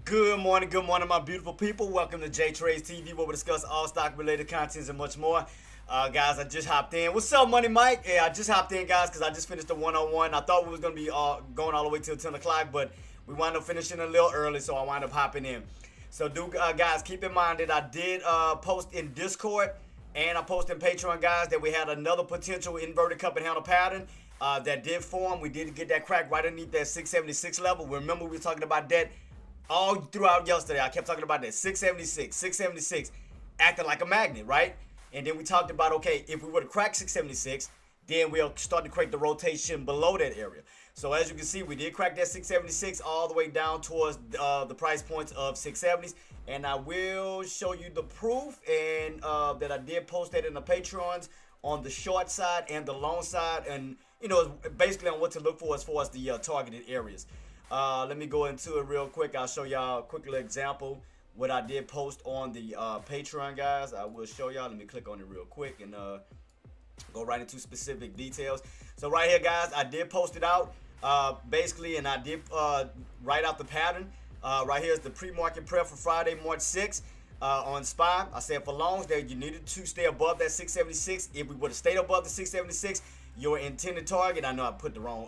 Good morning, my beautiful people. Welcome to JTraedz TV, where we discuss all stock-related contents and much more. Guys, I just hopped in. What's up, Money Mike? Yeah, I just hopped in, guys, because I just finished the one-on-one. I thought we was going to be going all the way till 10 o'clock, but we wound up finishing a little early, so I wound up hopping in. So, guys, keep in mind that I did post in Discord and I posted in Patreon, guys, that we had another potential inverted cup and handle pattern that did form. We did get that crack right underneath that 676 level. Remember, we were talking about that all throughout yesterday. I kept talking about that 676, acting like a magnet, right? And then we talked about, okay, if we were to crack 676, then we'll start to create the rotation below that area. So as you can see, we did crack that 676 all the way down towards the price points of 670s. And I will show you the proof and that I did post that in the Patreons on the short side and the long side. And, you know, basically on what to look for as far as the targeted areas. Let me go into it real quick. I'll show y'all a quick little example what I did post on the Patreon, guys. I will show y'all. Let me click on it real quick and go right into specific details. So right here, guys, I did post it out basically, and I did write out the pattern. Right here is the pre-market prayer for Friday, March 6th on SPY. I said for longs that you needed to stay above that 676. If we would have stayed above the 676, your intended target, I know I put the wrong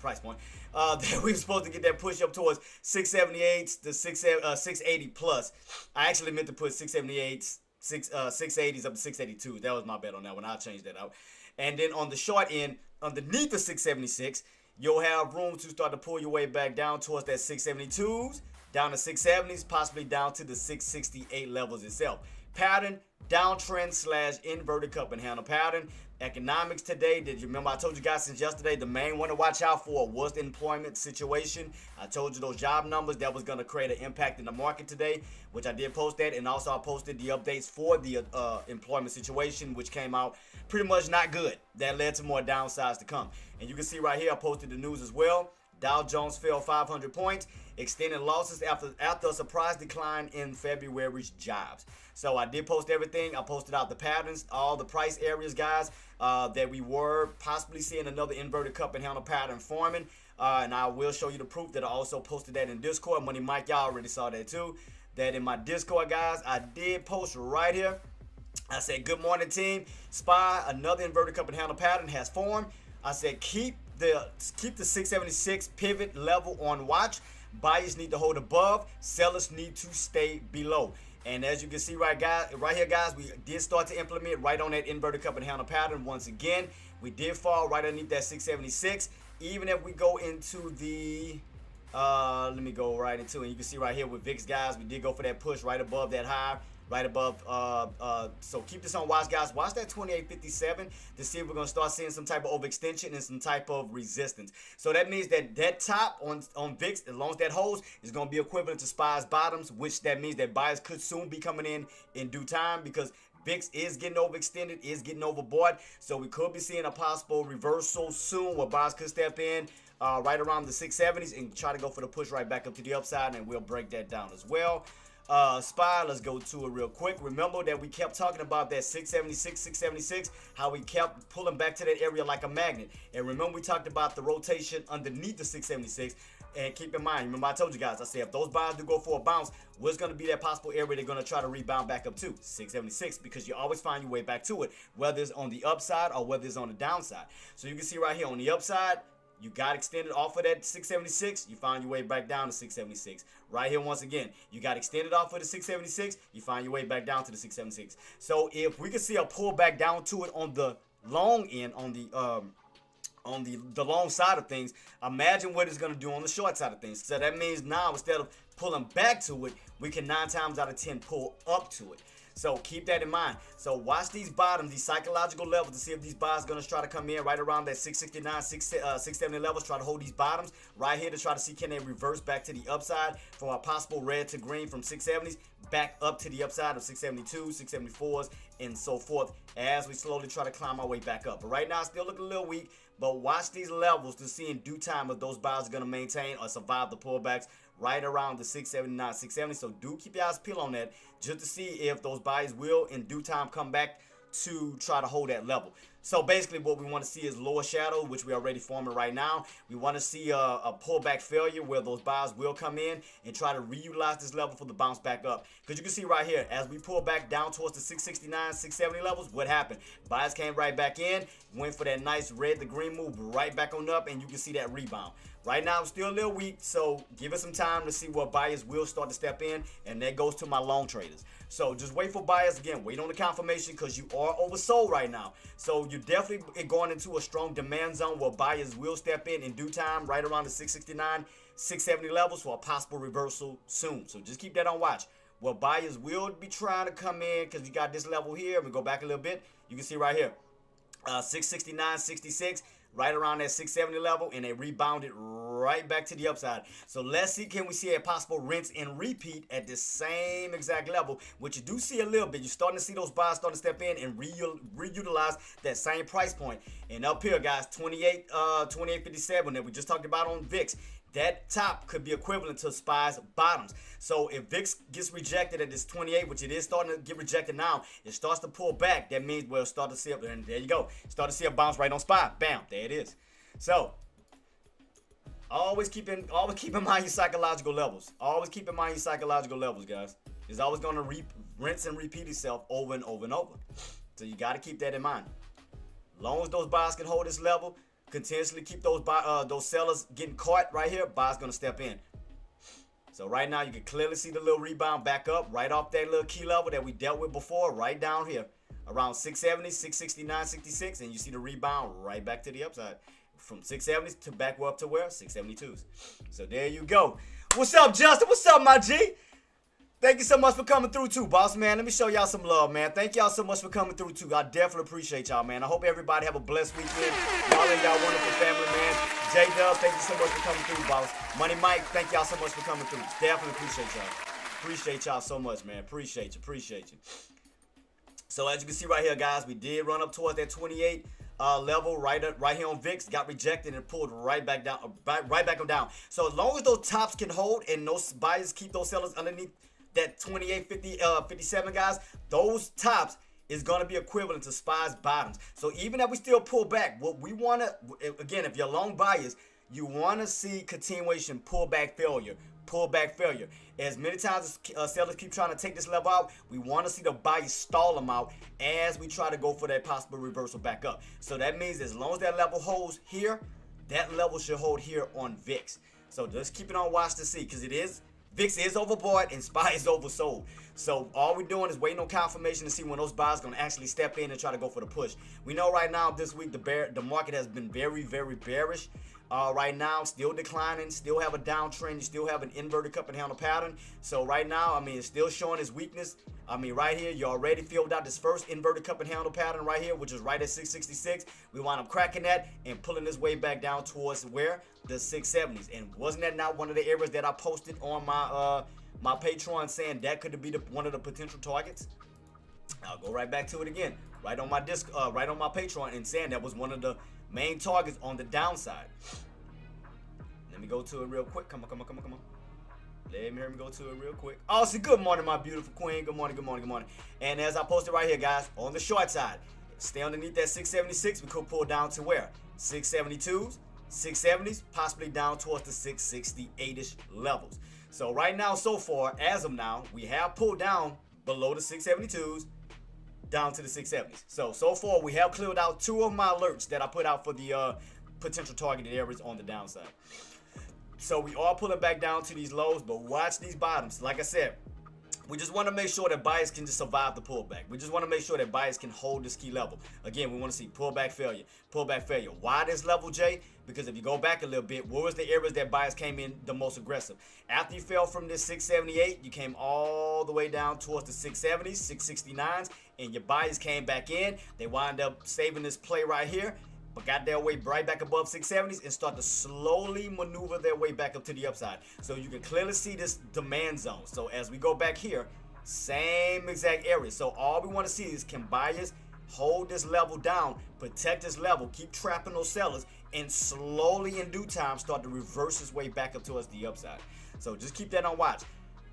price point, that we were supposed to get that push up towards 678 to 680 plus. I actually meant to put 678, 680s up to 682. That was my bet on that one. I'll change that out. And then on the short end, underneath the 676, you'll have room to start to pull your way back down towards that 672s, down to 670s, possibly down to the 668 levels itself. Pattern, downtrend slash inverted cup and handle pattern. Economics today, did you remember I told you guys since yesterday the main one to watch out for was the employment situation. I told you those job numbers that was going to create an impact in the market today, which I did post that, and also I posted the updates for the employment situation, which came out pretty much not good. That led to more downsides to come. And you can see right here I posted the news as well. Dow Jones fell 500 points, extended losses after a surprise decline in February's jobs. So I did post everything. I posted out the patterns, all the price areas, guys, that we were possibly seeing another inverted cup and handle pattern forming. And I will show you the proof that I also posted that in Discord. Money Mike, y'all already saw that too. That in my Discord, guys, I did post right here. I said, good morning, team. SPY, another inverted cup and handle pattern has formed. I said, keep the 676 pivot level on watch. Buyers need to hold above. Sellers need to stay below. And as you can see right here, guys, we did start to implement right on that inverted cup and handle pattern once again. We did fall right underneath that 676. Even if we go into the let me go right into it. And you can see right here with VIX, guys, we did go for that push right above that high. Right above, so keep this on watch, guys. Watch that 2857 to see if we're going to start seeing some type of overextension and some type of resistance. So that means that that top on VIX, as long as that holds, is going to be equivalent to SPY's bottoms, which that means that buyers could soon be coming in due time because VIX is getting overextended, is getting overbought. So we could be seeing a possible reversal soon where buyers could step in right around the 670s and try to go for the push right back up to the upside, and we'll break that down as well. SPY, let's go to it real quick. Remember that we kept talking about that 676, how we kept pulling back to that area like a magnet. And remember we talked about the rotation underneath the 676. And keep in mind, remember I told you guys, I said if those buyers do go for a bounce, what's going to be that possible area they're going to try to rebound back up to? 676, because you always find your way back to it, whether it's on the upside or whether it's on the downside. So you can see right here on the upside, you got extended off of that 676, you find your way back down to 676. Right here, once again, you got extended off of the 676, you find your way back down to the 676. So if we can see a pullback down to it on the long end, on the long side of things, imagine what it's going to do on the short side of things. So that means now instead of pulling back to it, we can 9 times out of 10 pull up to it. So keep that in mind. So watch these bottoms, these psychological levels, to see if these buyers are going to try to come in right around that 669, 670 levels. Try to hold these bottoms right here to try to see can they reverse back to the upside from a possible red to green from 670s back up to the upside of 672, 674s, and so forth as we slowly try to climb our way back up. But right now, still looking a little weak. But watch these levels to see in due time if those buyers are going to maintain or survive the pullbacks right around the 679, 670. So do keep your eyes peeled on that just to see if those buyers will in due time come back to try to hold that level. So basically what we want to see is lower shadow, which we are already forming right now. We want to see a pullback failure where those buyers will come in and try to reutilize this level for the bounce back up. Because you can see right here, as we pull back down towards the 669, 670 levels, what happened? Buyers came right back in, went for that nice red to green move right back on up, and you can see that rebound. Right now, I'm still a little weak, so give it some time to see what buyers will start to step in, and that goes to my long traders. So just wait for buyers. Again, wait on the confirmation because you are oversold right now. So you're definitely going into a strong demand zone where buyers will step in due time, right around the 669, 670 levels for a possible reversal soon. So just keep that on watch. Well, buyers will be trying to come in because you got this level here. We go back a little bit. You can see right here, 669, 66. Right around that 670 level, and they rebounded right back to the upside. So let's see, can we see a possible rinse and repeat at the same exact level, which you do see a little bit. You're starting to see those buyers starting to step in and reutilize that same price point. And up here, guys, 28.57 that we just talked about on VIX. That top could be equivalent to SPY's bottoms. So if VIX gets rejected at this 28, which it is starting to get rejected now, it starts to pull back. That means we'll start to see it, and there you go. Start to see a bounce right on SPY. Bam, there it is. So always keep in mind your psychological levels. Always keep in mind your psychological levels, guys. It's always going to rinse and repeat itself over and over and over. So you got to keep that in mind. As long as those buyers can hold this level, continuously keep those sellers getting caught right here, buyers gonna step in. So right now you can clearly see the little rebound back up right off that little key level that we dealt with before, right down here around 670, 669, 66, and you see the rebound right back to the upside from 670s to back up to where? 672s. So there you go. What's up, Justin? What's up, my G? Thank you so much for coming through too, boss man. Let me show y'all some love, man. Thank y'all so much for coming through too. I definitely appreciate y'all, man. I hope everybody have a blessed weekend. Y'all and y'all wonderful family, man. J-Dub, thank you so much for coming through, boss. Money Mike, thank y'all so much for coming through. Definitely appreciate y'all. Appreciate y'all so much, man. Appreciate you. So as you can see right here, guys, we did run up towards that 28 level right here on VIX, got rejected and pulled right back down, right back down. So as long as those tops can hold and those buyers keep those sellers underneath that 28, 50, 57, guys, those tops is going to be equivalent to SPY's bottoms. So even if we still pull back, what we want to, again, if you're long buyers, you want to see continuation pullback failure. As many times as sellers keep trying to take this level out, we want to see the buyers stall them out as we try to go for that possible reversal back up. So that means as long as that level holds here, that level should hold here on VIX. So just keep it on watch to see, because VIX is overbought and SPY is oversold. So all we're doing is waiting on confirmation to see when those buyers going to actually step in and try to go for the push. We know right now this week the market has been very, very bearish. Right now, still declining, still have a downtrend, you still have an inverted cup and handle pattern. So right now, I mean, it's still showing its weakness. I mean, right here, you already filled out this first inverted cup and handle pattern right here, which is right at 666. We wind up cracking that and pulling this way back down towards where? The 670s. And wasn't that not one of the areas that I posted on my Patreon saying that could be one of the potential targets? I'll go right back to it again, right on my Patreon, and saying that was one of the main targets on the downside. Let me go to it real quick. Come on. Let me go to it real quick. Oh, see, good morning, my beautiful queen. Good morning. And as I posted right here, guys, on the short side, stay underneath that 676. We could pull down to where? 672s, 670s, possibly down towards the 668-ish levels. So right now, so far, as of now, we have pulled down below the 672s, down to the 670s. So far we have cleared out two of my alerts that I put out for the potential targeted areas on the downside. So we are pulling back down to these lows, but watch these bottoms. Like I said, we just want to make sure that buyers can just survive the pullback. We just want to make sure that buyers can hold this key level. Again, we want to see pullback failure. Why this level, Jay? Because if you go back a little bit, what was the areas that buyers came in the most aggressive? After you fell from this 678, you came all the way down towards the 670s, 669s, and your buyers came back in. They wind up saving this play right here, but got their way right back above 670s and start to slowly maneuver their way back up to the upside. So you can clearly see this demand zone. So as we go back here, same exact area. So all we want to see is, can buyers hold this level down, protect this level, keep trapping those sellers, and slowly in due time start to reverse its way back up towards the upside. So just keep that on watch.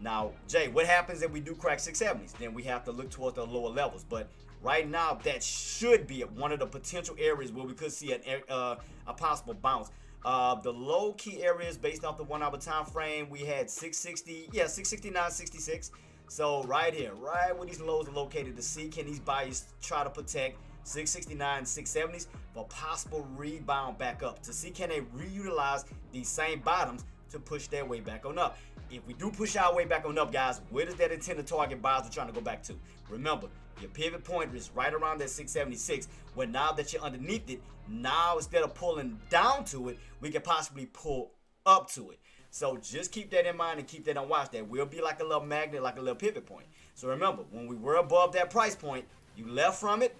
Now, Jay, what happens if we do crack 670s? Then we have to look towards the lower levels. But right now that should be one of the potential areas where we could see a possible bounce. The low key areas based off the 1 hour time frame, we had 660, 669, 66. So right here, right where these lows are located, to see can these buyers try to protect 669, 670s for possible rebound back up, to see can they reutilize these same bottoms to push their way back on up. If we do push our way back on up, guys, where does that intended target buyers are trying to go back to? Remember, your pivot point is right around that 676, where now that you're underneath it, now instead of pulling down to it, we can possibly pull up to it. So just keep that in mind and keep that on watch. That will be like a little magnet, like a little pivot point. So remember, when we were above that price point, you left from it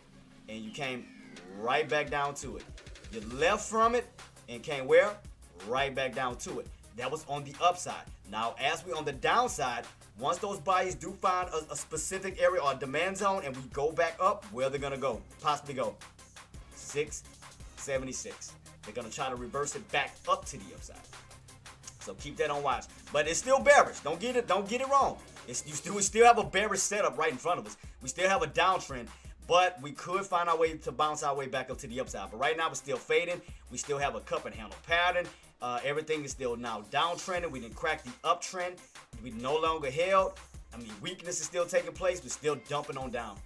and you came right back down to it. You left from it and came where? Right back down to it. That was on the upside. Now, as we on the downside, once those buyers do find a specific area or demand zone and we go back up, where they're going to go? Possibly go 676. They're going to try to reverse it back up to the upside. So keep that on watch. But it's still bearish. Don't get it wrong. We still have a bearish setup right in front of us. We still have a downtrend. But we could find our way to bounce our way back up to the upside. But right now, we're still fading. We still have a cup and handle pattern. Everything is still now downtrending. We didn't crack the uptrend. We no longer held. I mean, weakness is still taking place. We're still dumping on down.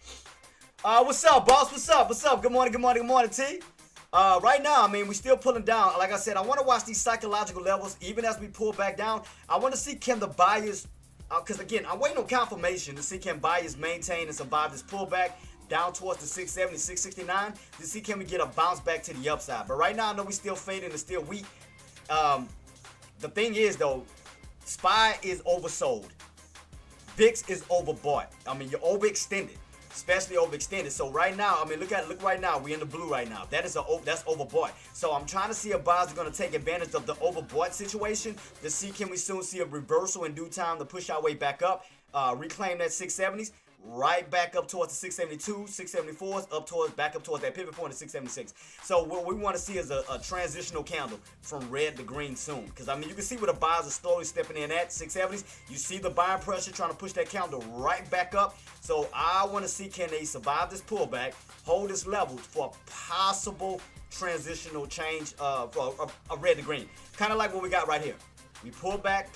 What's up, boss? What's up? What's up? Good morning, T. Right now, I mean, we're still pulling down. Like I said, I want to watch these psychological levels. Even as we pull back down, I want to see can the buyers, because again, I'm waiting on confirmation to see can buyers maintain and survive this pullback down towards the 670, 669 to see can we get a bounce back to the upside. But right now, I know we still fading and still weak. The thing is, though, SPY is oversold. VIX is overbought. I mean, you're overextended, especially overextended. So right now, I mean, look right now. We're in the blue right now. That's overbought. So I'm trying to see if buyers are going to take advantage of the overbought situation to see can we soon see a reversal in due time to push our way back up, reclaim that 670s. Right back up towards the 672, 674s, back up towards that pivot point of 676. So what we want to see is a transitional candle from red to green soon. Because, I mean, you can see where the buyers are slowly stepping in at 670s. You see the buying pressure trying to push that candle right back up. So I want to see can they survive this pullback, hold this level for a possible transitional change for a red to green. Kind of like what we got right here. We pull back.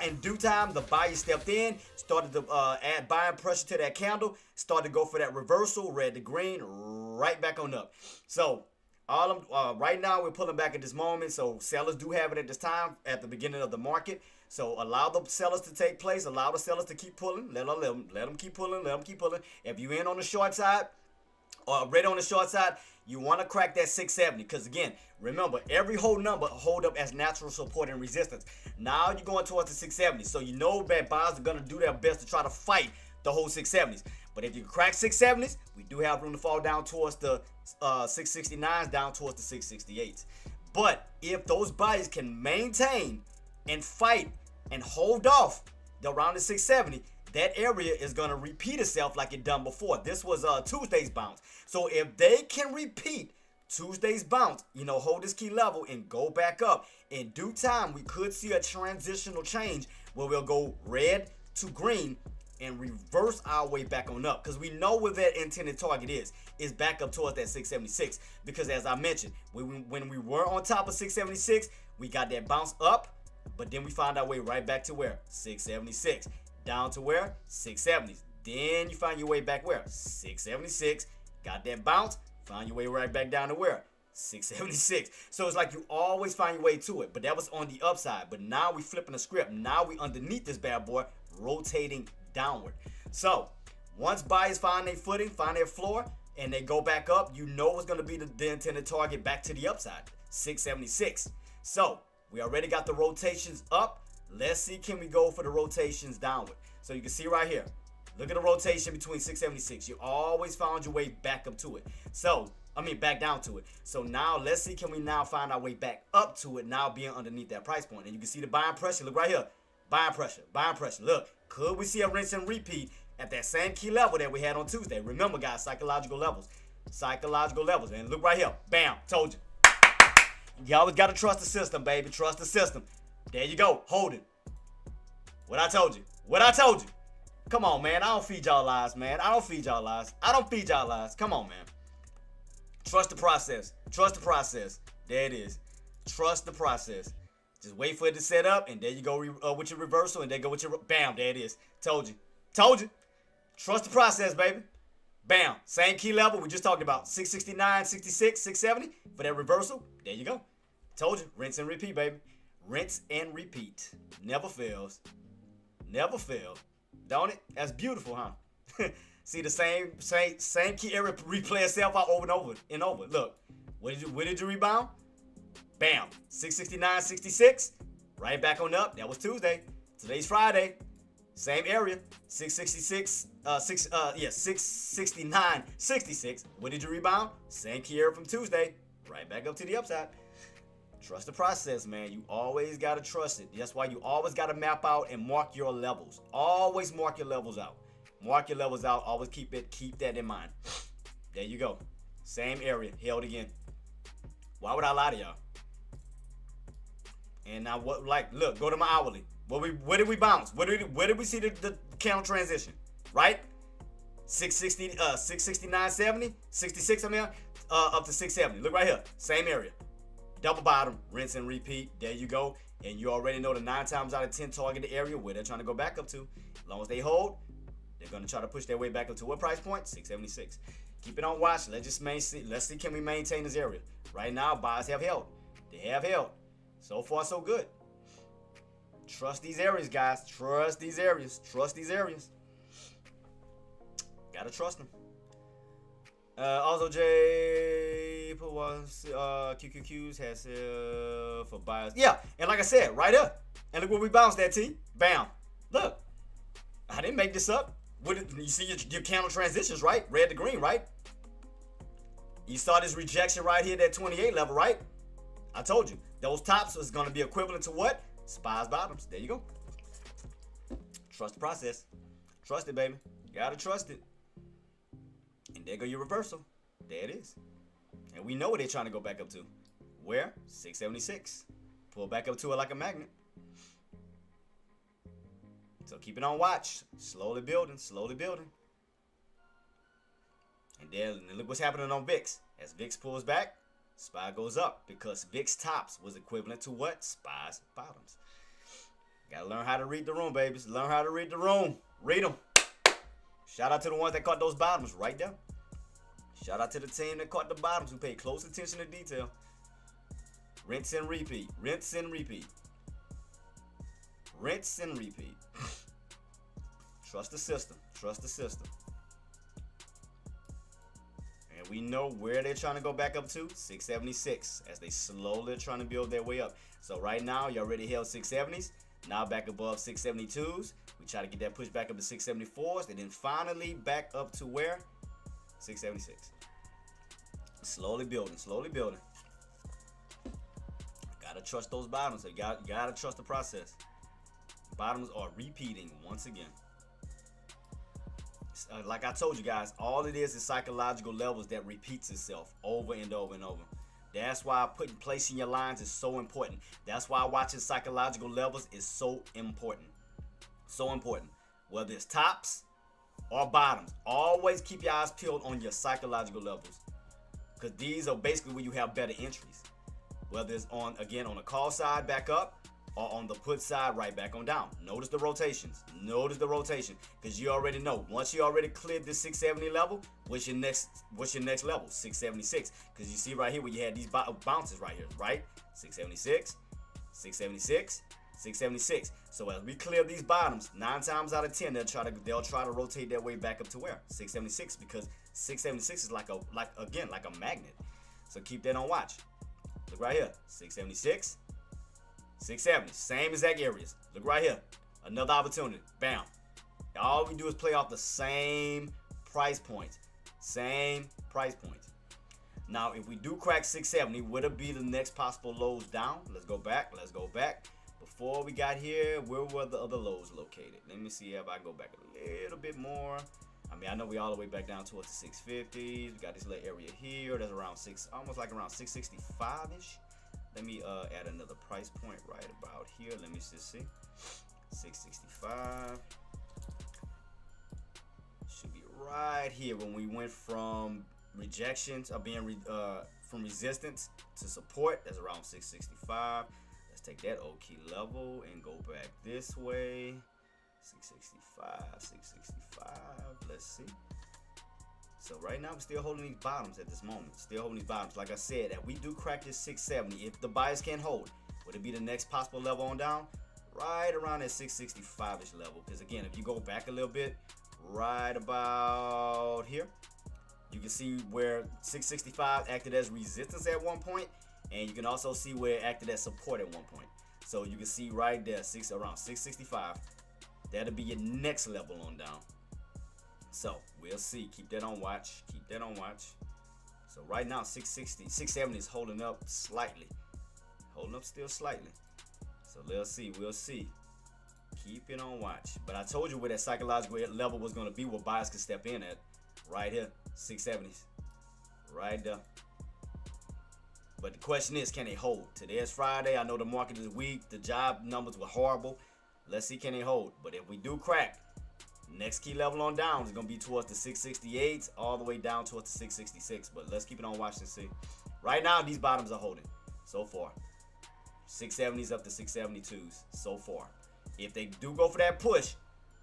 In due time, the buyer stepped in, started to add buying pressure to that candle, started to go for that reversal, red to green, right back on up. So right now we're pulling back at this moment. So sellers do have it at this time at the beginning of the market. So allow the sellers to take place, allow the sellers to keep pulling, let them keep pulling, If you're in on the short side or ready on the short side, you want to crack that 670 because, again, remember, every whole number hold up as natural support and resistance. Now you're going towards the 670, so you know that buyers are going to do their best to try to fight the whole 670s. But if you crack 670s, we do have room to fall down towards the 669s, down towards the 668s. But if those buyers can maintain and fight and hold off around the 670, that area is going to repeat itself like it done before. This was Tuesday's bounce. So if they can repeat Tuesday's bounce, hold this key level and go back up, in due time, we could see a transitional change where we'll go red to green and reverse our way back on up. Because we know where that intended target is back up towards that 676. Because as I mentioned, when we were on top of 676, we got that bounce up, but then we found our way right back to where? 676. Down to where? 670s. Then you find your way back where? 676. Got that bounce. Find your way right back down to where? 676. So it's like you always find your way to it. But that was on the upside. But now we flipping the script. Now we underneath this bad boy, rotating downward. So once buyers find their footing, find their floor, and they go back up, you know what's going to be the intended target back to the upside. 676. So we already got the rotations up. Let's see, can we go for the rotations downward? So you can see right here. Look at the rotation between 676. You always found your way back up to it. Back down to it. So now let's see, can we now find our way back up to it, now being underneath that price point? And you can see the buying pressure. Look right here. Buying pressure. Look, could we see a rinse and repeat at that same key level that we had on Tuesday? Remember, guys, psychological levels. And look right here. Bam. Told you. You always got to trust the system, baby. Trust the system. There you go. Hold it. What I told you. Come on, man. I don't feed y'all lies, man. I don't feed y'all lies. I don't feed y'all lies. Come on, man. Trust the process. Trust the process. There it is. Trust the process. Just wait for it to set up, and there you go with your reversal, and there you go with your bam. There it is. Told you. Told you. Trust the process, baby. Bam. Same key level we just talked about. 669, 66, 670 for that reversal. There you go. Told you. Rinse and repeat, baby. Rinse and repeat. Never fails. Never fail. Don't it? That's beautiful, huh? See the same key area replay itself out over and over and over. Look, where did you rebound? Bam. 669, 66. Right back on up. That was Tuesday. Today's Friday. Same area. 666. 669, 66. Where did you rebound? Same key area from Tuesday. Right back up to the upside. Trust the process, man. You always gotta trust it. That's why you always gotta map out and mark your levels. Always mark your levels out. Mark your levels out. Always keep that in mind. There you go. Same area. Held again. Why would I lie to y'all? And now look, go to my hourly. Where did we bounce? Where did we see the candle transition? Right? 660, 669.70, 66, I mean, up to 670. Look right here. Same area. Double bottom, rinse and repeat. There you go. And you already know the 9 times out of 10 targeted area where they're trying to go back up to. As long as they hold, they're going to try to push their way back up to what price point? 676. Keep it on watch. Let's see can we maintain this area. Right now, buyers have held. They have held. So far, so good. Trust these areas, guys. Trust these areas. Trust these areas. Gotta trust them. Also, J put was QQQs has for buyers. Yeah, and like I said, right up. And look where we bounced that T. Bam. Look, I didn't make this up. You see your candle transitions, right? Red to green, right? You saw this rejection right here, that 28 level, right? I told you those tops is gonna be equivalent to what? SPY's bottoms. There you go. Trust the process. Trust it, baby. You gotta trust it. And there go your reversal. There it is. And we know what they're trying to go back up to. Where? 676. Pull back up to it like a magnet. So keep it on watch. Slowly building, slowly building. And then look what's happening on VIX. As VIX pulls back, SPY goes up because VIX tops was equivalent to what? SPY's bottoms. Gotta learn how to read the room, babies. Learn how to read the room. Read them. Shout out to the ones that caught those bottoms right there. Shout out to the team that caught the bottoms who paid close attention to detail. Rinse and repeat. Rinse and repeat. Rinse and repeat. Trust the system. Trust the system. And we know where they're trying to go back up to. 676 as they slowly are trying to build their way up. So right now, you already held 670s. Now back above 672s. We try to get that push back up to 674s. And then finally back up to where? 676. Slowly building, slowly building. Gotta trust those bottoms. You gotta trust the process. Bottoms are repeating once again. Like I told you guys, all it is psychological levels that repeats itself over and over and over. That's why placing your lines is so important. That's why watching psychological levels is so important. So important. Whether it's tops or bottoms, always keep your eyes peeled on your psychological levels, because these are basically where you have better entries. Whether it's on the call side back up or on the put side right back on down. Notice the rotations. Notice the rotation, because you already know once you already cleared this 670 level, what's your next level? 676. Because you see right here where you had these bounces right here, right? 676, 676, 676. So as we clear these bottoms, 9 times out of 10 they'll try to rotate their way back up to where? 676, because 676 is like a magnet. So keep that on watch. Look right here, 676, 670, same exact areas. Look right here, another opportunity. Bam. All we do is play off the same price points. Same price points. Now, if we do crack 670, would it be the next possible lows down? Let's go back. Let's go back. Before we got here, where were the other lows located? Let me see if I go back a little bit more. I mean, I know we all the way back down towards the 650s. We got this little area here. That's around almost like around 665-ish. Let me add another price point right about here. Let me just see. 665. right here when we went from rejections or being from resistance to support. That's around 665. Let's take that old key level and go back this way. 665, 665. Let's see. So right now we're still holding these bottoms at this moment. Still holding these bottoms. Like I said, if we do crack this 670, if the buyers can't hold, would it be the next possible level on down? Right around that 665-ish level. Because again, if you go back a little bit, right about here, you can see where 665 acted as resistance at one point, and you can also see where it acted as support at one point. So you can see right there, around 665. That'll be your next level on down. So we'll see. Keep that on watch. Keep that on watch. So right now, 670 is holding up slightly. Holding up still slightly. So let's see. We'll see. Keep it on watch. But I told you where that psychological level was going to be, where buyers could step in at. Right here, 670s. Right there. But the question is, can they hold? Today is Friday. I know the market is weak. The job numbers were horrible. Let's see, can they hold? But if we do crack, next key level on down is going to be towards the 668s, all the way down towards the 666. But let's keep it on watch and see. Right now, these bottoms are holding so far. 670s up to 672s so far. If they do go for that push,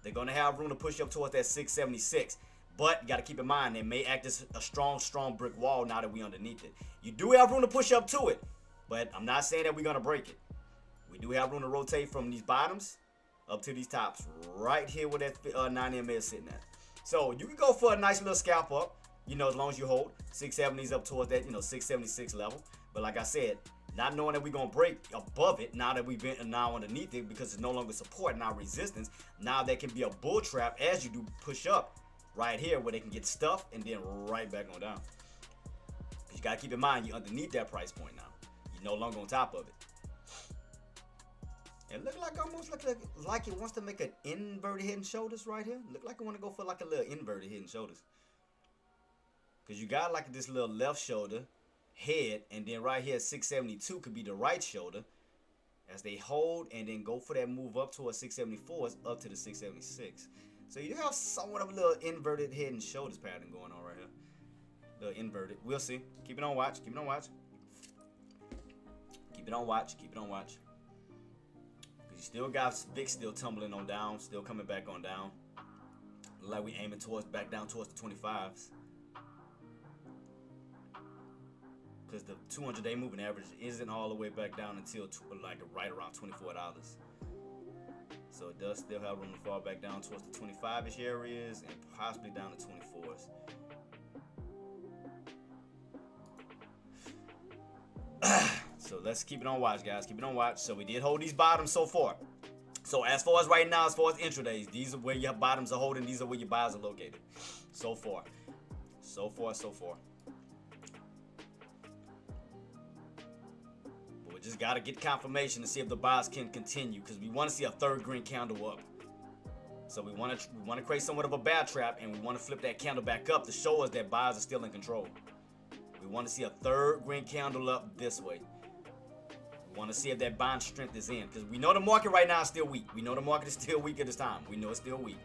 they're going to have room to push up towards that 676. But you got to keep in mind, they may act as a strong brick wall now that we underneath it. You do have room to push up to it, but I'm not saying that we're going to break it. We do have room to rotate from these bottoms up to these tops right here where that 9M is sitting at. So you can go for a nice little scalp up, you know, as long as you hold 670s up towards that, you know, 676 level. But like I said, not knowing that we're going to break above it now that we've been now underneath it, because it's no longer support, now resistance. Now that can be a bull trap as you do push up right here where they can get stuffed and then right back on down. Because you got to keep in mind, you're underneath that price point now. You're no longer on top of it. It look like almost like it wants to make an inverted head and shoulders right here. Look like it want to go for like a little inverted head and shoulders. Because you got like this little left shoulder, head, and then right here 672 could be the right shoulder. As they hold and then go for that move up towards 674s up to the 676. So you have somewhat of a little inverted head and shoulders pattern going on right here. Little inverted. We'll see. Keep it on watch. Keep it on watch. Keep it on watch. Keep it on watch. You still got VIX still tumbling on down, still coming back on down. Like we aiming towards back down towards the 25s. Because the 200-day moving average isn't all the way back down until like right around $24. So it does still have room to fall back down towards the 25-ish areas and possibly down to 24s. So let's keep it on watch, guys. Keep it on watch. So we did hold these bottoms so far. So as far as right now, as far as intradays, these are where your bottoms are holding. These are where your buys are located. So far. So far, so far. But we just got to get confirmation to see if the buys can continue, because we want to see a third green candle up. So we want to create somewhat of a bear trap, and we want to flip that candle back up to show us that buys are still in control. We want to see a third green candle up this way. We want to see if that buying strength is in, because we know the market right now is still weak. We know the market is still weak at this time. We know it's still weak.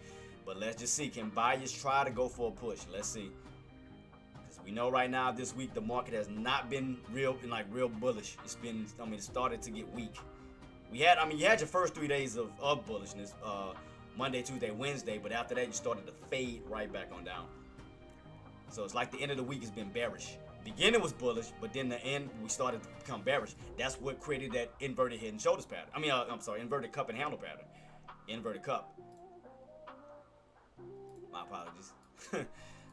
But let's just see, can buyers try to go for a push? Let's see. Because we know right now this week the market has not been real bullish. It's been, it started to get weak. You had your first 3 days of bullishness, Monday, Tuesday, Wednesday, but after that you started to fade right back on down. So it's like the end of the week has been bearish. Beginning was bullish, but then the end we started to become bearish. That's what created that inverted head and shoulders pattern. Inverted cup and handle pattern. Inverted cup. My apologies.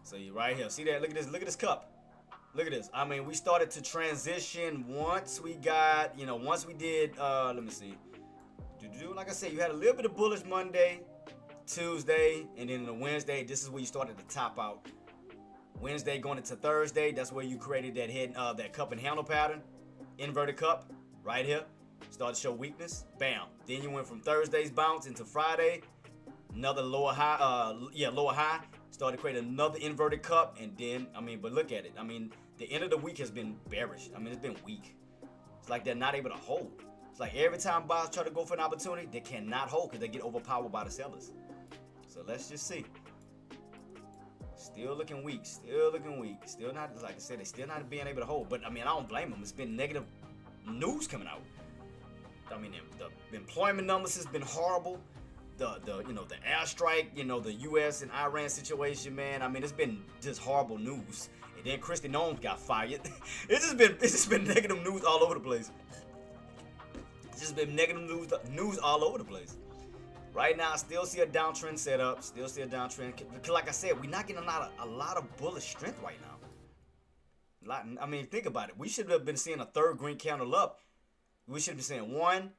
So you right here, see that? Look at this. Look at this cup. Look at this. We started to transition once we got, once we did. Let me see. Like I said, you had a little bit of bullish Monday, Tuesday, and then the Wednesday. This is where you started to top out. Wednesday going into Thursday, that's where you created that head, that cup and handle pattern, inverted cup, right here. Started to show weakness, bam. Then you went from Thursday's bounce into Friday, another lower high, lower high. Started to create another inverted cup, and then, but look at it. The end of the week has been bearish. It's been weak. It's like they're not able to hold. It's like every time buyers try to go for an opportunity, they cannot hold because they get overpowered by the sellers. So let's just see. Still looking weak. Still looking weak. Still not, like I said, they still not being able to hold. But I mean, I don't blame them. It's been negative news coming out. I mean, the employment numbers has been horrible. The the airstrike, the U.S. and Iran situation, man. I mean, it's been just horrible news. And then Kristi Noem got fired. It's just been negative news all over the place. It's just been negative news all over the place. Right now, I still see a downtrend set up. Still see a downtrend. Because like I said, we're not getting a lot of bullish strength right now. I mean, think about it. We should have been seeing a third green candle up. We should have been saying 1,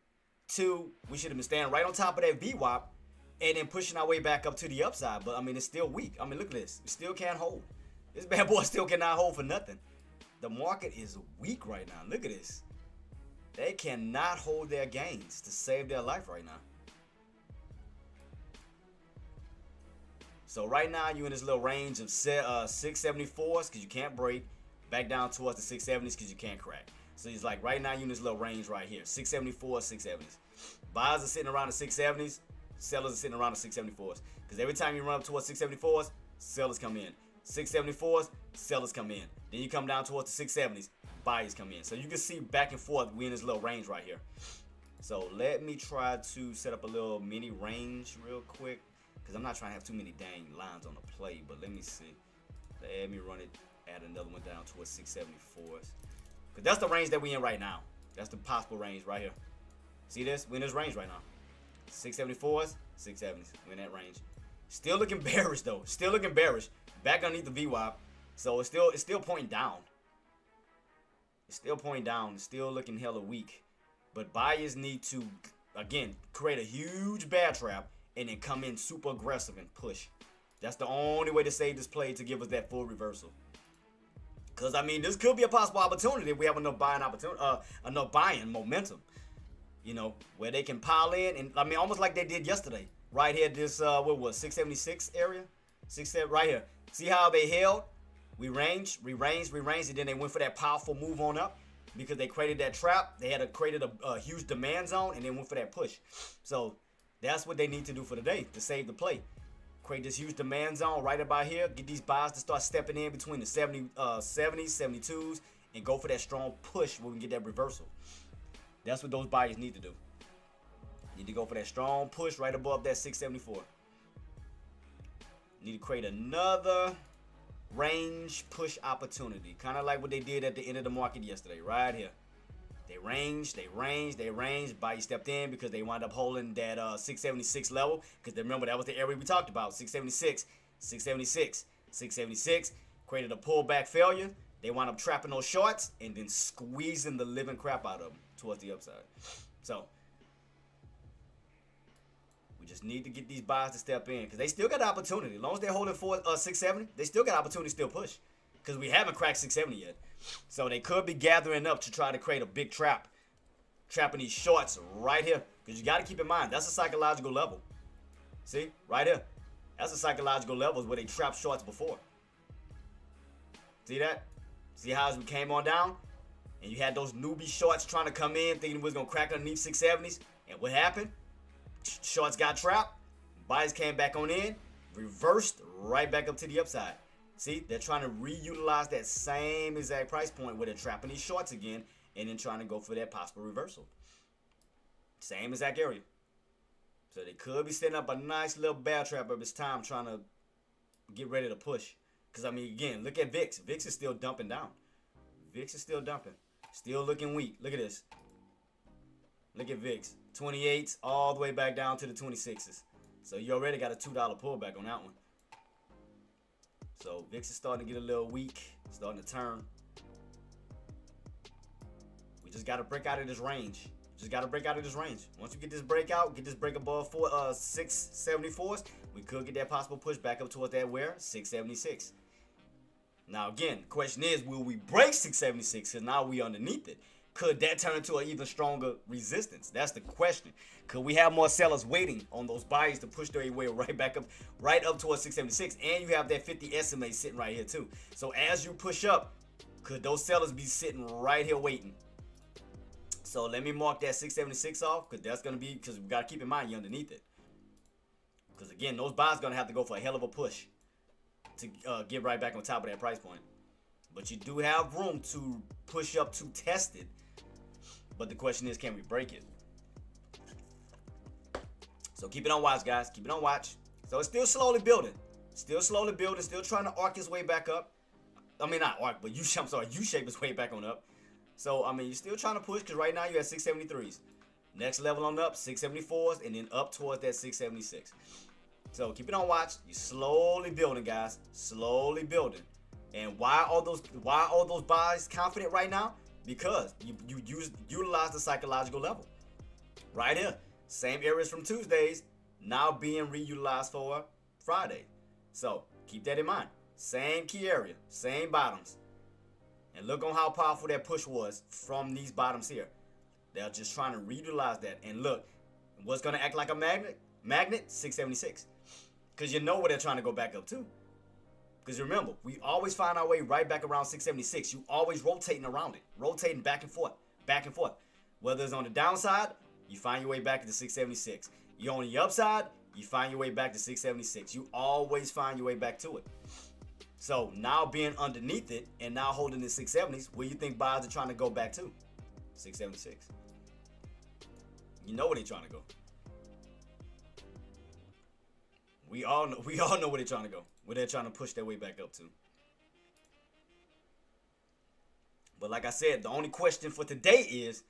2. We should have been standing right on top of that VWAP and then pushing our way back up to the upside. But I mean, it's still weak. I mean, look at this. It still can't hold. This bad boy still cannot hold for nothing. The market is weak right now. Look at this. They cannot hold their gains to save their life right now. So right now you're in this little range of 674s because you can't break, back down towards the 670s because you can't crack. So it's like right now you're in this little range right here, 674, 670s. Buyers are sitting around the 670s, sellers are sitting around the 674s. Because every time you run up towards 674s, sellers come in. 674s, sellers come in. Then you come down towards the 670s, buyers come in. So you can see back and forth, we're in this little range right here. So let me try to set up a little mini range real quick. Because I'm not trying to have too many dang lines on the play, but let me see. Let me run it, add another one down towards 674s. Because that's the range that we in right now. That's the possible range right here. See this? We're in this range right now. 674s, 670s. We're in that range. Still looking bearish though. Still looking bearish. Back underneath the VWAP. So it's still pointing down. It's still pointing down. It's still looking hella weak. But buyers need to, again, create a huge bear trap and then come in super aggressive and push. That's the only way to save this play, to give us that full reversal. Because I mean, this could be a possible opportunity if we have enough buying opportunity, enough buying momentum. Where they can pile in, and I mean, almost like they did yesterday. Right here, this what was 676 area, 67 right here. See how they held? We ranged, and then they went for that powerful move on up because they created that trap. They had created a huge demand zone and then went for that push. So that's what they need to do for the day to save the play. Create this huge demand zone right about here. Get these buys to start stepping in between the 70s, 72s, and go for that strong push where we can get that reversal. That's what those buyers need to do. Need to go for that strong push right above that 674. Need to create another range push opportunity. Kind of like what they did at the end of the market yesterday, right here. They ranged. Buyers stepped in because they wound up holding that 676 level. Because remember, that was the area we talked about. 676, 676, 676. Created a pullback failure. They wound up trapping those shorts and then squeezing the living crap out of them towards the upside. So we just need to get these buyers to step in because they still got the opportunity. As long as they're holding for 670, they still got opportunity to still push. Because we haven't cracked 670 yet. So they could be gathering up to try to create a big trap. Trapping these shorts right here. Because you got to keep in mind, that's a psychological level. See? Right here. That's a psychological level where they trapped shorts before. See that? See how as we came on down? And you had those newbie shorts trying to come in thinking we was going to crack underneath 670s. And what happened? Shorts got trapped. Buyers came back on in. Reversed right back up to the upside. See, they're trying to reutilize that same exact price point where they're trapping these shorts again and then trying to go for that possible reversal. Same exact area. So they could be setting up a nice little bear trap of this time trying to get ready to push. Because, I mean, again, look at VIX. VIX is still dumping down. VIX is still dumping. Still looking weak. Look at this. Look at VIX. 28s all the way back down to the 26s. So you already got a $2 pullback on that one. So VIX is starting to get a little weak, starting to turn. We just got to break out of this range. Once you get this break above 674s, we could get that possible push back up towards that where? 676. Now again, the question is, will we break 676? Because now we underneath it. Could that turn into an even stronger resistance? That's the question. Could we have more sellers waiting on those buyers to push their way right up towards 676? And you have that 50 SMA sitting right here too. So as you push up, could those sellers be sitting right here waiting? So let me mark that 676 off, because that's going to be, because we got to keep in mind you're underneath it. Because again, those buyers are going to have to go for a hell of a push. to get right back on top of that price point. But you do have room to push up to test it. But the question is, can we break it? So keep it on watch, guys. Keep it on watch. So it's still slowly building. Still slowly building. Still trying to arc its way back up. I mean, not arc, but U-shape its way back on up. So, I mean, you're still trying to push because right now you're at 673s. Next level on up, 674s, and then up towards that 676. So keep it on watch. You're slowly building, guys. Slowly building. And why are those buys confident right now? Because you utilize the psychological level. Right here. Same areas from Tuesdays now being reutilized for Friday. So keep that in mind. Same key area, same bottoms. And look on how powerful that push was from these bottoms here. They're just trying to reutilize that. And look, what's going to act like a magnet? Magnet, 676. Because you know where they're trying to go back up to. Because remember, we always find our way right back around 676. You always rotating around it. Rotating back and forth. Back and forth. Whether it's on the downside, you find your way back to 676. You're on the upside, you find your way back to 676. You always find your way back to it. So now being underneath it and now holding the 670s, where you think buyers are trying to go back to? 676. You know where they're trying to go. We all know where they're trying to go. Where they're trying to push their way back up to. But like I said, the only question for today is,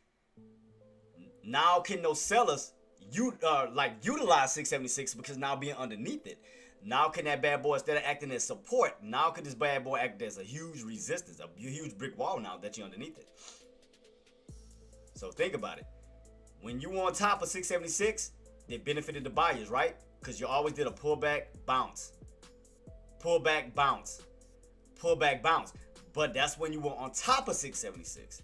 now can those sellers utilize 676 because now being underneath it? Now can that bad boy, instead of acting as support, now could this bad boy act as a huge resistance, a huge brick wall now that you're underneath it? So think about it. When you were on top of 676, they benefited the buyers, right? Because you always did a pullback, bounce. Pullback, bounce. Pullback, bounce. But that's when you were on top of 676.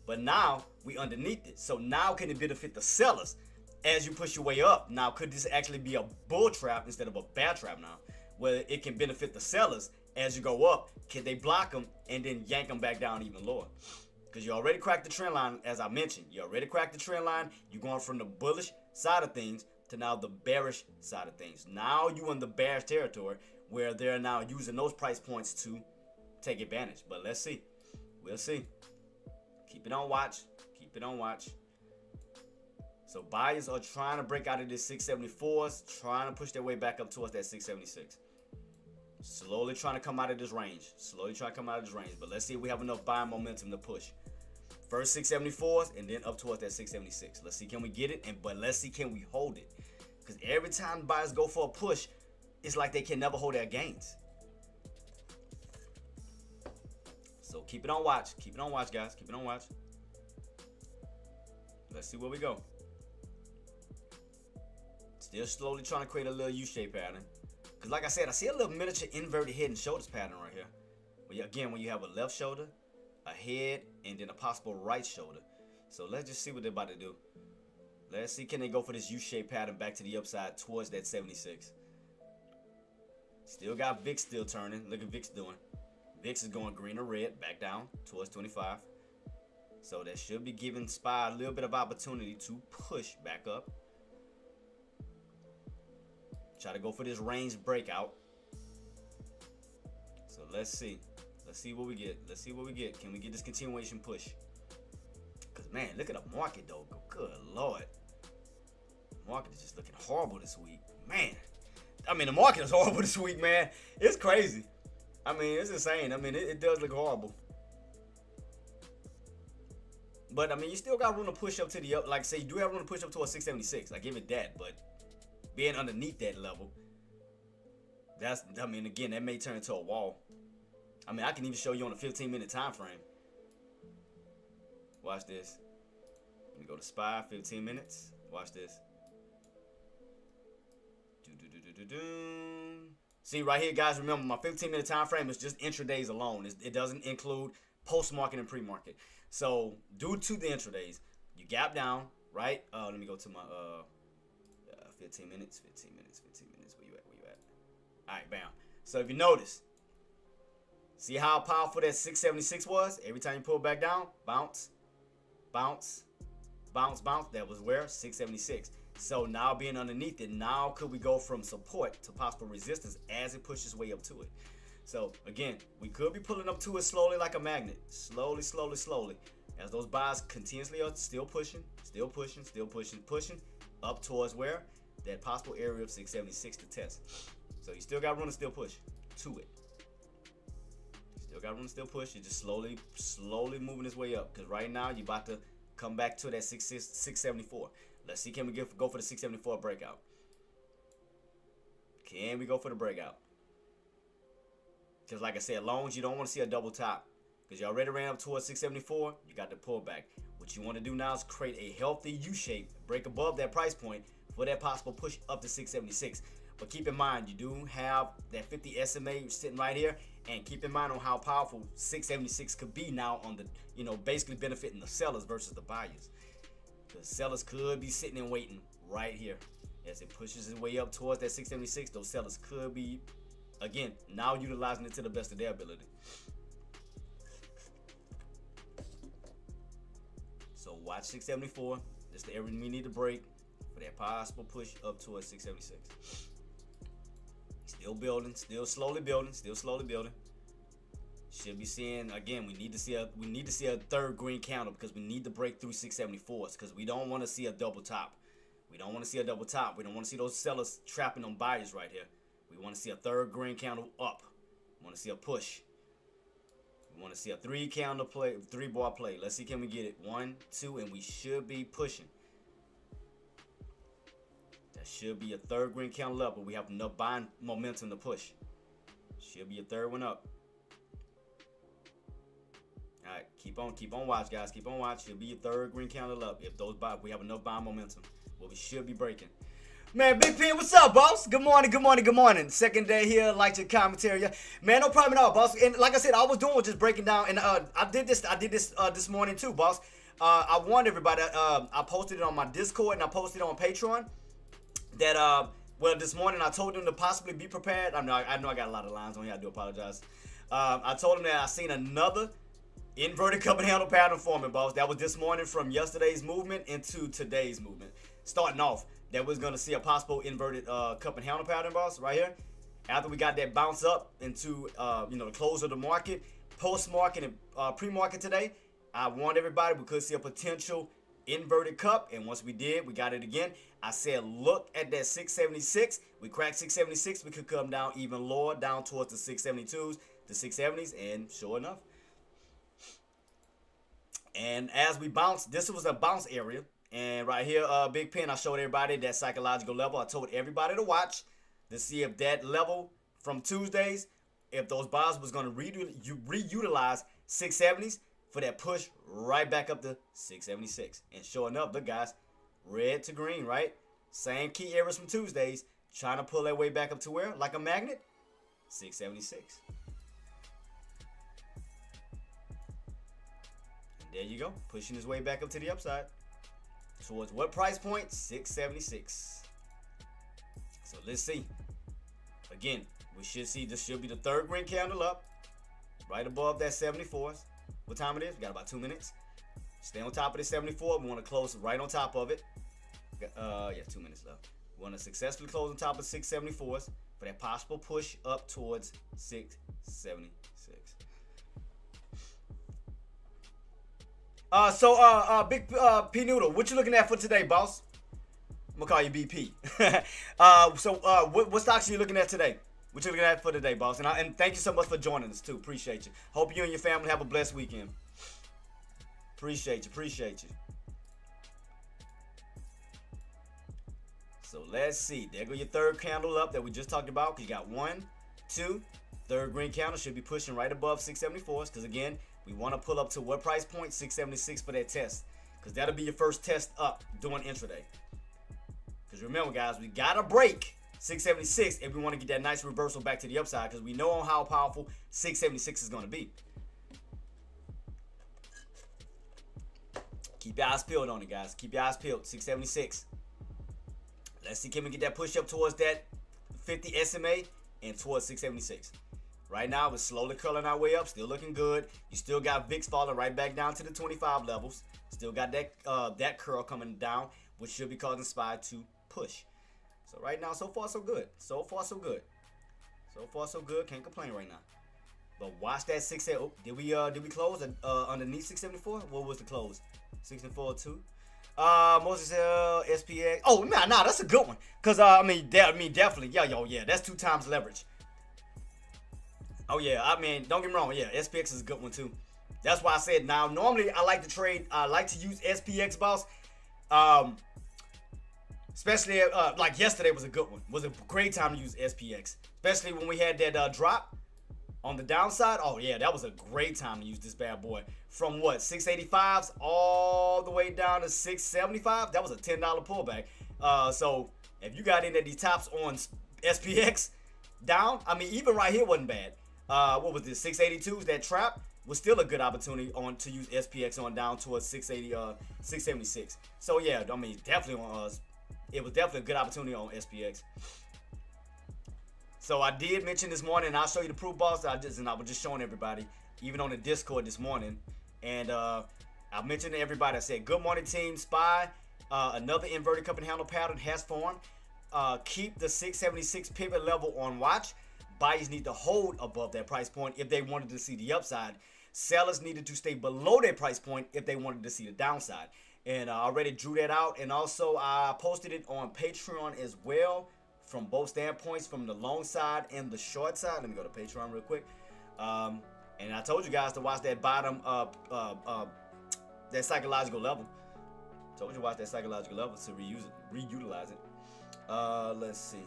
But now we underneath it. So now can it benefit the sellers as you push your way up? Now could this actually be a bull trap instead of a bear trap now? Where it can benefit the sellers as you go up. Can they block them and then yank them back down even lower? Because you already cracked the trend line, as I mentioned. You already cracked the trend line. You're going from the bullish side of things to now the bearish side of things. Now you're in the bearish territory where they're now using those price points to take advantage. But let's see. We'll see. Keep it on watch. Keep it on watch. So buyers are trying to break out of this 674s, trying to push their way back up towards that 676. Slowly trying to come out of this range. Slowly trying to come out of this range. But let's see if we have enough buying momentum to push. First 674s and then up towards that 676. Let's see, can we get it? But let's see, can we hold it? Because every time buyers go for a push, it's like they can never hold their gains. So keep it on watch. Keep it on watch, guys. Keep it on watch. Let's see where we go. Still slowly trying to create a little U-shape pattern. Because like I said, I see a little miniature inverted head and shoulders pattern right here. Again, when you have a left shoulder, a head, and then a possible right shoulder. So let's just see what they're about to do. Let's see, can they go for this U-shaped pattern back to the upside towards that 76. Still got VIX still turning. Look at VIX doing. VIX is going green or red back down towards 25. So that should be giving SPY a little bit of opportunity to push back up. Try to go for this range breakout. So let's see. Let's see what we get. Let's see what we get. Can we get this continuation push? Because, man, look at the market, though. Good Lord. The market is just looking horrible this week. Man. I mean, the market is horrible this week, man. It's crazy. I mean, it's insane. I mean, it does look horrible. But, I mean, you still got room to push up to the up. Like I say, you do have room to push up towards 676. I give it that. But being underneath that level, that's, I mean, again, that may turn into a wall. I mean, I can even show you on a 15-minute time frame. Watch this. Let me go to SPY, 15 minutes. Watch this. See, right here, guys, remember, my 15-minute time frame is just intradays alone. It doesn't include post-market and pre-market. So, due to the intradays, you gap down, right? Let me go to my 15 minutes. Where you at? All right, bam. So, if you notice, see how powerful that 676 was? Every time you pull back down, bounce, bounce, bounce, bounce. That was where? 676. So now being underneath it, now could we go from support to possible resistance as it pushes way up to it? So again, we could be pulling up to it slowly like a magnet. Slowly, slowly, slowly. As those buys continuously are still pushing, pushing up towards where? That possible area of 676 to test. So you still got room to still push to it. Still got room to still push. You're just slowly moving this way up. Because right now, you're about to come back to that 674. Let's see, can we go for the 674 breakout? Can we go for the breakout? Because like I said, as long as you don't want to see a double top. Because you already ran up towards 674, you got the pullback. What you want to do now is create a healthy U-shape, break above that price point for that possible push up to 676. But keep in mind, you do have that 50 SMA sitting right here, and keep in mind on how powerful 676 could be now on the, basically benefiting the sellers versus the buyers. The sellers could be sitting and waiting right here. As it pushes its way up towards that 676, those sellers could be, again, now utilizing it to the best of their ability. So watch 674. That's the area we need to break for that possible push up towards 676. Still building, still slowly building. Should be seeing, again, we need to see a third green candle because we need to break through 674s because we don't want to see a double top. We don't want to see a double top. We don't want to see those sellers trapping on buyers right here. We want to see a third green candle up. We want to see a push. We want to see a three bar play. Let's see, can we get it? 1, 2, and we should be pushing. That should be a third green candle up, but we have enough buying momentum to push. Should be a third one up. All right, keep on watch, guys. Keep on watch. Should be a third green candle up if those we have enough buying momentum. Well, we should be breaking. Man, Big P, what's up, boss? Good morning. Second day here, like your commentary. Man, no problem at all, boss. And like I said, I was doing just breaking down, and I did this this morning too, boss. I warned everybody. I posted it on my Discord and I posted it on Patreon. That well, this morning I told them to possibly be prepared. I know I got a lot of lines on here. I do apologize. I told them that I seen another inverted cup and handle pattern forming, boss. That was this morning from yesterday's movement into today's movement. Starting off, that was going to see a possible inverted cup and handle pattern, boss, right here. After we got that bounce up into, the close of the market, post-market and pre-market today, I warned everybody we could see a potential inverted cup. And once we did, we got it again. I said, look at that 676. We cracked 676. We could come down even lower, down towards the 672s, the 670s, and sure enough. And as we bounced, this was a bounce area. And right here, Big Pen, I showed everybody that psychological level. I told everybody to watch to see if that level from Tuesdays, if those buyers was going to reutilize 670s for that push right back up to 676. And sure enough, look, guys, red to green, right? Same key areas from Tuesdays, trying to pull that way back up to where? Like a magnet? 676. And there you go, pushing his way back up to the upside. Towards what price point? 676. So let's see. Again, we should see this should be the third green candle up. Right above that 74s. What time it is? We got about 2 minutes. Stay on top of the 74. We want to close right on top of it. Yeah, 2 minutes left. We want to successfully close on top of 674s for that possible push up towards 676. Big P Noodle, what you looking at for today, boss? I'm gonna call you BP. What stocks are you looking at today? What you looking at for today, boss? And thank you so much for joining us too. Appreciate you. Hope you and your family have a blessed weekend. Appreciate you. So let's see. There go your third candle up that we just talked about. Cause you got 1, 2, third green candle should be pushing right above 674s. Cause again, we want to pull up to what price point? 676 for that test. Because that'll be your first test up doing intraday. Because remember, guys, we got to break 676 if we want to get that nice reversal back to the upside. Because we know how powerful 676 is going to be. Keep your eyes peeled on it, guys. Keep your eyes peeled. 676. Let's see, can we get that push up towards that 50 SMA and towards 676. Right now, we're slowly curling our way up, still looking good. You still got VIX falling right back down to the 25 levels. Still got that curl coming down, which should be causing SPY to push. So right now, so far so good. So far so good. So far, so good. Can't complain right now. But watch that 6. Oh, did we close underneath 674? What was the close? 64.2. Moses SPX. Oh, nah, that's a good one. Cause I mean, definitely, yeah, that's 2 times leverage. Oh yeah, I mean, don't get me wrong, yeah, SPX is a good one too. That's why I said now. Normally, I like to trade. I like to use SPX, boss. Especially like yesterday was a good one. Was a great time to use SPX, especially when we had that drop on the downside. Oh yeah, that was a great time to use this bad boy. From what 685s all the way down to 675. That was a $10 pullback. So if you got in at these tops on SPX down, I mean even right here wasn't bad. What was this 682s? That trap was still a good opportunity on to use SPX on down towards 676. So yeah, I mean definitely on us. It was definitely a good opportunity on SPX. So I did mention this morning, and I'll show you the proof, boss. I was just showing everybody, even on the Discord this morning. And I mentioned to everybody, I said, good morning, team. SPY, another inverted cup and handle pattern has formed. Keep the 676 pivot level on watch. Buyers need to hold above that price point if they wanted to see the upside. Sellers needed to stay below that price point if they wanted to see the downside. And I already drew that out. And also I posted it on Patreon as well from both standpoints, from the long side and the short side. Let me go to Patreon real quick. And I told you guys to watch that bottom, that psychological level. Told you to watch that psychological level to reutilize it. Let's see.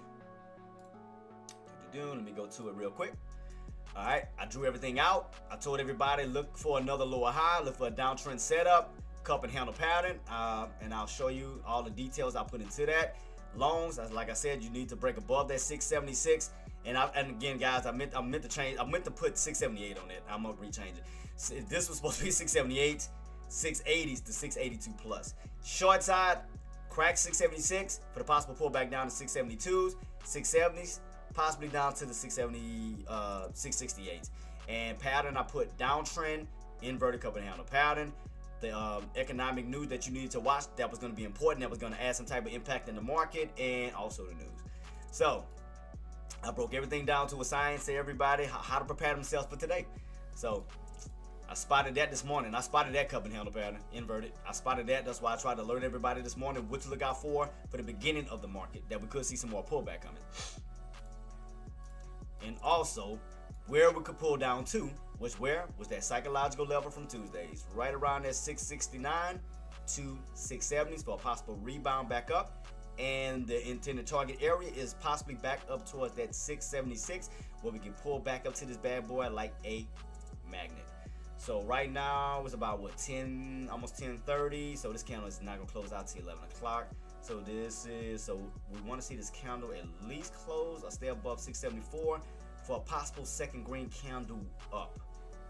Let me go to it real quick. All right, I drew everything out. I told everybody look for another lower high, look for a downtrend setup, cup and handle pattern, and I'll show you all the details I put into that. Longs, like I said, you need to break above that 676. And again, guys, I meant to change. I meant to put 678 on it. I'm gonna rechange it. So this was supposed to be 678, 680s to 682 plus. Short side, crack 676 for the possible pullback down to 672s, 670s, possibly down to the 670, 668. And pattern, I put downtrend, inverted cup and handle pattern. The economic news that you needed to watch that was going to be important, that was going to add some type of impact in the market, and also the news. So I broke everything down to a science to everybody how to prepare themselves for today. So I spotted that this morning. I spotted that cup and handle pattern inverted. I spotted that. That's why I tried to alert everybody this morning what to look out for the beginning of the market, that we could see some more pullback coming. And also where we could pull down to was that psychological level from Tuesdays, right around that 669 to 670s for a possible rebound back up. And the intended target area is possibly back up towards that 676, where we can pull back up to this bad boy like a magnet. So right now it's about what, 10, almost 10:30. So this candle is not gonna close out till 11 o'clock. So we want to see this candle at least close or stay above 674 for a possible second green candle up.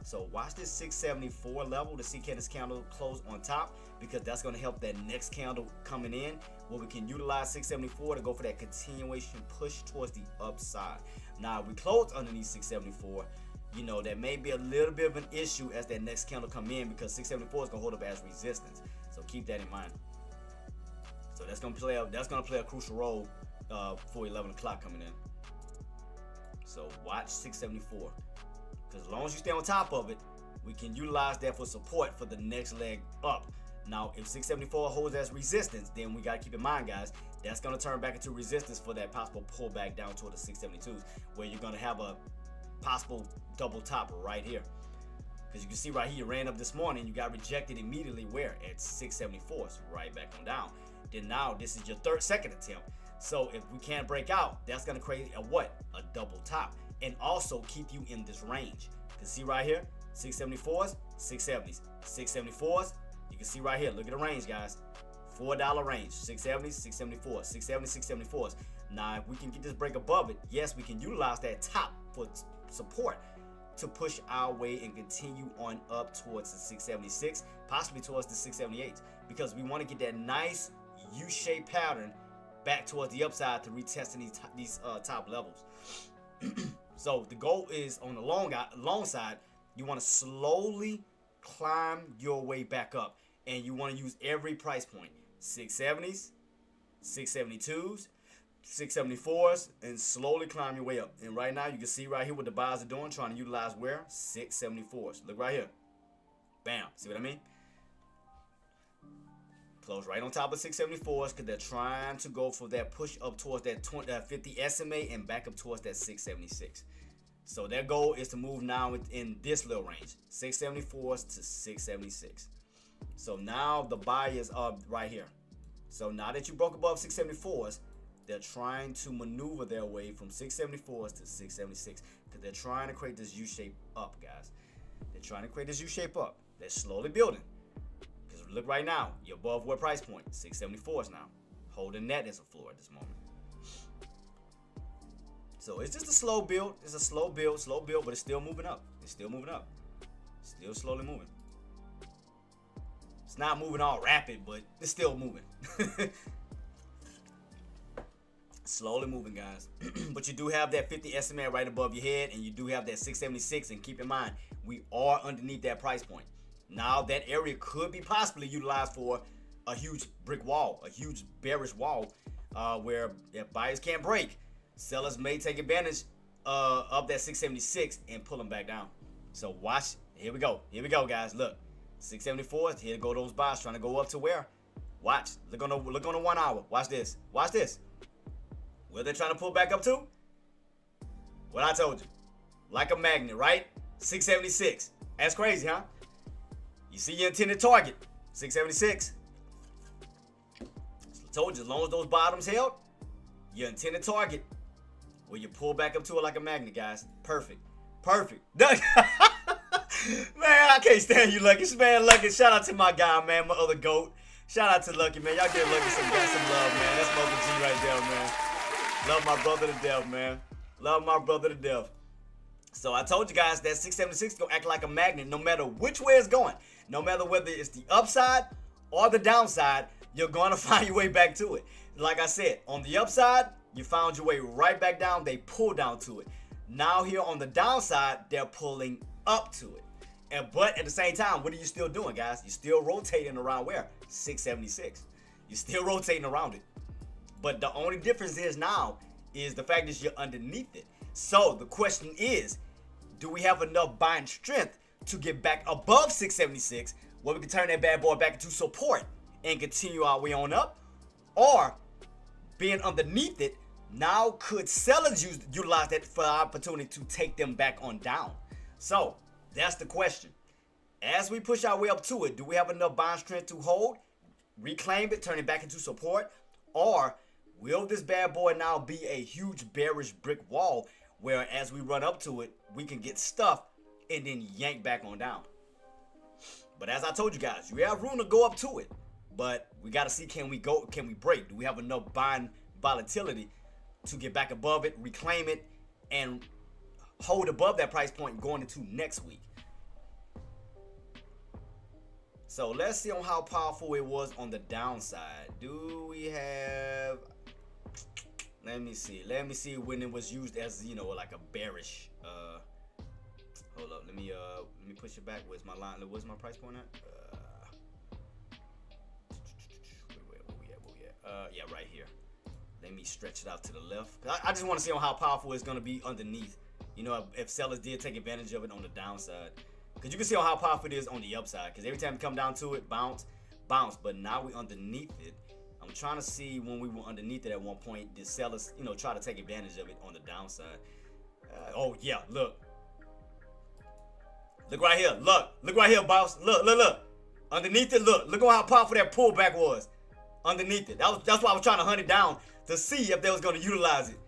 So watch this 674 level to see can this candle close on top, because that's going to help that next candle coming in, where we can utilize 674 to go for that continuation push towards the upside. Now if we close underneath 674, you know, that may be a little bit of an issue as that next candle come in, because 674 is going to hold up as resistance. So keep that in mind. So that's going to play a crucial role for 11 o'clock coming in. So watch 674. Because as long as you stay on top of it, we can utilize that for support for the next leg up. Now, if 674 holds as resistance, then we got to keep in mind, guys, that's going to turn back into resistance for that possible pullback down toward the 672s, where you're going to have a possible double top right here. Because you can see right here, you ran up this morning, you got rejected immediately where? At 674, so right back on down. Then now, this is your second attempt. So if we can't break out, that's going to create a what? A double top. And also keep you in this range. You can see right here, 674s, 670s, 674s. You can see right here, look at the range, guys. $4 range, 670s, 674s, 670s, 674s. Now, if we can get this break above it, yes, we can utilize that top for support to push our way and continue on up towards the 676, possibly towards the 678, because we want to get that nice U-shaped pattern back towards the upside to retesting these top levels. So the goal is on the long side, you want to slowly climb your way back up, and you want to use every price point: 670s, 672s, 674s and slowly climb your way up. And right now you can see right here what the buyers are doing, trying to utilize where? 674s. Look right here. Bam. See what I mean? Close right on top of 674s because they're trying to go for that push up towards that 50 SMA and back up towards that 676. So their goal is to move now in this little range, 674s to 676. So now the buyers are right here. So now that you broke above 674s, they're trying to maneuver their way from 674s to 676 because they're trying to create this U-shape up, guys. They're trying to create this U-shape up. They're slowly building. Because look right now, you're above what price point? 674s now. Holding that as a floor at this moment. So it's just a slow build. It's a slow build, but it's still moving up. It's still moving up. Still slowly moving. It's not moving all rapid, but it's still moving. Slowly moving, guys. But you do have that 50 SMA right above your head, and you do have that 676. And keep in mind, we are underneath that price point. Now that area could be possibly utilized for a huge brick wall, a huge bearish wall, where if buyers can't break, sellers may take advantage of that 676 and pull them back down. So watch. Here we go. Here we go, guys. Look, 674. Here go those buyers trying to go up to where? Watch. Look on the 1 hour. Watch this. Watch this. Where they're trying to pull back up to? What I told you. Like a magnet, right? 676. That's crazy, huh? You see your intended target, 676. I told you, as long as those bottoms held, your intended target, where you pull back up to it like a magnet, guys. Perfect. Perfect. Man, I can't stand you, Lucky. Man, Lucky, shout out to my guy, man, my other GOAT. Shout out to Lucky, man. Y'all give Lucky some love, man. That's my G right there, man. Love my brother to death, man. Love my brother to death. So I told you guys that 676 is going to act like a magnet no matter which way it's going. No matter whether it's the upside or the downside, you're going to find your way back to it. Like I said, on the upside, you found your way right back down. They pull down to it. Now here on the downside, they're pulling up to it. But at the same time, what are you still doing, guys? You're still rotating around where? 676. You're still rotating around it. But the only difference is now is the fact that you're underneath it. So the question is, do we have enough buying strength to get back above 676 where we can turn that bad boy back into support and continue our way on up? Or being underneath it, now could sellers utilize that for the opportunity to take them back on down? So that's the question. As we push our way up to it, do we have enough buying strength to hold, reclaim it, turn it back into support? Or will this bad boy now be a huge bearish brick wall where as we run up to it, we can get stuffed and then yank back on down? But as I told you guys, you have room to go up to it. But we got to see, can we break? Do we have enough buying volatility to get back above it, reclaim it, and hold above that price point going into next week? So let's see on how powerful it was on the downside. Do we have... Let me see when it was used as, you know, like a bearish. Hold up. Let me push it back. Where's my line? Where's my price point at? Where we at? Yeah, right here. Let me stretch it out to the left. I just want to see on how powerful it's gonna be underneath. You know, if sellers did take advantage of it on the downside, because you can see on how powerful it is on the upside. Because every time you come down to it, bounce. But now we underneath it. I'm trying to see when we were underneath it at one point, did sellers, you know, try to take advantage of it on the downside? Oh yeah, look right here, look right here, boss. Look, underneath it. Look on how powerful that pullback was. Underneath it, that's why I was trying to hunt it down to see if they was going to utilize it.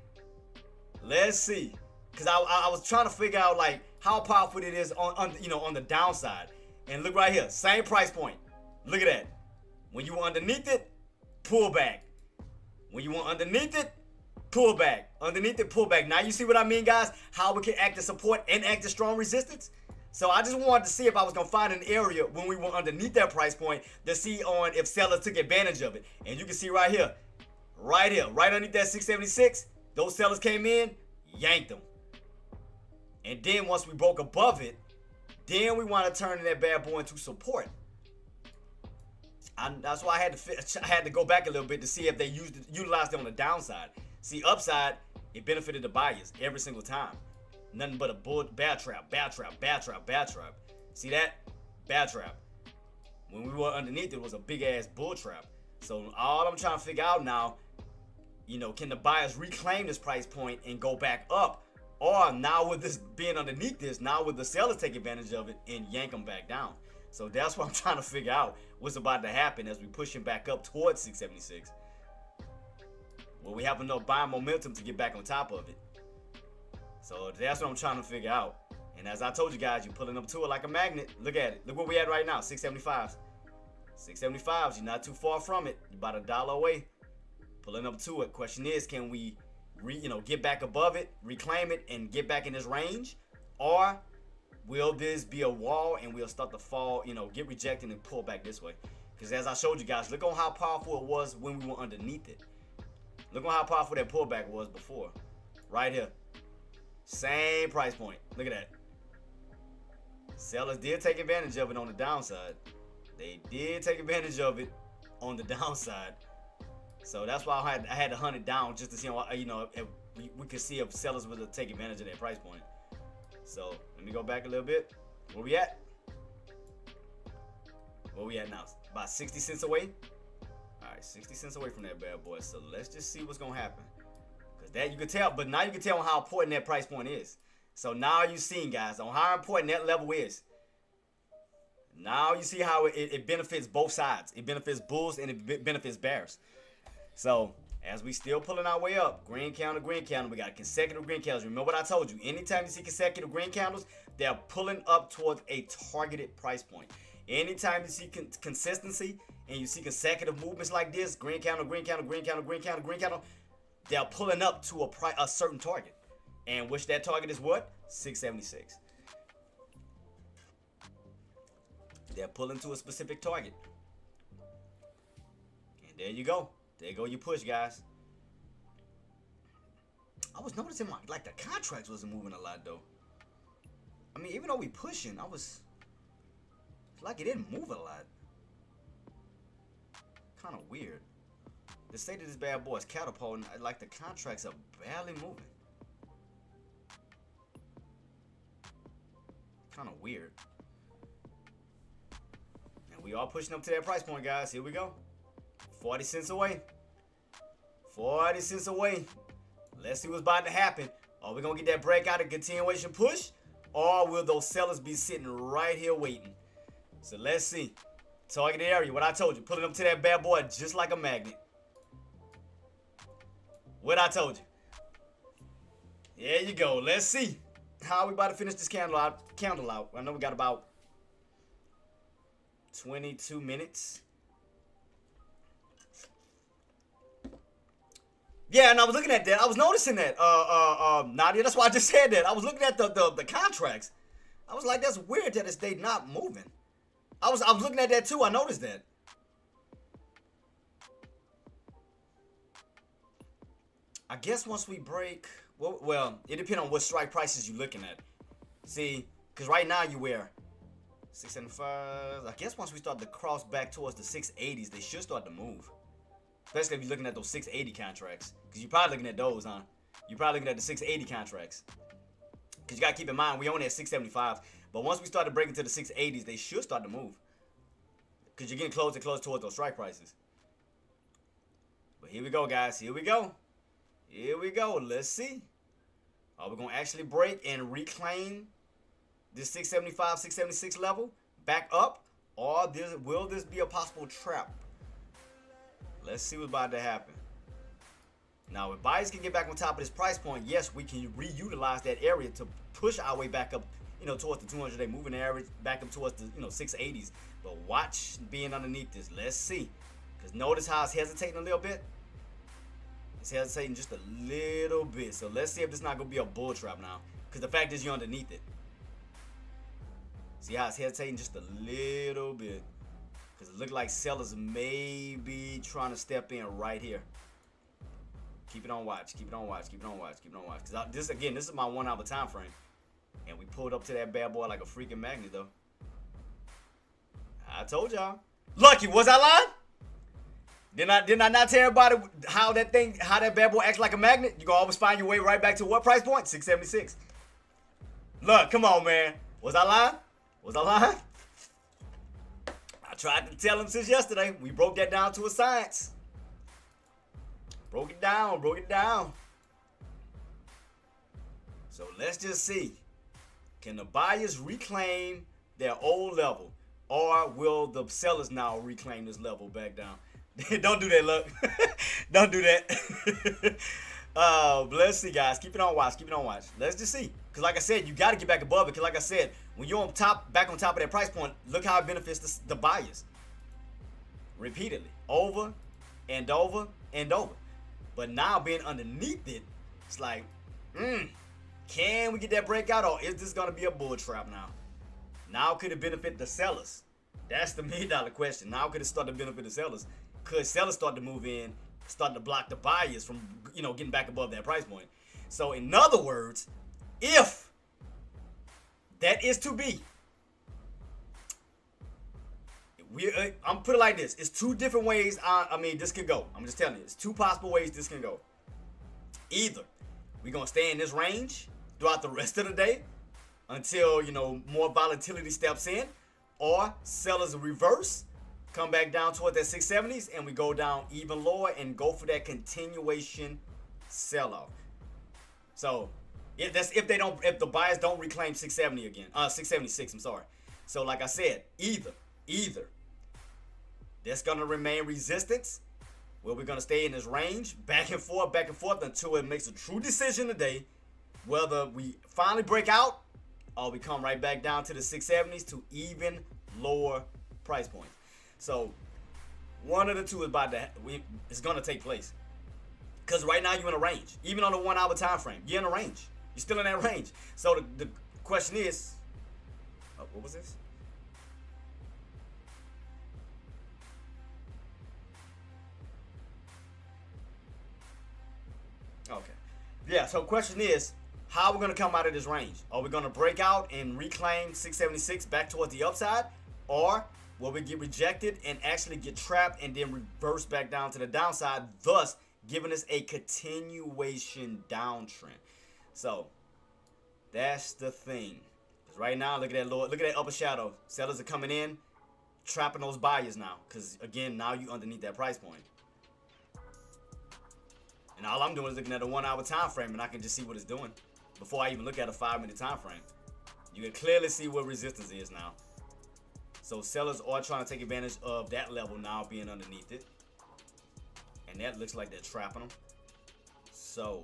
Let's see, because I was trying to figure out like how powerful it is on the downside. And look right here, same price point. Look at that. When you were underneath it, pull back. When you want underneath it, pull back. Underneath it, pull back. Now you see what I mean, guys? How we can act as support and act as strong resistance. So I just wanted to see if I was going to find an area when we were underneath that price point to see on if sellers took advantage of it. And you can see right here, right underneath that 676, those sellers came in, yanked them. And then once we broke above it, then we want to turn that bad boy into support. That's why I had to go back a little bit to see if they utilized it on the downside. See, upside, it benefited the buyers every single time. Nothing but a bad trap, bad trap, bad trap, bad trap. See that? Bad trap. When we were underneath, it was a big ass bull trap. So all I'm trying to figure out now, you know, can the buyers reclaim this price point and go back up? Or now with this being underneath this, now with the sellers take advantage of it and yank them back down. So that's what I'm trying to figure out what's about to happen as we push him back up towards 676. Well, we have enough buying momentum to get back on top of it. So that's what I'm trying to figure out. And as I told you guys, you're pulling up to it like a magnet. Look at it. Look where we at right now, 675s. 675s, you're not too far from it. You're about $1 away. Pulling up to it. Question is, can we get back above it, reclaim it, and get back in this range? Or will this be a wall and we'll start to fall, get rejected and pull back this way? Because as I showed you guys, look on how powerful it was when we were underneath it. Look on how powerful that pullback was before. Right here. Same price point. Look at that. Sellers did take advantage of it on the downside. They did take advantage of it on the downside. So that's why I had to hunt it down just to see, if we could see if sellers would take advantage of that price point. So let me go back a little bit. Where we at? Where we at now? About 60 cents away. All right, 60 cents away from that bad boy. So let's just see what's gonna happen. Cause that you can tell, but now you can tell how important that price point is. So now you seen, guys, on how important that level is. Now you see how it benefits both sides. It benefits bulls and it benefits bears. So as we still pulling our way up, green candle, we got consecutive green candles. Remember what I told you? Anytime you see consecutive green candles, they're pulling up towards a targeted price point. Anytime you see consistency and you see consecutive movements like this, green candle, they're pulling up to a certain target. And which that target is what? 676. They're pulling to a specific target. And there you go. There go your push, guys. I was noticing the contracts wasn't moving a lot though. I mean, even though we pushing, it's like it didn't move a lot. Kind of weird. The state of this bad boy is catapulting, like the contracts are barely moving. Kind of weird. And we are pushing up to that price point, guys. Here we go. 40 cents away. 40 cents away. Let's see what's about to happen. Are we going to get that breakout and continuation push? Or will those sellers be sitting right here waiting? So let's see. Targeted area, what I told you. Pulling up to that bad boy just like a magnet. What I told you. There you go. Let's see. How are we about to finish this candle out? I know we got about 22 minutes. Yeah, and I was looking at that. I was noticing that, Nadia. That's why I just said that. I was looking at the contracts. I was like, that's weird that they not moving. I was looking at that too. I noticed that. I guess once we break, well, it depends on what strike prices you're looking at. See, because right now you wear 675. I guess once we start to cross back towards the 680s, they should start to move. Especially if you're looking at those 680 contracts. Because you're probably looking at those, huh? You're probably looking at the 680 contracts. Because you got to keep in mind, we only at 675. But once we start to break into the 680s, they should start to move. Because you're getting closer and closer towards those strike prices. But here we go, guys. Here we go. Here we go. Let's see. Are we going to actually break and reclaim this 675, 676 level back up? Or will this be a possible trap? Let's see what's about to happen. Now, if buyers can get back on top of this price point, yes, we can reutilize that area to push our way back up, towards the 200-day moving average, back up towards the, 680s. But watch being underneath this. Let's see. Because notice how it's hesitating a little bit. It's hesitating just a little bit. So let's see if this is not going to be a bull trap now. Because the fact is you're underneath it. See how it's hesitating just a little bit. Because it looks like sellers may be trying to step in right here. Keep it on watch. Keep it on watch. Keep it on watch. Keep it on watch. Because this is my 1 hour time frame. And we pulled up to that bad boy like a freaking magnet, though. I told y'all. Lucky, was I lying? Didn't I not tell everybody how that bad boy acts like a magnet? You gonna always find your way right back to what price point? 676. Look, come on, man. Was I lying? Was I lying? I tried to tell him since yesterday. We broke that down to a science. Broke it down. So let's just see. Can the buyers reclaim their old level? Or will the sellers now reclaim this level back down? Don't do that, look. Don't do that. But let's see, guys. Keep it on watch. Let's just see. Because like I said, you got to get back above it. Because like I said, when you're back on top of that price point, look how it benefits the buyers. Repeatedly. Over and over and over. But now being underneath it, it's like, can we get that breakout, or is this going to be a bull trap now? Now could it benefit the sellers? That's the $1 million question. Now could it start to benefit the sellers? Could sellers start to move in, start to block the buyers from, getting back above that price point? So in other words, if that is to be, I'm put it like this. It's two different ways. This could go. I'm just telling you, it's two possible ways this can go. Either we're gonna stay in this range throughout the rest of the day until more volatility steps in, or sellers reverse, come back down toward that 670s, and we go down even lower and go for that continuation sell-off. So if the buyers don't reclaim 670 again, 676. I'm sorry. So like I said, either there's gonna remain resistance, where we're gonna stay in this range, back and forth until it makes a true decision today, whether we finally break out or we come right back down to the 670s to even lower price points. So one of the two is gonna take place. Because right now you're in a range. Even on the 1 hour time frame, you're in a range. You're still in that range. So the question is, what was this? Okay. Yeah, so question is, how are we going to come out of this range? Are we going to break out and reclaim 676 back towards the upside? Or will we get rejected and actually get trapped and then reverse back down to the downside, thus giving us a continuation downtrend? So that's the thing. Because right now, look at that upper shadow. Sellers are coming in, trapping those buyers now. Because again, now you underneath that price point. And all I'm doing is looking at a 1 hour time frame, and I can just see what it's doing before I even look at a 5-minute time frame. You can clearly see where resistance is now. So sellers are trying to take advantage of that level now being underneath it. And that looks like they're trapping them. So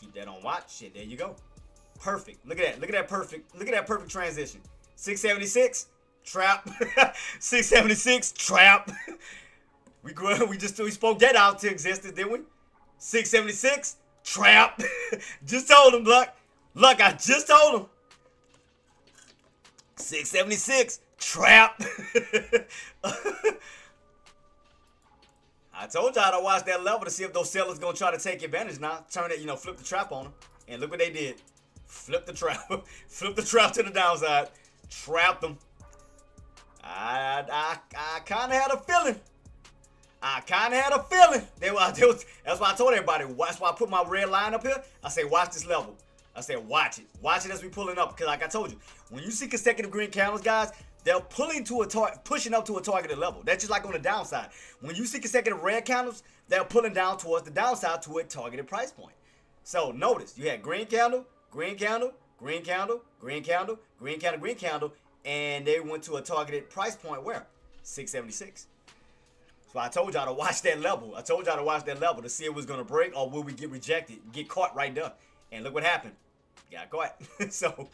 keep that on watch. And there you go. Perfect. Look at that. Look at that perfect. Look at that perfect transition. 676, trap. 676, trap. We spoke that out to existence, didn't we? 676, trap. Just told him, Look, I just told him. 676, trap. I told y'all to watch that level to see if those sellers gonna try to take advantage now. Turn it, flip the trap on them. And look what they did. Flip the trap. Flip the trap to the downside. Trapped them. I kind of had a feeling. That's why I told everybody. That's why I put my red line up here. I say, watch this level. I said, watch it. Watch it as we pulling up. Because like I told you, when you see consecutive green candles, guys, they're pushing up to a targeted level. That's just like on the downside. When you see consecutive red candles, they're pulling down towards the downside to a targeted price point. So notice, you had green candle, green candle, green candle, green candle, green candle, green candle, and they went to a targeted price point where? 676. So I told y'all to watch that level. I told y'all to watch that level to see if it was going to break or will we get rejected, get caught right there. And look what happened. Got caught. So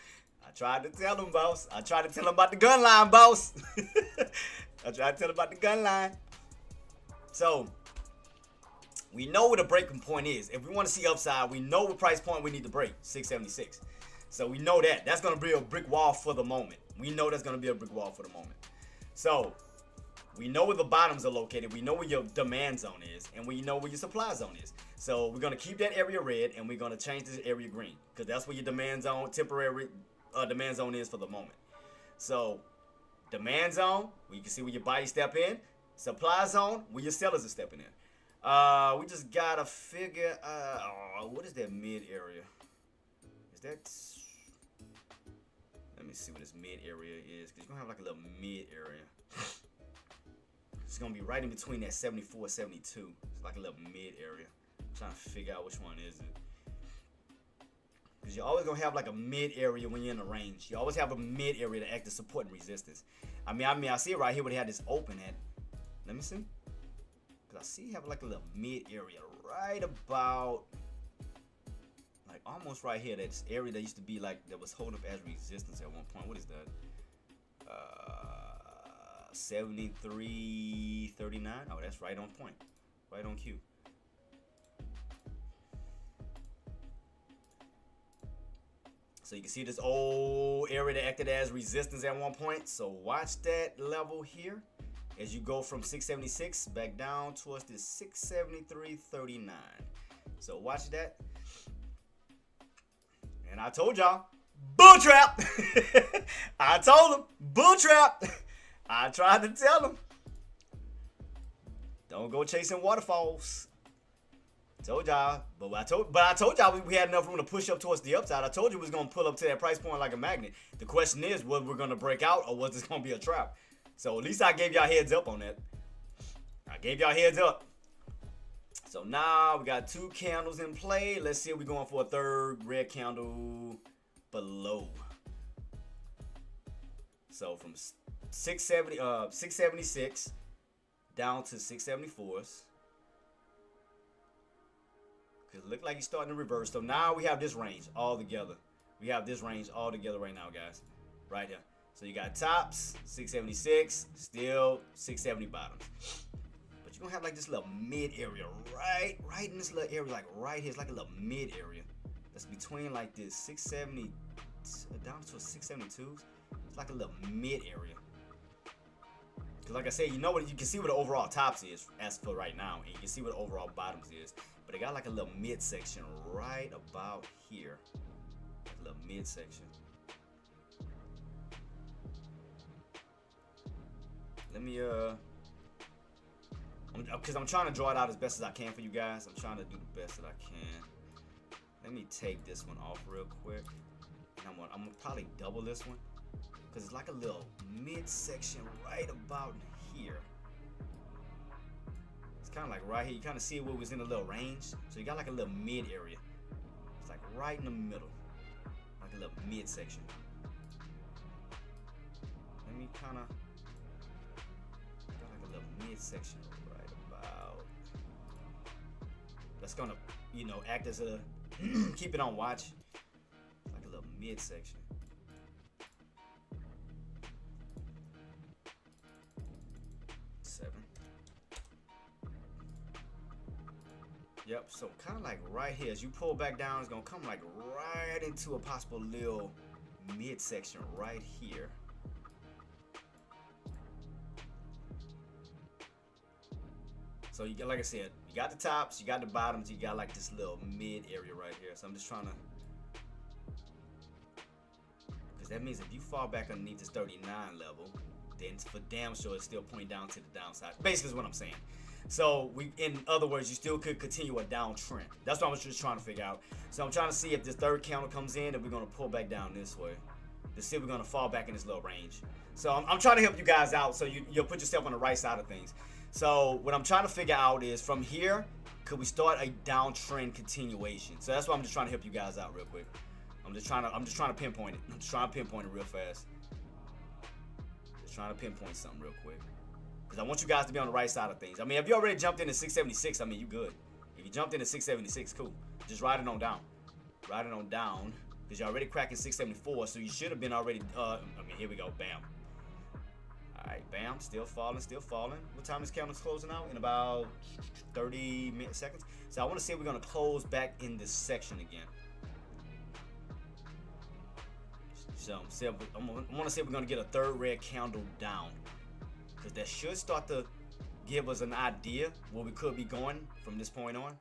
I tried to tell him, boss. I tried to tell him about the gun line, boss. I tried to tell him about the gun line. So we know what the breaking point is. If we want to see upside, we know what price point we need to break, 676. So we know that. That's going to be a brick wall for the moment. We know that's going to be a brick wall for the moment. So we know where the bottoms are located. We know where your demand zone is. And we know where your supply zone is. So we're going to keep that area red and we're going to change this area green. Because that's where your demand zone, temporary demand zone is for the moment. So demand zone, we can see where your buy step in. Supply zone, where your sellers are stepping in. We just gotta figure what is that mid area? Is that, let me see what this mid area is, because you're gonna have like a little mid area. It's gonna be right in between that 74 72. It's like a little mid area. I'm trying to figure out which one is it. Because you're always gonna have like a mid area when you're in the range. You always have a mid area to act as support and resistance. I mean, I see it right here where they had this open at. Let me see. Because I see you have like a little mid area right about, like almost right here. That area that used to be like, that was holding up as resistance at one point. What is that? 73.39. Oh, that's right on point. Right on cue. So you can see this old area that acted as resistance at one point. So watch that level here as you go from 676 back down towards this 673.39. So watch that. And I told y'all, bull trap. I told them, bull trap. I tried to tell them, don't go chasing waterfalls. Told y'all, but I told y'all we had enough room to push up towards the upside. I told you we was gonna pull up to that price point like a magnet. The question is, was we're gonna break out or was this gonna be a trap? So at least I gave y'all heads up on that. I gave y'all heads up. So now we got 2 candles in play. Let's see if we're going for a third red candle below. So from 676 down to 674s. It looked like he's starting to reverse. So now we have this range all together. We have this range all together right now, guys. Right here. So you got tops, 676, still 670 bottoms. But you're going to have like this little mid area right in this little area, like right here. It's like a little mid area. That's between like this 670 down to a 672. It's like a little mid area. Because like I said, you know what, you can see what the overall tops is as for right now. And you can see what the overall bottoms is. But they got like a little midsection right about here. Like a little midsection. Let me, because I'm trying to draw it out as best as I can for you guys. I'm trying to do the best that I can. Let me take this one off real quick. And I'm gonna probably double this one. Because it's like a little midsection right about here. Kind of like right here, you kind of see where it was in a little range. So you got like a little mid area. It's like right in the middle, like a little mid section. Let me kind of got like a little mid section right about. That's gonna, you know, act as a keep it on watch. Like a little mid section. Yep, so kind of like right here, as you pull back down, it's going to come like right into a possible little midsection right here. So you get, like I said, you got the tops, you got the bottoms, you got like this little mid area right here. So I'm just trying to, because that means if you fall back underneath this 39 level, then for damn sure it's still pointing down to the downside. Basically is what I'm saying. So we, in other words, you still could continue a downtrend. That's what I was just trying to figure out. So I'm trying to see if this third candle comes in, if we're gonna pull back down this way, to see if we're gonna fall back in this little range. So I'm trying to help you guys out, so you'll put yourself on the right side of things. So what I'm trying to figure out is from here, could we start a downtrend continuation? So that's why I'm just trying to help you guys out real quick. I'm just trying to pinpoint it. I'm just trying to pinpoint it real fast. Just trying to pinpoint something real quick. Because I want you guys to be on the right side of things. I mean, if you already jumped into 676, I mean, you good. If you jumped into 676, cool. Just ride it on down. Ride it on down. Because you're already cracking 674, so you should have been already, I mean, here we go, bam. All right, bam, still falling, still falling. What time is candles closing out? In about 30 seconds. So I want to see if we're going to close back in this section again. So I want to see if we're going to get a third red candle down. Because that should start to give us an idea where we could be going from this point on.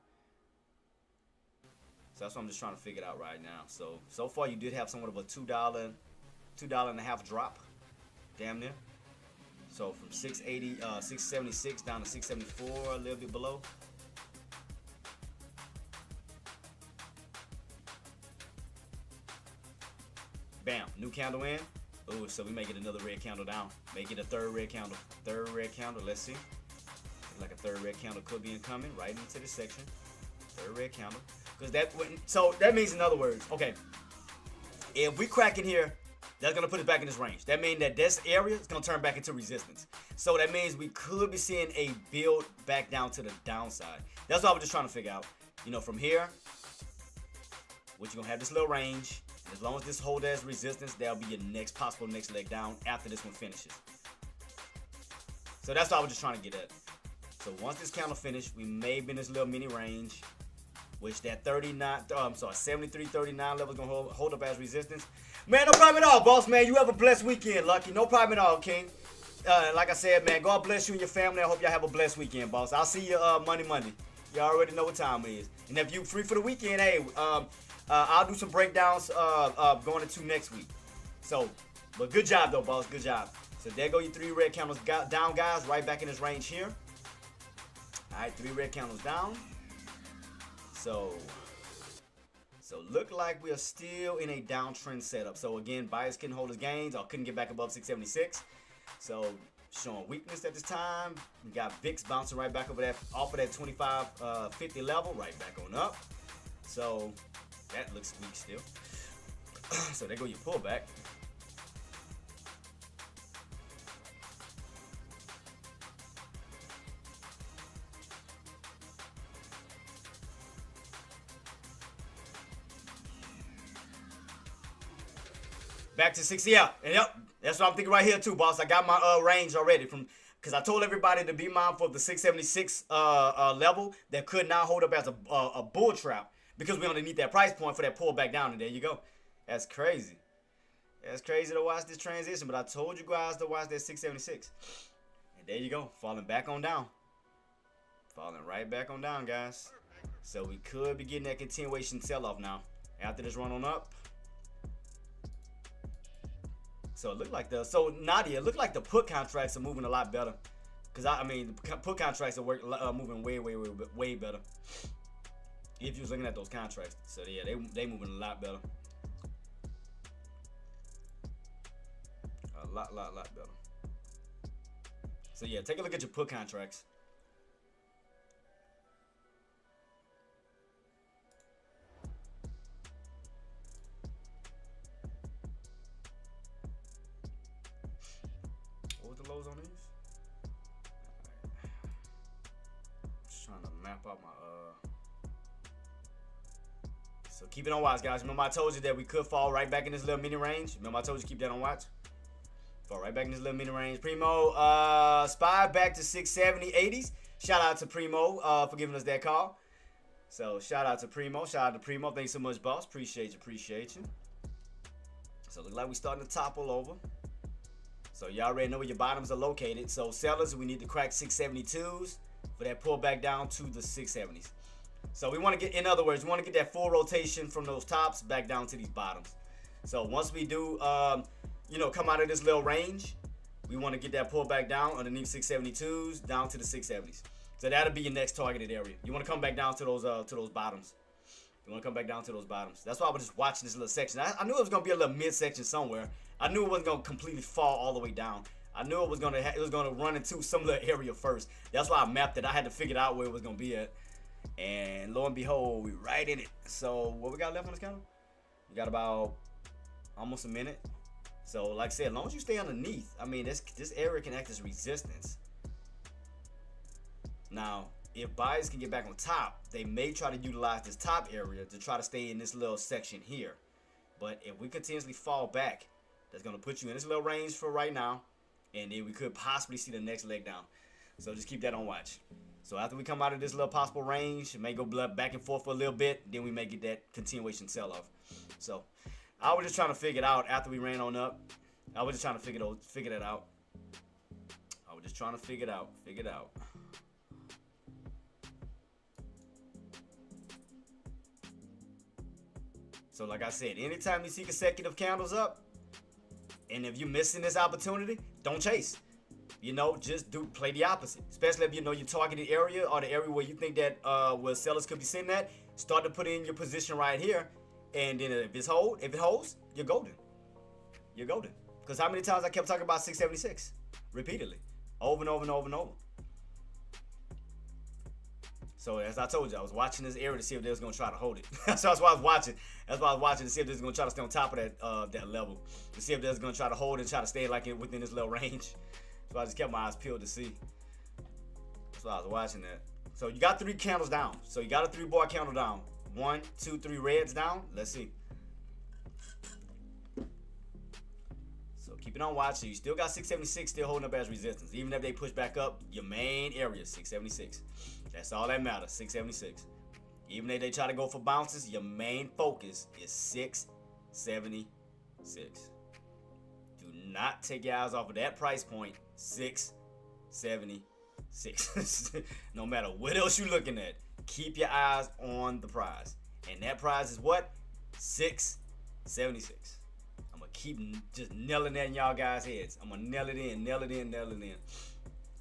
So that's what I'm just trying to figure it out right now. So far you did have somewhat of a $2.50 drop. Damn near. So from 680, 676 down to 674, a little bit below. Bam, new candle in. Oh, so we make it another red candle down. Make it a third red candle. Third red candle, let's see. Like a third red candle could be incoming right into this section. Third red candle. Because so that means, in other words, okay, if we crack in here, that's going to put us back in this range. That means that this area is going to turn back into resistance. So that means we could be seeing a build back down to the downside. That's what I was just trying to figure out. You know, from here, what you're going to have this little range. As long as this hold as resistance, that'll be your next leg down after this one finishes. So that's what I was just trying to get at. So once this candle finished, we may be in this little mini range, which that 73.39 level is gonna hold up as resistance. Man, no problem at all, boss man. You have a blessed weekend, Lucky. No problem at all, King. Like I said, man, God bless you and your family. I hope y'all have a blessed weekend, boss. I'll see you Monday. You already know what time it is. And if you free for the weekend, hey, I'll do some breakdowns going into next week. So, but good job though, boss. Good job. So there go your 3 red candles down, guys. Right back in this range here. All right, 3 red candles down. So look like we are still in a downtrend setup. So again, buyers couldn't hold his gains or couldn't get back above 676. So showing weakness at this time. We got VIX bouncing right back over that off of that 25.50 level, right back on up. So that looks weak still. So there go your pullback. Back to 60, yeah. And yep, that's what I'm thinking right here too, boss. I got my range already because I told everybody to be mindful of the 676 level that could not hold up as a bull trap because we're underneath that price point for that pullback down. And there you go. That's crazy. That's crazy to watch this transition, but I told you guys to watch that 676. And there you go, falling back on down. Falling right back on down, guys. So we could be getting that continuation sell-off now after this run on up. So it looked like Nadia, it looked like the put contracts are moving a lot better. Cause I mean, the put contracts are moving way better. If you was looking at those contracts, so yeah, they moving a lot better. A lot better. So yeah, take a look at your put contracts. Lows on these. Just trying to map out my So keep it on watch, guys. Remember I told you that we could fall right back in this little mini range. Remember I told you keep that on watch. Fall right back in this little mini range. Primo SPY back to 670 80s. Shout out to Primo for giving us that call. So shout out to Primo. Thanks so much, boss. Appreciate you. So look like we starting to topple over. So you already know where your bottoms are located. So sellers, we need to crack 672s for that pullback down to the 670s. So we want to get, in other words, we want to get that full rotation from those tops back down to these bottoms. So once we do, come out of this little range, we want to get that pullback down underneath 672s down to the 670s. So that'll be your next targeted area. You want to come back down to those bottoms. You want to come back down to those bottoms. That's why I was just watching this little section. I knew it was going to be a little mid-section somewhere. I knew it wasn't going to completely fall all the way down. I knew it was going to run into some little area first. That's why I mapped it. I had to figure out where it was going to be at. And lo and behold, we right in it. So what we got left on this candle? We got about almost a minute. So like I said, as long as you stay underneath, I mean, this area can act as resistance. Now, if buyers can get back on top, they may try to utilize this top area to try to stay in this little section here. But if we continuously fall back, that's going to put you in this little range for right now. And then we could possibly see the next leg down. So just keep that on watch. So after we come out of this little possible range, it may go back and forth for a little bit. Then we may get that continuation sell-off. So I was just trying to figure it out after we ran on up. I was just trying to figure that out. I was just trying to figure it out. So like I said, anytime you see consecutive candles up, and if you're missing this opportunity, don't chase. just play the opposite. Especially if your targeted area or the area where you think that where sellers could be sitting at. Start to put in your position right here, and then if it holds, you're golden. You're golden. Because how many times I kept talking about 676 repeatedly, over and over and over and over. So as I told you, I was watching this area to see if they was gonna try to hold it. So that's why I was watching. That's why I was watching to see if they was gonna try to stay on top of that level, to see if they was gonna try to hold and try to stay like within this little range. So I just kept my eyes peeled to see. That's why I was watching that. So you got 3 candles down. So you got a 3-bar candle down. 1, 2, 3 reds down. Let's see. So keep it on watch. So you still got 676 still holding up as resistance. Even if they push back up, your main area, 676. That's all that matters, 676. Even if they try to go for bounces, your main focus is 676. Do not take your eyes off of that price point, 676. No matter what else you're looking at, keep your eyes on the prize. And that prize is what? 676. I'm going to keep just nailing that in y'all guys' heads. I'm going to nail it in.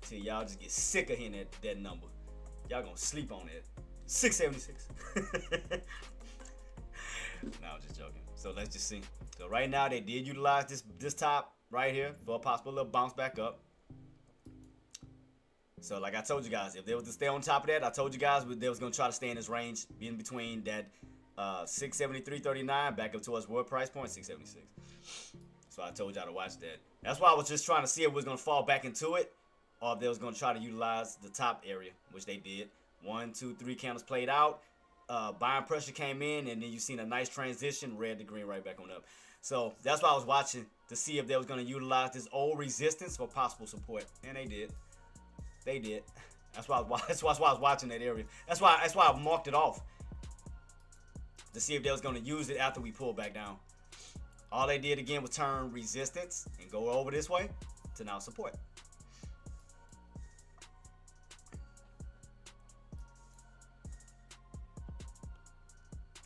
Till y'all just get sick of hearing that number. Y'all gonna sleep on it. 676. No, I'm just joking. So let's just see. So right now they did utilize this top right here for a possible little bounce back up. So like I told you guys, if they was to stay on top of that, I told you guys they was gonna try to stay in this range, in between that 673.39 back up towards world price point 676. So I told y'all to watch that. That's why I was just trying to see if it was gonna fall back into it, or if they was going to try to utilize the top area, which they did. 1, 2, 3 candles played out. Buying pressure came in, and then you seen a nice transition, red to green right back on up. So that's why I was watching to see if they was going to utilize this old resistance for possible support, and they did. They did. That's why I was watching that area. That's why I marked it off to see if they was going to use it after we pulled back down. All they did again was turn resistance and go over this way to now support.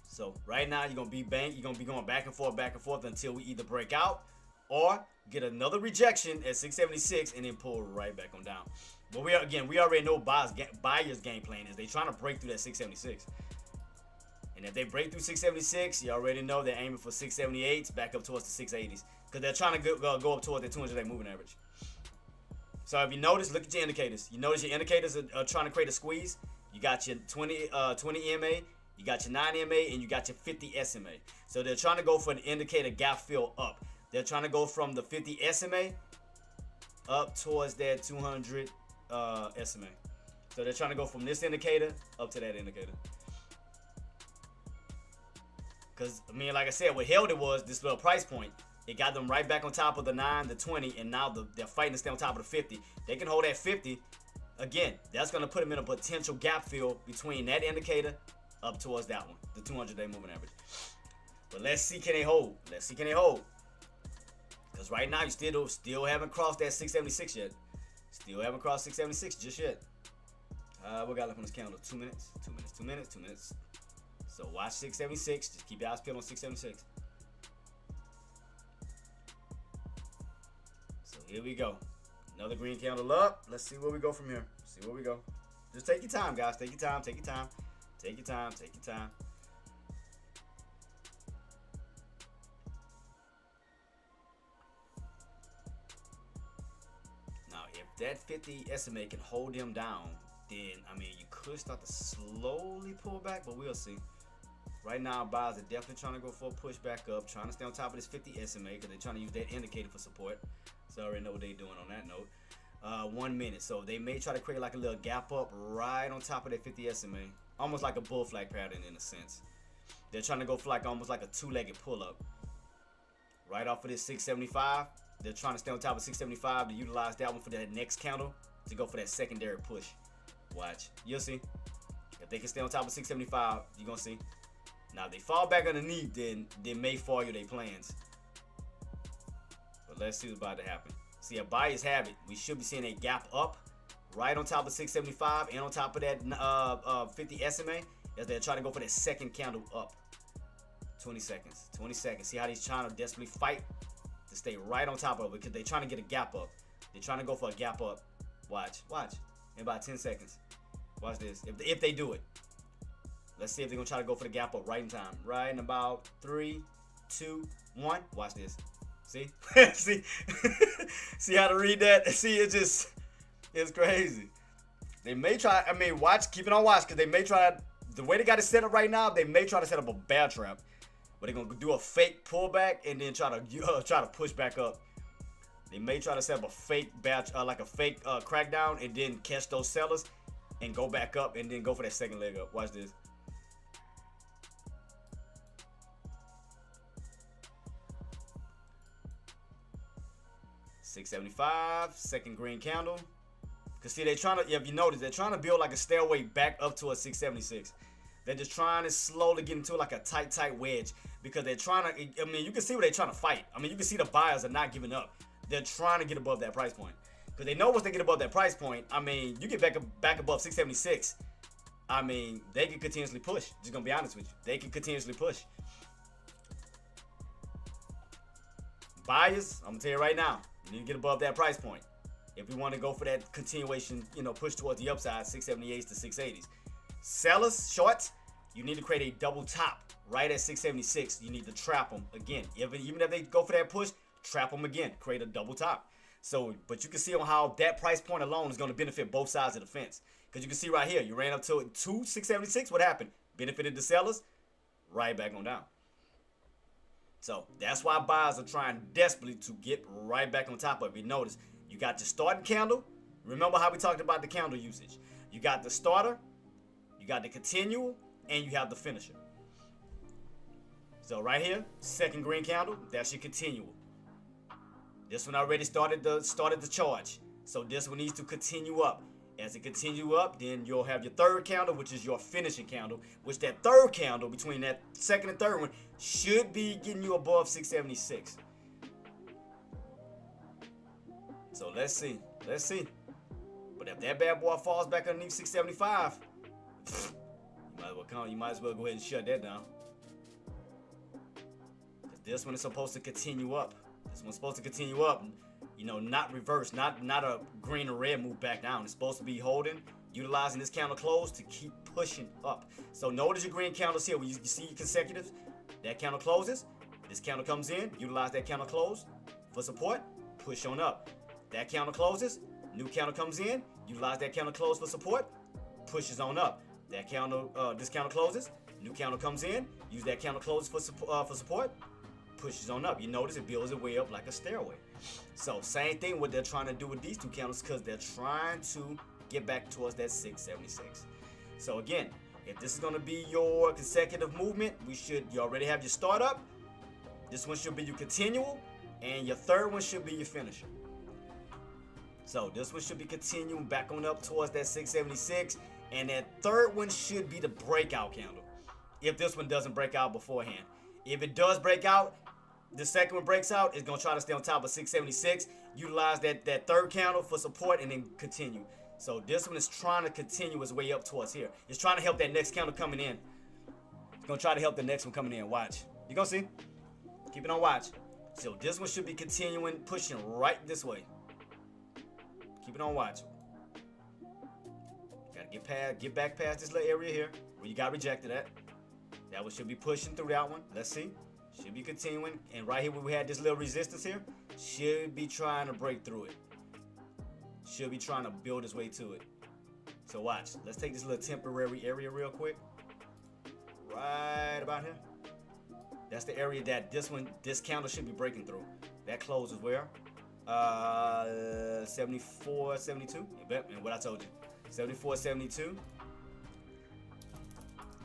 So right now you're gonna be going back and forth until we either break out or get another rejection at 676 and then pull right back on down. But we already know buyers game plan is they trying to break through that 676. And if they break through 676, you already know they're aiming for 678s back up towards the 680s, because they're trying to go up towards the 200-day moving average. So if you notice, look at your indicators. You notice your indicators are trying to create a squeeze. You got your 20 EMA. You got your 9 MA and you got your 50 SMA. So they're trying to go for an indicator gap fill up. They're trying to go from the 50 SMA up towards that 200 SMA. So they're trying to go from this indicator up to that indicator. Because, I mean, like I said, what held it was this little price point. It got them right back on top of the 9, the 20, and now they're fighting to stay on top of the 50. They can hold that 50. Again, that's going to put them in a potential gap fill between that indicator up towards that one, the 200-day moving average. But let's see, can they hold? Let's see, can they hold? Because right now, you still haven't crossed that 676 yet. Still haven't crossed 676 just yet. We got left on this candle. 2 minutes, 2 minutes, 2 minutes, 2 minutes. So watch 676. Just keep your eyes peeled on 676. So here we go. Another green candle up. Let's see where we go from here. See where we go. Just take your time, guys. Take your time. Take your time. Take your time. Take your time. Now, if that 50 SMA can hold them down, then, I mean, you could start to slowly pull back, but we'll see. Right now, buyers are definitely trying to go for a push back up, trying to stay on top of this 50 SMA because they're trying to use that indicator for support. So I already know what they're doing on that note. 1 minute. So they may try to create like a little gap up right on top of that 50 SMA. Almost like a bull flag pattern in a sense. They're trying to go for like almost like a two-legged pull-up. Right off of this 675. They're trying to stay on top of 675 to utilize that one for that next candle to go for that secondary push. Watch. You'll see. If they can stay on top of 675, you're going to see. Now, if they fall back underneath, then they may foil their plans. But let's see what's about to happen. See, if buyers have it, we should be seeing a gap up right on top of 675 and on top of that 50 SMA as they're trying to go for that second candle up. 20 seconds. 20 seconds. See how they're trying to desperately fight to stay right on top of it because they're trying to get a gap up. They're trying to go for a gap up. Watch. In about 10 seconds. Watch this. If they do it. Let's see if they're going to try to go for the gap up right in time. Right in about 3, 2, 1. Watch this. See? See? See how to read that? See, it's crazy. They may try, watch, keep it on watch, because they may try, the way they got it set up right now, they may try to set up a bear trap. But they're going to do a fake pullback and then try to push back up. They may try to set up a fake like a fake crackdown and then catch those sellers and go back up and then go for that second leg up. Watch this. $6.75, second green candle. Cause see, if you notice, they're trying to build like a stairway back up to a 676. They're just trying to slowly get into like a tight wedge because they're trying to. You can see what they're trying to fight. You can see the buyers are not giving up. They're trying to get above that price point because they know once they get above that price point, you get back above 676. They can continuously push. Just gonna be honest with you, they can continuously push. Buyers, I'm gonna tell you right now, you need to get above that price point. If we want to go for that continuation, push towards the upside, 678s to 680s. Sellers, shorts, you need to create a double top right at 676. You need to trap them again. Even if they go for that push, trap them again. Create a double top. So, but you can see on how that price point alone is going to benefit both sides of the fence. Because you can see right here, you ran up to 676. What happened? Benefited the sellers, right back on down. So that's why buyers are trying desperately to get right back on top of it. Notice you got the starting candle. Remember how we talked about the candle usage. You got the starter, you got the continual, and you have the finisher. So right here, second green candle, that's your continual. This one already started the charge. So this one needs to continue up. As it continue up, then you'll have your third candle, which is your finishing candle, which that third candle between that second and third one should be getting you above 676. So let's see. But if that bad boy falls back underneath 675, you might as well go ahead and shut that down. Because this one is supposed to continue up. This one's supposed to continue up. Not reverse, not a green or red move back down. It's supposed to be holding, utilizing this candle close to keep pushing up. So notice your green candles here. When you see consecutive, that candle closes, this candle comes in, utilize that candle close for support, push on up. That candle closes, new candle comes in, utilize that candle close for support, pushes on up. That candle, this candle closes, new candle comes in, use that candle close for support, pushes on up. You notice it builds its way up like a stairway. So same thing what they're trying to do with these two candles, because they're trying to get back towards that 676. So again, if this is going to be your consecutive movement, you already have your startup. This one should be your continual, and your third one should be your finisher. So this one should be continuing back on up towards that 676, and that third one should be the breakout candle. If this one doesn't break out beforehand, if it does break out, the second one breaks out, it's going to try to stay on top of 676, utilize that third candle for support, and then continue. So this one is trying to continue its way up towards here. It's trying to help that next candle coming in. It's going to try to help the next one coming in. Watch. You're going to see. Keep it on watch. So this one should be continuing, pushing right this way. Keep it on watch. Got to get back past this little area here where you got rejected at. That one should be pushing through that one. Let's see. Should be continuing. And right here where we had this little resistance here, should be trying to break through it. Should be trying to build its way to it. So watch. Let's take this little temporary area real quick. Right about here. That's the area that this candle should be breaking through. That closes where? 74, 72. Yep, and what I told you. 74, 72.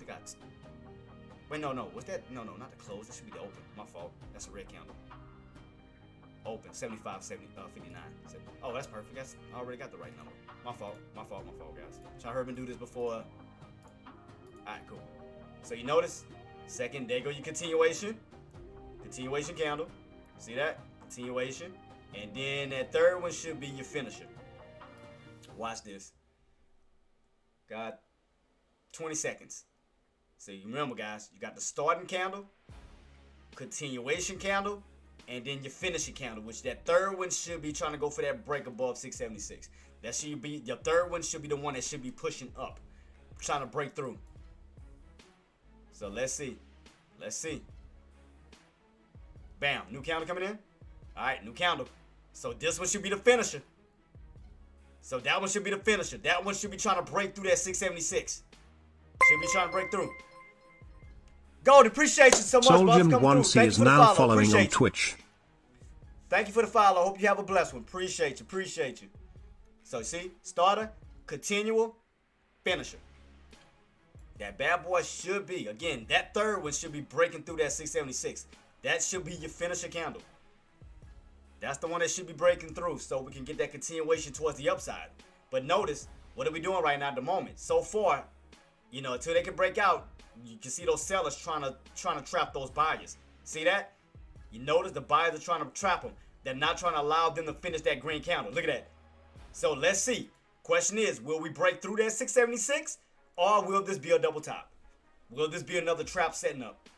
I got. Wait, no. What's that? No, not the close. That should be the open. My fault. That's a red candle. Open. 75, 59. Oh, that's perfect. I already got the right number. My fault, guys. So I heard him do this before. Alright, cool. So you notice, second, there go your continuation. Continuation candle. See that? Continuation. And then that third one should be your finisher. Watch this. Got 20 seconds. So you remember, guys, you got the starting candle, continuation candle, and then your finishing candle, which that third one should be trying to go for that break above 676. That should be your third one, should be the one that should be pushing up, trying to break through. So let's see. Let's see. Bam, new candle coming in. All right, new candle. So this one should be the finisher. So that one should be the finisher. That one should be trying to break through that 676. Should be trying to break through. Gold, appreciate you so much. Soldier1C is now following on Twitch. Thank you for the follow. Hope you have a blessed one. Appreciate you. Appreciate you. So see, starter, continual, finisher. That bad boy should be, again, that third one should be breaking through that 676. That should be your finisher candle. That's the one that should be breaking through so we can get that continuation towards the upside. But notice, what are we doing right now at the moment? So far, you know, until they can break out, you can see those sellers trying to trap those buyers. See that? You notice the buyers are trying to trap them. They're not trying to allow them to finish that green candle. Look at that. So let's see. Question is, will we break through that 676 or will this be a double top? Will this be another trap setting up?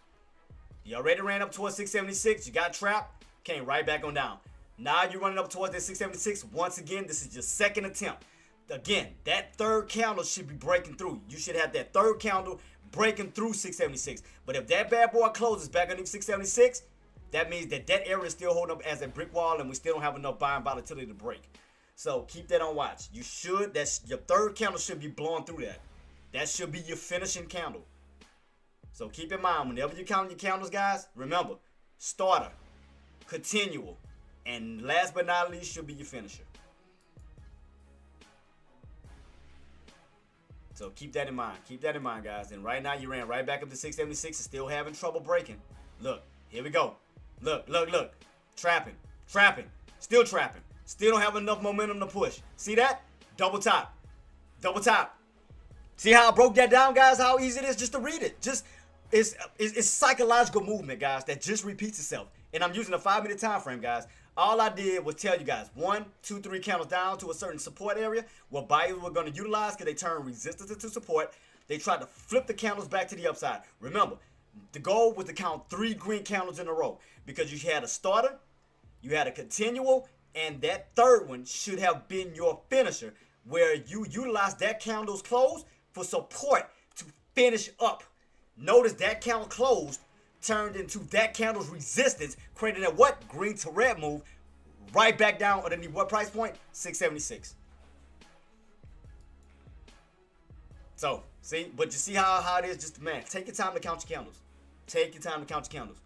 You already ran up towards 676. You got trapped. Came right back on down. Now you're running up towards that 676. Once again, this is your second attempt. Again, that third candle should be breaking through. You should have that third candle breaking through 676. But if that bad boy closes back underneath 676, that means that that area is still holding up as a brick wall and we still don't have enough buying volatility to break. So keep that on watch. You should, that's your third candle should be blowing through that. That should be your finishing candle. So keep in mind, whenever you're counting your candles, guys, remember, starter, continual, and last but not least should be your finisher. So keep that in mind. Keep that in mind, guys. And right now you ran right back up to 676 and still having trouble breaking. Look, here we go. Look, look, look. Trapping, trapping, still trapping. Still don't have enough momentum to push. See that? Double top. Double top. See how I broke that down, guys? How easy it is just to read it. Just it's psychological movement, guys, that just repeats itself. And I'm using a 5-minute time frame, guys. All I did was tell you guys 1, 2, 3 candles down to a certain support area what buyers were going to utilize because they turned resistance into support. They tried to flip the candles back to the upside. Remember, the goal was to count 3 green candles in a row because you had a starter, you had a continual, and that third one should have been your finisher where you utilized that candle's close for support to finish up. Notice that candle closed turned into that candle's resistance, creating a what? Green to red move right back down underneath what price point? 676. So, see, but you see how it is, just, man, take your time to count your candles. Take your time to count your candles.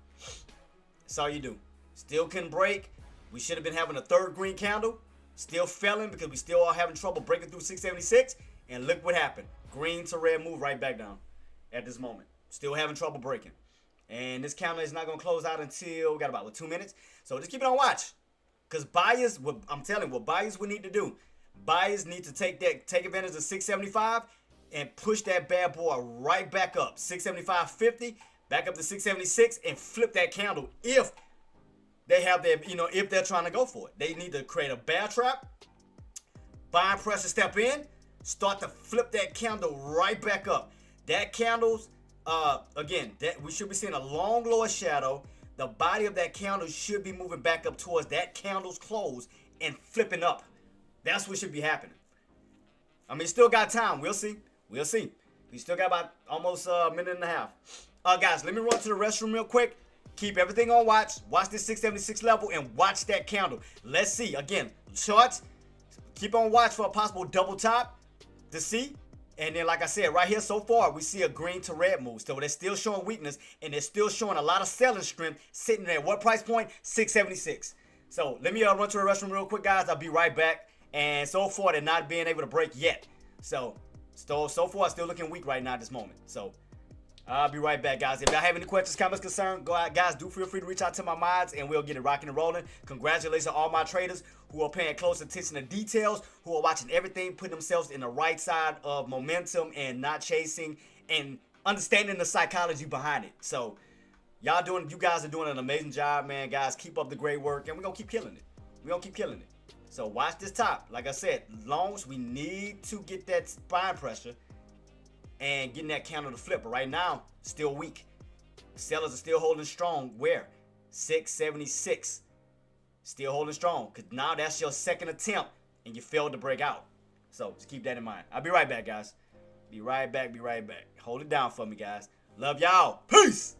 That's all you do. Still couldn't break. We should have been having a third green candle. Still failing because we still are having trouble breaking through 676. And look what happened. Green to red move right back down at this moment. Still having trouble breaking. And this candle is not going to close out until, we got about 2 minutes. So just keep it on watch. Because buyers, I'm telling you, what buyers would need to do. Buyers need to take advantage of 675 and push that bad boy right back up. 675.50, back up to 676 and flip that candle if they have their, if they're trying to go for it. They need to create a bear trap, buying pressure step in, start to flip that candle right back up. That candle's, again, that we should be seeing a long lower shadow. The body of that candle should be moving back up towards that candle's close and flipping up. That's what should be happening. I mean, still got time. We'll see. We'll see. We still got about almost a minute and a half. Guys, let me run to the restroom real quick. Keep everything on watch. Watch this 676 level and watch that candle. Let's see. Again, shorts. Keep on watch for a possible double top to see. And then, like I said, right here so far, we see a green to red move. So they're still showing weakness, and they're still showing a lot of selling strength sitting at what price point? 676. So let me run to the restroom real quick, guys. I'll be right back. And so far, they're not being able to break yet. So far, still looking weak right now at this moment. So I'll be right back, guys. If y'all have any questions, comments, concerns, go out, guys. Do feel free to reach out to my mods, and we'll get it rocking and rolling. Congratulations to all my traders who are paying close attention to details, who are watching everything, putting themselves in the right side of momentum and not chasing, and understanding the psychology behind it. So you guys are doing an amazing job, man. Guys, keep up the great work, and we're gonna keep killing it. We're gonna keep killing it. So watch this top. Like I said, longs, we need to get that buying pressure and getting that candle to flip. But right now, still weak. Sellers are still holding strong. Where? 676. Still holding strong, because now that's your second attempt and you failed to break out. So just keep that in mind. I'll be right back, guys. Be right back. Hold it down for me, guys. Love y'all. Peace.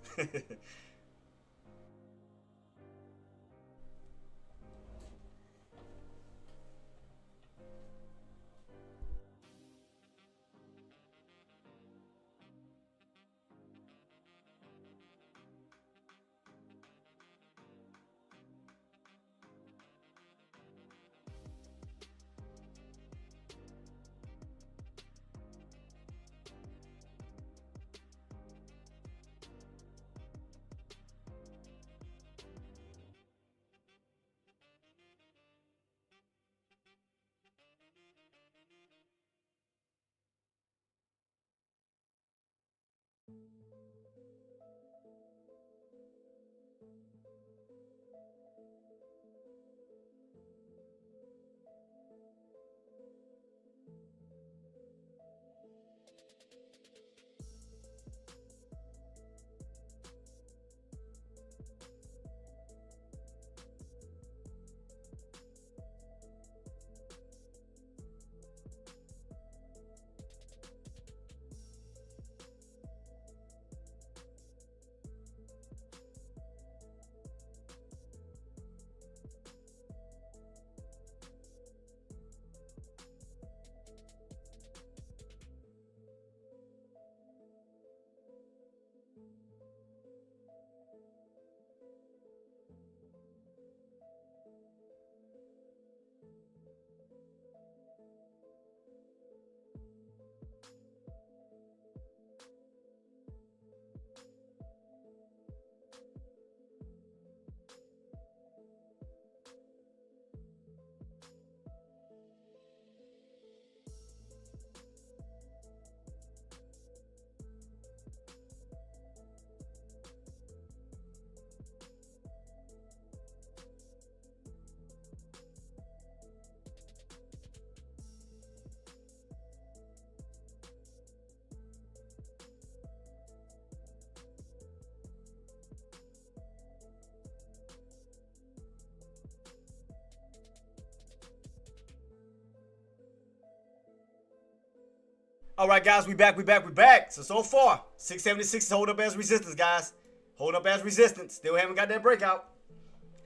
All right, guys, we back. So far, 676 is hold up as resistance, guys. Hold up as resistance. Still haven't got that breakout.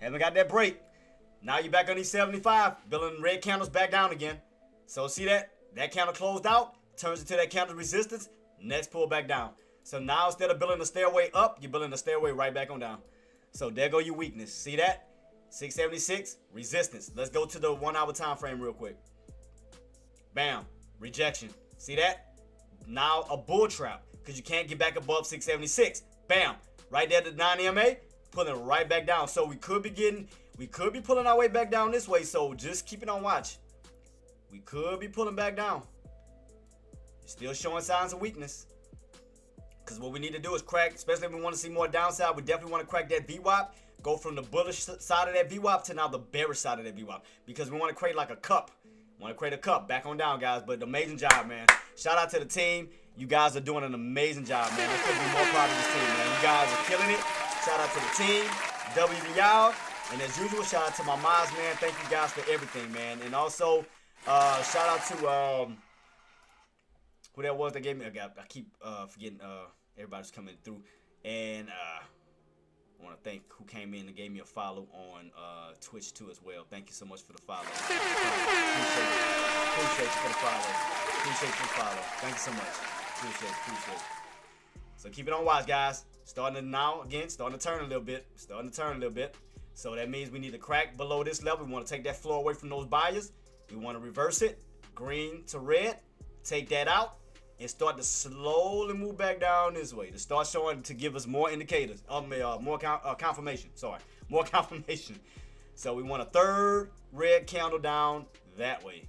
Haven't got that break. Now you're back on these 75. Building red candles back down again. So see that? That candle closed out. Turns into that candle resistance. Next pull back down. So now instead of building a stairway up, you're building a stairway right back on down. So there go your weakness. See that? 676, resistance. Let's go to the 1 hour time frame real quick. Bam. Rejection. See that? Now a bull trap because you can't get back above 676. Bam. Right there at the 9 EMA, pulling right back down. So we could be pulling our way back down this way. So just keep it on watch. We could be pulling back down. Still showing signs of weakness. Because what we need to do is crack, especially if we want to see more downside, we definitely want to crack that VWAP. Go from the bullish side of that VWAP to now the bearish side of that VWAP. Because we want to create like a cup. Want to create a cup. Back on down, guys. But amazing job, man. Shout out to the team. You guys are doing an amazing job, man. I couldn't be more proud of this team, man. You guys are killing it. Shout out to the team. W to y'all. And as usual, shout out to my moms, man. Thank you guys for everything, man. And also, shout out to who that was that gave me. I keep forgetting everybody's coming through. And I want to thank who came in and gave me a follow on Twitch too as well. Thank you so much for the follow. Appreciate you for the follow. Appreciate you for the follow. Thank you so much. Appreciate it. So keep it on watch, guys. Starting to turn a little bit. So that means we need to crack below this level. We want to take that floor away from those buyers. We want to reverse it. Green to red. Take that out. And start to slowly move back down this way. To start showing, to give us more indicators. More confirmation. More confirmation. So we want a third red candle down that way.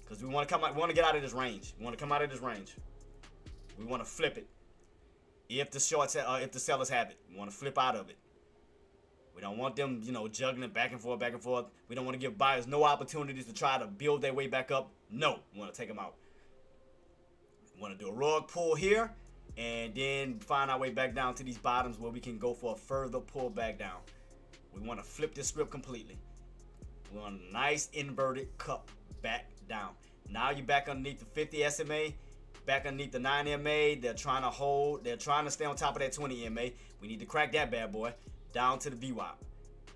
Because we want to come out. We want to get out of this range. We want to come out of this range. We want to flip it. If the sellers have it, we want to flip out of it. We don't want them, juggling back and forth. We don't want to give buyers no opportunities to try to build their way back up. No, we want to take them out. We want to do a rug pull here and then find our way back down to these bottoms where we can go for a further pull back down. We want to flip this script completely. We want a nice inverted cup back down. Now you're back underneath the 50 SMA, back underneath the 9 MA. They're trying to hold, they're trying to stay on top of that 20 MA. We need to crack that bad boy down to the VWAP.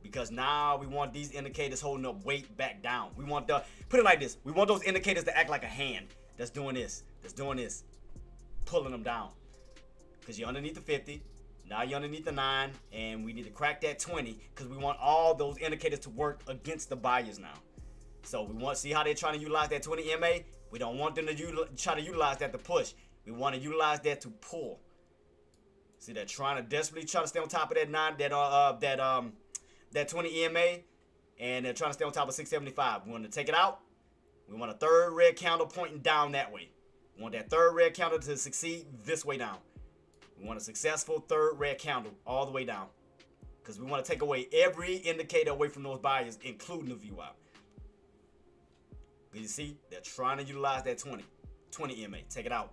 Because now we want these indicators holding up weight back down. We want put it like this. We want those indicators to act like a hand that's doing this, pulling them down. Because you're underneath the 50. Now you're underneath the 9, and we need to crack that 20 because we want all those indicators to work against the buyers now. So we want to see how they're trying to utilize that 20 MA. We don't want them to try to utilize that to push. We want to utilize that to pull. See, they're trying to desperately try to stay on top of that 20 EMA, and they're trying to stay on top of 675. We want to take it out. We want a third red candle pointing down that way. We want that third red candle to succeed this way down. We want a successful third red candle all the way down. Because we want to take away every indicator away from those buyers, including the VWAP. But you see, they're trying to utilize that 20 EMA. Take it out.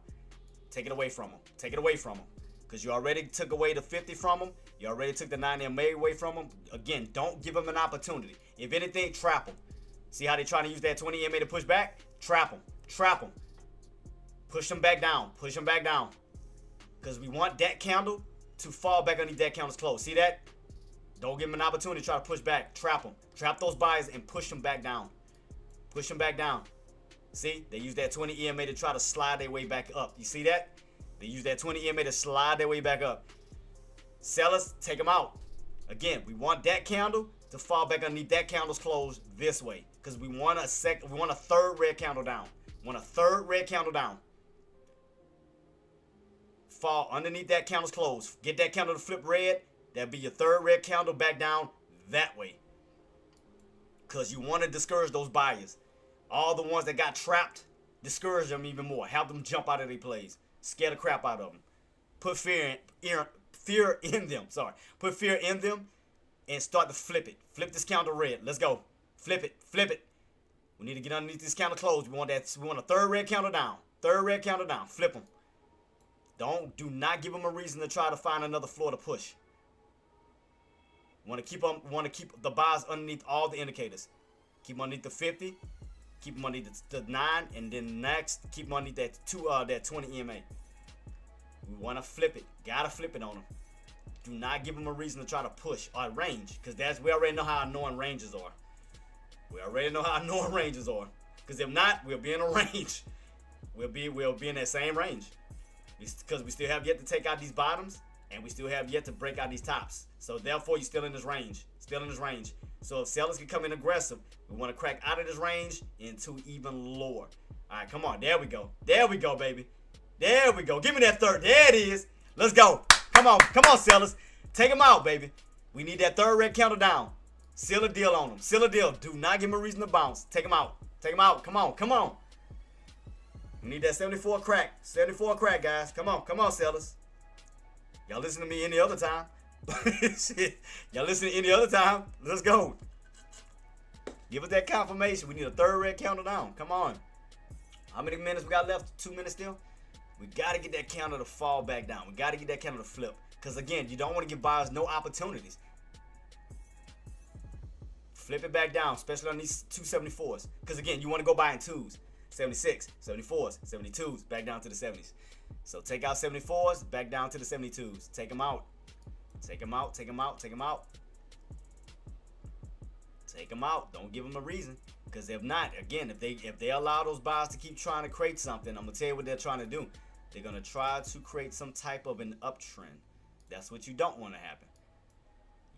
Take it away from them. Take it away from them. Because you already took away the 50 from them. You already took the 9 MA away from them. Again, don't give them an opportunity. If anything, trap them. See how they're trying to use that 20 MA to push back? Trap them. Trap them. Push them back down. Push them back down. Because we want that candle to fall back underneath that candle's close. See that? Don't give them an opportunity to try to push back. Trap them. Trap those buyers and push them back down. Push them back down. See? They use that 20 EMA to try to slide their way back up. You see that? They use that 20 EMA to slide their way back up. Sellers, take them out. Again, we want that candle to fall back underneath that candle's close this way. Because we want a third red candle down. We want a third red candle down. Fall underneath that candle's close. Get that candle to flip red. That'll be your third red candle back down that way. Because you want to discourage those buyers. All the ones that got trapped, discourage them even more. Have them jump out of their plays. Scare the crap out of them. Put fear in them. Sorry. Put fear in them and start to flip it. Flip this candle red. Let's go. Flip it. Flip it. We need to get underneath this candle closed. We want a third red candle down. Third red candle down. Flip them. Do not give them a reason to try to find another floor to push. Want to keep the buyers underneath all the indicators. Keep them underneath the 50. Keep them underneath the 9, and then next keep them underneath that 20 EMA. We want to flip it. Gotta flip it on them. Do not give them a reason to try to push or range, because we already know how annoying ranges are. We already know how annoying ranges are. Because if not, we'll be in a range. We'll be in that same range. Because we still have yet to take out these bottoms, and we still have yet to break out these tops. So therefore, you're still in this range. Still in this range. So if sellers can come in aggressive, we want to crack out of this range into even lower. All right, come on. There we go. There we go, baby. There we go. Give me that third. There it is. Let's go. Come on. Come on, sellers. Take them out, baby. We need that third red candle down. Seal a deal on them. Seal a deal. Do not give them a reason to bounce. Take them out. Take them out. Come on. Come on. We need that 74 crack. 74 crack, guys. Come on. Come on, sellers. Y'all listen to me any other time. Shit. Y'all listen to any other time. Let's go. Give us that confirmation. We need a third red candle down. Come on. How many minutes we got left? 2 minutes still? We got to get that candle to fall back down. We got to get that candle to flip. Because, again, you don't want to give buyers no opportunities. Flip it back down, especially on these 274s. Because, again, you want to go buy in 2s. 76, 74s, 72s, back down to the 70s. So take out 74s, back down to the 72s. Take them out. Take them out, take them out, take them out. Take them out. Don't give them a reason. Because if not, again, if they allow those buyers to keep trying to create something, I'm going to tell you what they're trying to do. They're going to try to create some type of an uptrend. That's what you don't want to happen.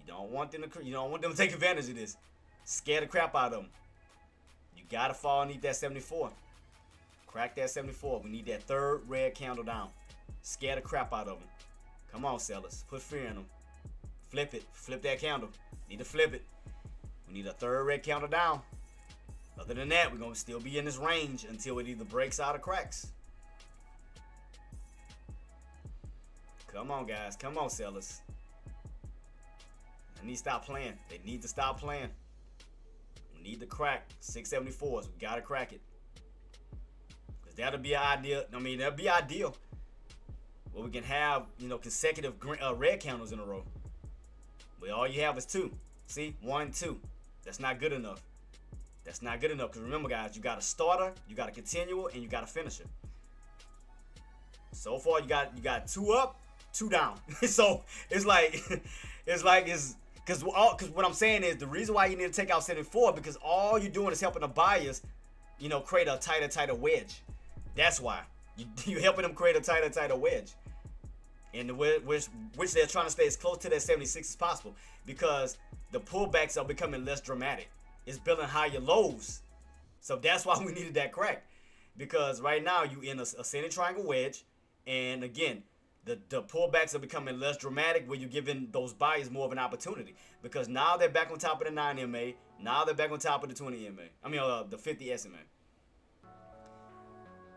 You don't want them to take advantage of this. Scare the crap out of them. You got to fall underneath that 74. Crack that 74. We need that third red candle down. Scare the crap out of them. Come on, sellers. Put fear in them. Flip it. Flip that candle. Need to flip it. We need a third red candle down. Other than that, we're going to still be in this range until it either breaks out or cracks. Come on, guys. Come on, sellers. They need to stop playing. They need to stop playing. We need to crack 674s. We got to crack it. Because that'll be ideal. I mean, that'll be ideal. where we can have, you know, consecutive red candles in a row. But all you have is 2. See, 1, 2. That's not good enough. That's not good enough, because remember, guys, you got a starter, you got a continual, and you got a finisher. So far, you got 2 up, 2 down. So it's because what I'm saying is the reason why you need to take out 74, because all you're doing is helping the buyers, you know, create a tighter wedge. That's why you're helping them create a tighter wedge, and which they're trying to stay as close to that 76 as possible, because the pullbacks are becoming less dramatic. It's building higher lows, so that's why we needed that crack, because right now you in a ascending triangle wedge, and again, the pullbacks are becoming less dramatic, where you're giving those buyers more of an opportunity, because now they're back on top of the 9 MA, now they're back on top of the 20 MA. I mean, the 50 SMA.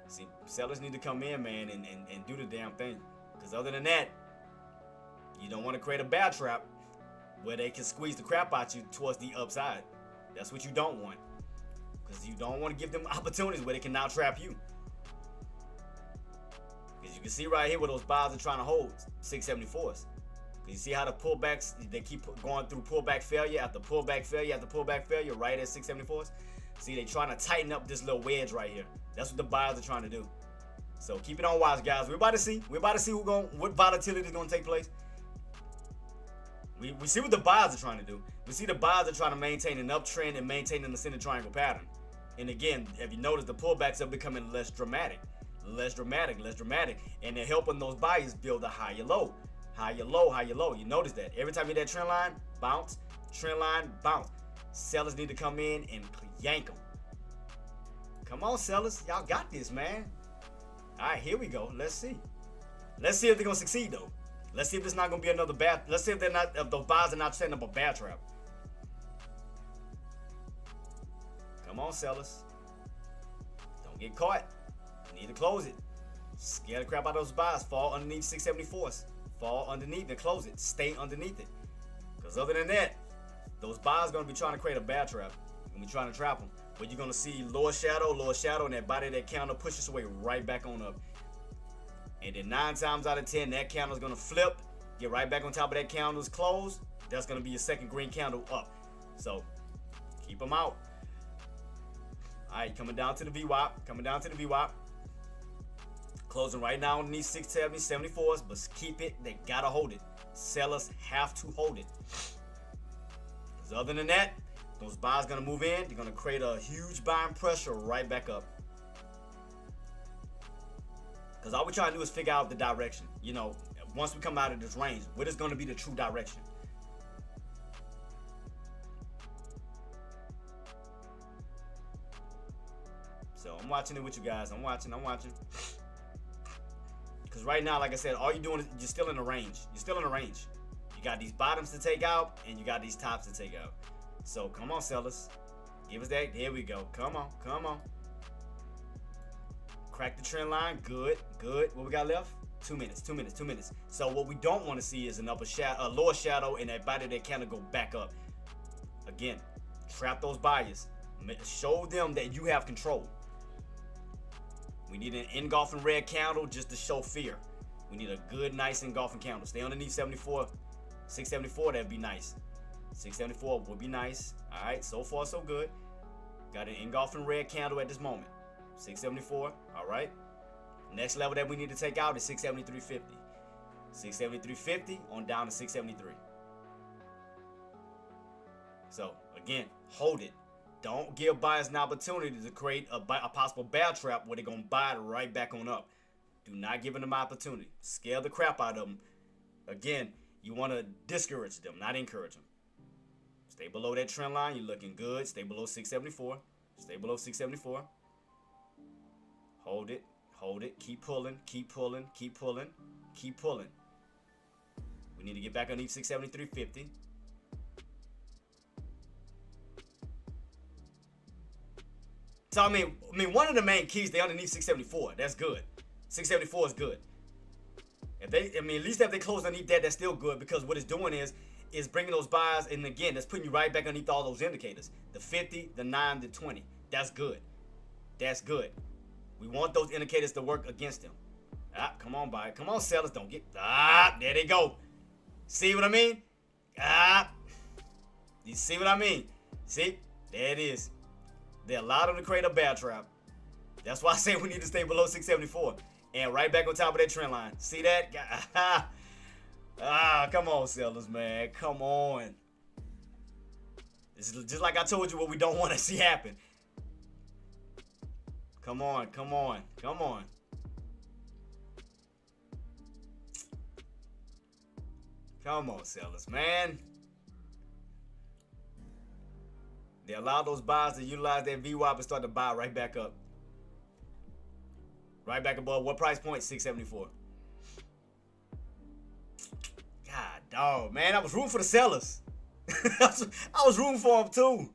See, sellers need to come in, man, and do the damn thing, because other than that, you don't want to create a bear trap where they can squeeze the crap out you towards the upside. That's what you don't want, because you don't want to give them opportunities where they can now trap you. Because you can see right here where those buyers are trying to hold 674s. You see how the pullbacks, they keep going through pullback failure after pullback failure after pullback failure right at 674s. See, they trying to tighten up this little wedge right here. That's what the buyers are trying to do. So keep it on watch, guys. We're about to see what volatility is going to take place. We see what the buyers are trying to do. We see the buyers are trying to maintain an uptrend and maintain an ascending triangle pattern. And again, if you notice, the pullbacks are becoming less dramatic. And they're helping those buyers build a higher low. Higher low. You notice that every time you hit that trend line, bounce, trend line, bounce. Sellers need to come in and yank them. Come on, sellers. Y'all got this, man. All right, here we go. Let's see. Let's see if they're going to succeed, though. Let's see if it's not going to be another bad. Let's see if those buyers are not setting up a bear trap. Come on, sellers. Don't get caught. You need to close it. Scare the crap out of those buyers. Fall underneath 674s. Fall underneath and close it. Stay underneath it. Because other than that, those buyers are going to be trying to create a bear trap. You're going to be trying to trap them. But you're going to see lower shadow, and that body, that candle pushes away right back on up. And then 9 times out of 10, that candle is going to flip, get right back on top of that candle's close. That's going to be your second green candle up. So keep them out. All right, coming down to the VWAP. Closing right now underneath 670, 74s, but keep it. They got to hold it. Sellers have to hold it. Because other than that, those buyers going to move in. They're going to create a huge buying pressure right back up. Because all we're trying to do is figure out the direction. You know, once we come out of this range, what is going to be the true direction? So I'm watching it with you guys. I'm watching. Because right now, like I said, all you're doing is you're still in the range. You got these bottoms to take out, and you got these tops to take out. So come on, sellers. Give us that. There we go. Come on. Crack the trend line. Good. What we got left? 2 minutes. So what we don't want to see is an a lower shadow, and that body that kind of go back up. Again, trap those buyers. Show them that you have control. We need an engulfing red candle just to show fear. We need a good, nice engulfing candle. Stay underneath 74, 674. That'd be nice. 674 would be nice. All right, so far so good. Got an engulfing red candle at this moment. 674. All right. Next level that we need to take out is 673.50. 673.50 on down to 673. So again, hold it. Don't give buyers an opportunity to create a possible bear trap where they're going to buy it right back on up. Do not give them an opportunity. Scare the crap out of them. Again, you want to discourage them, not encourage them. Stay below that trend line. You're looking good. Stay below 674. Stay below 674. Hold it. Keep pulling. We need to get back underneath 673.50. So I mean, one of the main keys, they underneath 674. That's good. 674 is good. If they, at least if they close underneath that, that's still good, because what it's doing is bringing those buyers, and again, that's putting you right back underneath all those indicators. The 50, the 9, the 20. That's good. We want those indicators to work against them. Ah, come on, buy. Come on, sellers. Don't get. Ah, there they go. See what I mean? Ah. You see what I mean? See? There it is. They allowed them to create a bear trap. That's why I say we need to stay below 674. And right back on top of that trend line. See that? Ah, come on, sellers, man. Come on. This is just like I told you what we don't want to see happen. Come on, come on, come on. Come on, sellers, man. They allow those buys to utilize that VWAP and start to buy right back up. Right back above what price point? 674. God, dog, man. I was rooting for the sellers. I was rooting for them too.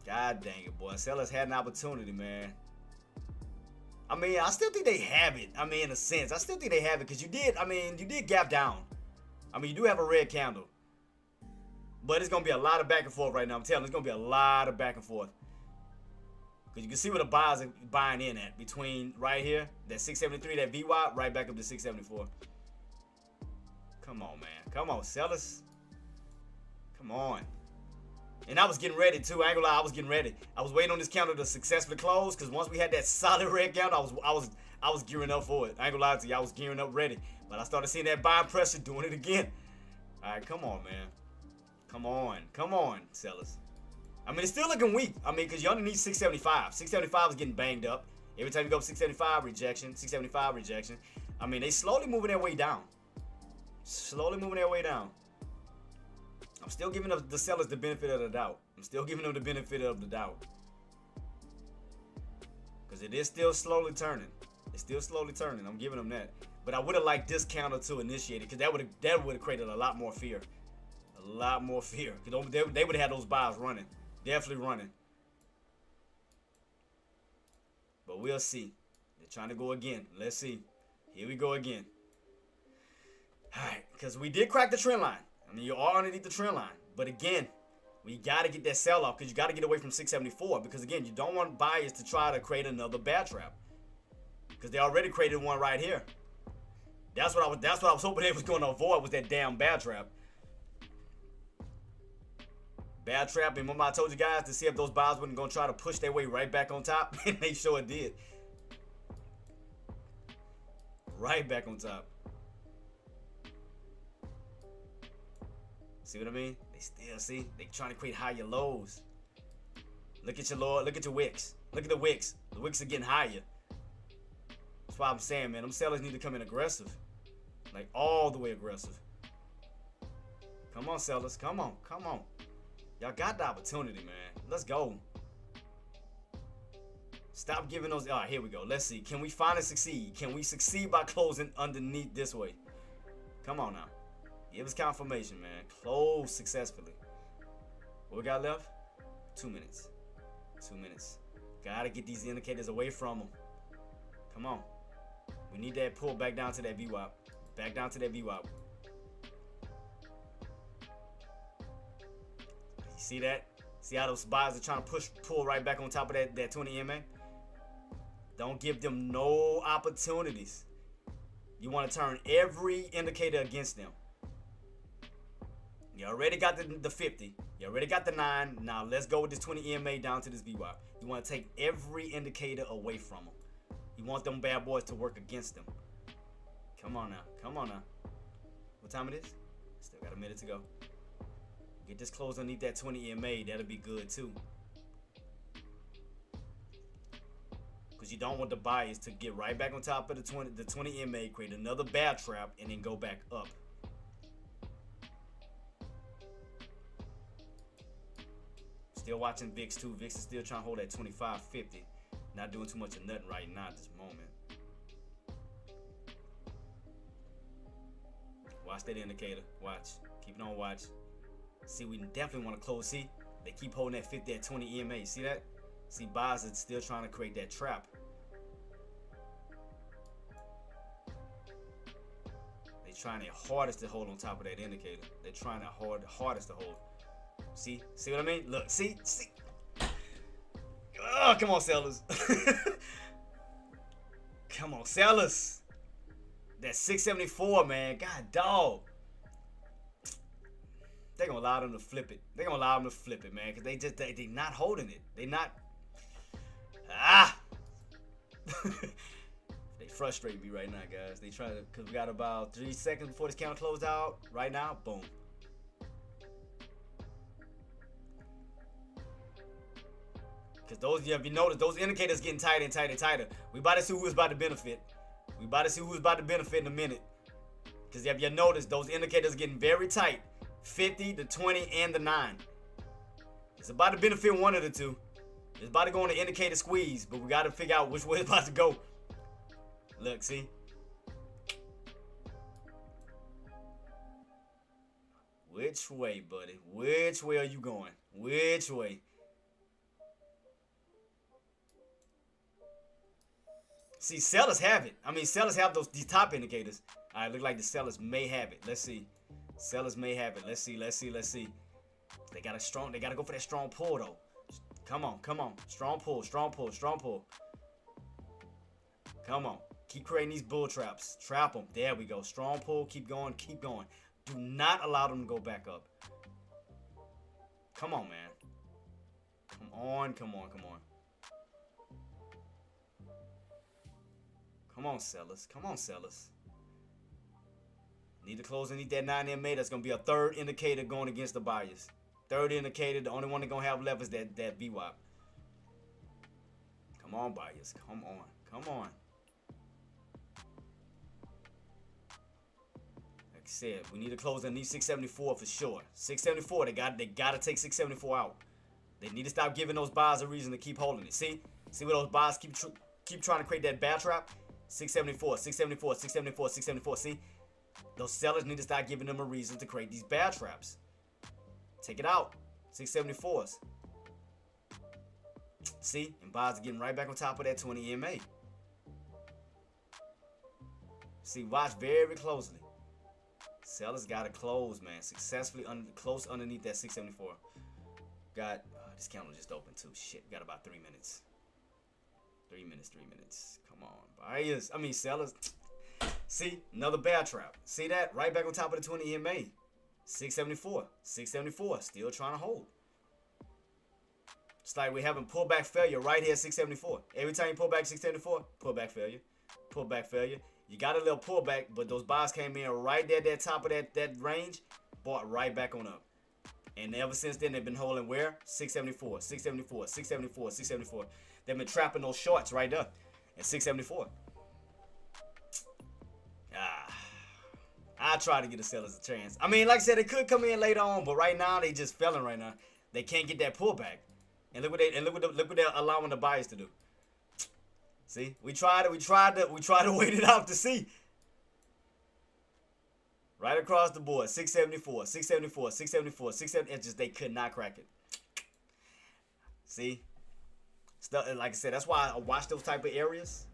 God dang it, boy. Sellers had an opportunity, man. I mean, I still think they have it. I mean, in a sense. I still think they have it because you did gap down. I mean, you do have a red candle. But it's going to be a lot of back and forth right now. I'm telling you, it's going to be a lot of back and forth. Because you can see where the buyers are buying in at. Between right here, that 673, that VWAP, right back up to 674. Come on, man. Come on, sellers. Come on. And I was getting ready, too. I ain't gonna lie, I was getting ready. I was waiting on this counter to successfully close. Because once we had that solid red counter, I was gearing up for it. I ain't gonna lie to you. I was gearing up ready. But I started seeing that buying pressure doing it again. All right, come on, man. Come on. Come on, sellers. I mean, it's still looking weak. I mean, because you only need 675. 675 is getting banged up. Every time you go up 675, rejection. 675, rejection. I mean, they slowly moving their way down. Slowly moving their way down. I'm still giving the sellers the benefit of the doubt. I'm still giving them the benefit of the doubt. Because it is still slowly turning. It's still slowly turning. I'm giving them that. But I would have liked this counter to initiate it. Because that would have created a lot more fear. A lot more fear. Because they would have had those buys running. Definitely running. But we'll see. They're trying to go again. Let's see. Here we go again. Alright. Because we did crack the trend line. I mean, you are underneath the trend line. But again, we got to get that sell off because you got to get away from 674. Because again, you don't want buyers to try to create another bear trap. Because they already created one right here. That's what I was hoping they was going to avoid was that damn bear trap. Bear trap, and remember I told you guys to see if those buyers weren't going to try to push their way right back on top. And they sure did. Right back on top. See what I mean? They still see. They trying to create higher lows. Look at your low. Look at your wicks. Look at the wicks. The wicks are getting higher. That's why I'm saying, man, them sellers need to come in aggressive. Like all the way aggressive. Come on, sellers. Come on. Come on. Y'all got the opportunity, man. Let's go. Stop giving those. All right, here we go. Let's see. Can we finally succeed? Can we succeed by closing underneath this way? Come on now. Give us confirmation, man. Close successfully. What we got left? 2 minutes. 2 minutes. Gotta get these indicators away from them. Come on. We need that pull back down to that VWAP. Back down to that VWAP. You see that? See how those buyers are trying to pull right back on top of that 20 EMA? Don't give them no opportunities. You want to turn every indicator against them. You already got the 50. You already got the 9. Now let's go with this 20 EMA down to this VWAP. You want to take every indicator away from them. You want them bad boys to work against them. Come on now. Come on now. What time it is? Still got a minute to go. Get this closed underneath that 20 EMA. That'll be good too. Because you don't want the buyers to get right back on top of the 20 EMA, create another bear trap, and then go back up. Still watching VIX too. VIX is still trying to hold that 25.50. Not doing too much of nothing right now at this moment. Watch that indicator. Watch. Keep it on watch. See, we definitely want to close. See, they keep holding that 50 at 20 EMA. See that? See, buyers are still trying to create that trap. They're trying their hardest to hold on top of that indicator. They're trying their hardest to hold. See what I mean? Look, see. Oh, come on, sellers. Come on, sellers. That 674, man. God, dog. They're going to allow them to flip it. They're going to allow them to flip it, man. Because they not holding it. They not. They frustrate me right now, guys. They try to, because we got about 3 seconds before this counter closed out. Right now, boom. Because those, if you notice, those indicators getting tighter and tighter and tighter. We about to see who's about to benefit. We about to see who's about to benefit in a minute. Because if you notice, those indicators getting very tight. 50, the 20, and the 9. It's about to benefit one of the two. It's about to go on the indicator squeeze, but we got to figure out which way it's about to go. Look, see? Which way, buddy? Which way are you going? Which way? See, sellers have it. I mean, sellers have these top indicators. All right, look like the sellers may have it. Let's see. Sellers may have it. Let's see. They got to go for that strong pull, though. Come on. Strong pull. Come on. Keep creating these bull traps. Trap them. There we go. Strong pull. Keep going. Do not allow them to go back up. Come on, man. Come on. Come on, sellers. Need to close and need that 9 MA. That's going to be a third indicator going against the buyers. Third indicator, the only one they're going to have left is that VWAP. Come on, buyers. Come on. Like I said, we need to close and need 674 for sure. 674, they got to take 674 out. They need to stop giving those buyers a reason to keep holding it. See where those buyers keep trying to create that bear trap? 674. See? Those sellers need to start giving them a reason to create these bear traps. Take it out. 674s. See? And buyers are getting right back on top of that 20 MA. See, watch very closely. Sellers got to close, man. Successfully close underneath that 674. Got, this candle just opened too. Shit, we got about 3 minutes. 3 minutes. Come on, sellers. See, another bear trap. See that? Right back on top of the 20 MA. 674. Still trying to hold. It's like we're having pullback failure right here at 674. Every time you pull back 674, pullback failure. You got a little pullback, but those buys came in right there at that top of that range, bought right back on up. And ever since then, they've been holding where? 674. They've been trapping those shorts right there at 674. I try to get the sellers a chance. I mean, like I said, they could come in later on, but right now they just failing right now. They can't get that pullback. And look what they're allowing the buyers to do. See, we tried to wait it out to see. Right across the board, 674. It's just they could not crack it. See, like I said, that's why I watch those type of areas.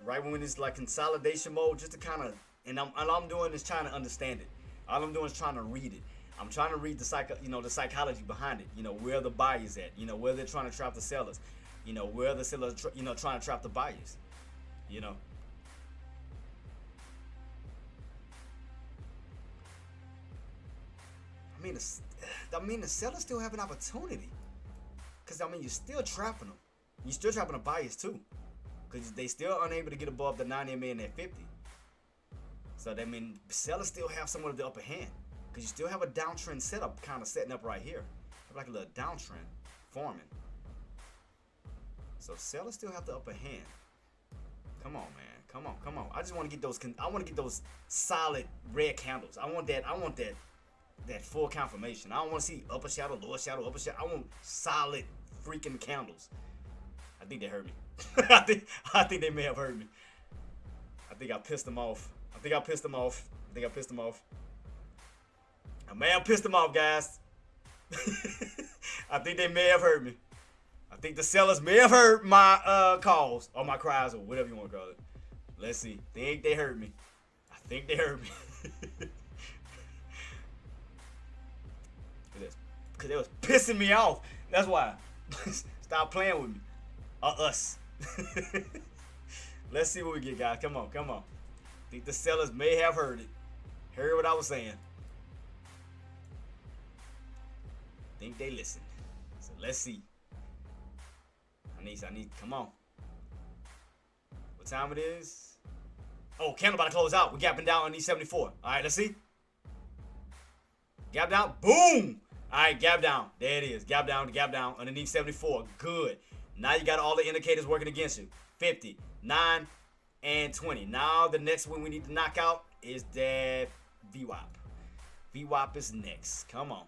Right when it's like consolidation mode, just to kind of, all I'm doing is trying to understand it. All I'm doing is trying to read it. I'm trying to read the psychology behind it. Where the buyers at. Where they're trying to trap the sellers. Where the sellers, trying to trap the buyers. The sellers still have an opportunity. Because, you're still trapping them. You're still trapping the buyers, too. Because they still unable to get above the 90 MA and that 50. So, sellers still have somewhat of the upper hand. Because you still have a downtrend setup kind of setting up right here. Like a little downtrend forming. So, sellers still have the upper hand. Come on, man. Come on. I just want to get those solid red candles. I want that full confirmation. I don't want to see upper shadow, lower shadow, upper shadow. I want solid freaking candles. I think they heard me. I think they may have heard me. I think I pissed them off. I may have pissed them off, guys. I think they may have heard me. I think the sellers may have heard my calls or my cries or whatever you want to call it. Let's see. They heard me. I think they heard me. Because they was pissing me off. That's why. Stop playing with me. Us. Let's see what we get, guys. Come on, come on. I think the sellers may have heard it. Heard what I was saying. Think they listened. So let's see. I need, come on. What time it is? Oh, candle about to close out. We're gapping down on these 74. All right, let's see. Gap down. Boom. All right, gap down. There it is. Gap down, underneath 74. Good. Now you got all the indicators working against you. 50, 9, and 20. Now the next one we need to knock out is that VWAP. VWAP is next. Come on.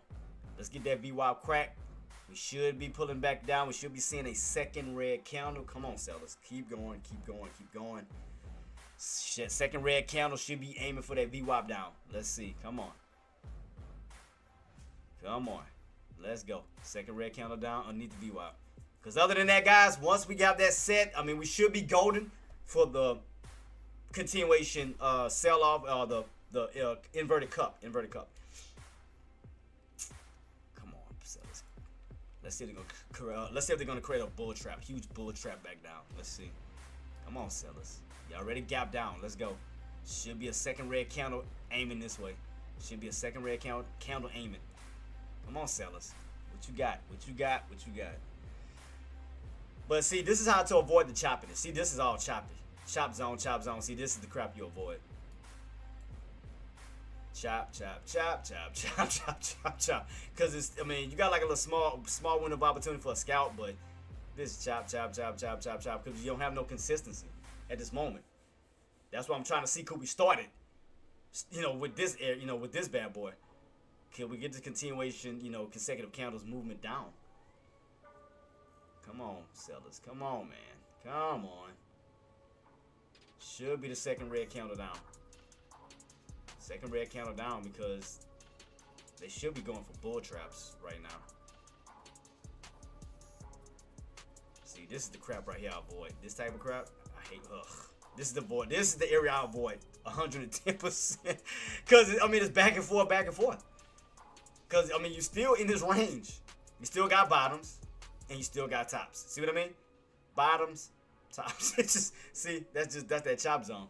Let's get that VWAP crack. We should be pulling back down. We should be seeing a second red candle. Come on, sellers. Keep going, keep going, keep going. Shit, second red candle should be aiming for that VWAP down. Let's see. Come on. Come on. Let's go. Second red candle down underneath the VWAP. Because other than that, guys, once we got that set, I mean, we should be golden for the continuation sell-off, the inverted cup. Inverted cup. Come on, sellers. Let's see if they're gonna create a bull trap, huge bull trap back down. Let's see. Come on, sellers. Y'all ready? Gap down. Let's go. Should be a second red candle aiming this way. Should be a second red candle aiming. Come on, sellers. What you got? What you got? What you got? But see, this is how to avoid the choppiness. See, this is all choppy. Chop zone, chop zone. See, this is the crap you avoid. Chop, chop, chop, chop, chop, chop, chop, chop. Because it's, I mean, you got like a little small window of opportunity for a scalp, but this is chop, chop, chop, chop, chop, chop. Because you don't have no consistency at this moment. That's why I'm trying to see could we start it, with this air, with this bad boy. Can we get the continuation, consecutive candles movement down? Come on, sellers. Come on, man. Come on. Should be the second red candle down. Second red candle down because they should be going for bull traps right now. See, this is the crap right here I avoid. This type of crap, I hate. Ugh. This is the void. This is the area I avoid 110%. Because, I mean, it's back and forth, back and forth. Because, I mean, you're still in this range. You still got bottoms, and you still got tops. See what I mean? Bottoms, tops. It's just, see, that's that chop zone.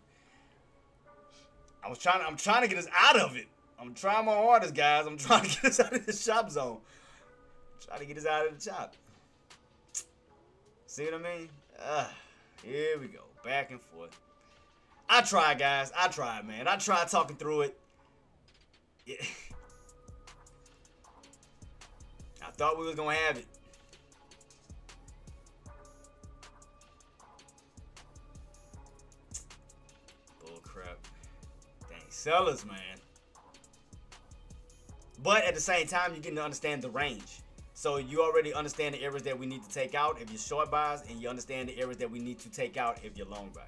I'm trying to get us out of it. I'm trying my hardest, guys. I'm trying to get us out of this chop zone. I'm trying to get us out of the chop. See what I mean? Here we go. Back and forth. I tried, guys. I tried, man. I tried talking through it. I thought we was going to have it. Bull crap. Dang, sellers, man. But at the same time, you're getting to understand the range. So you already understand the areas that we need to take out if you're short buys, and you understand the areas that we need to take out if you're long buys.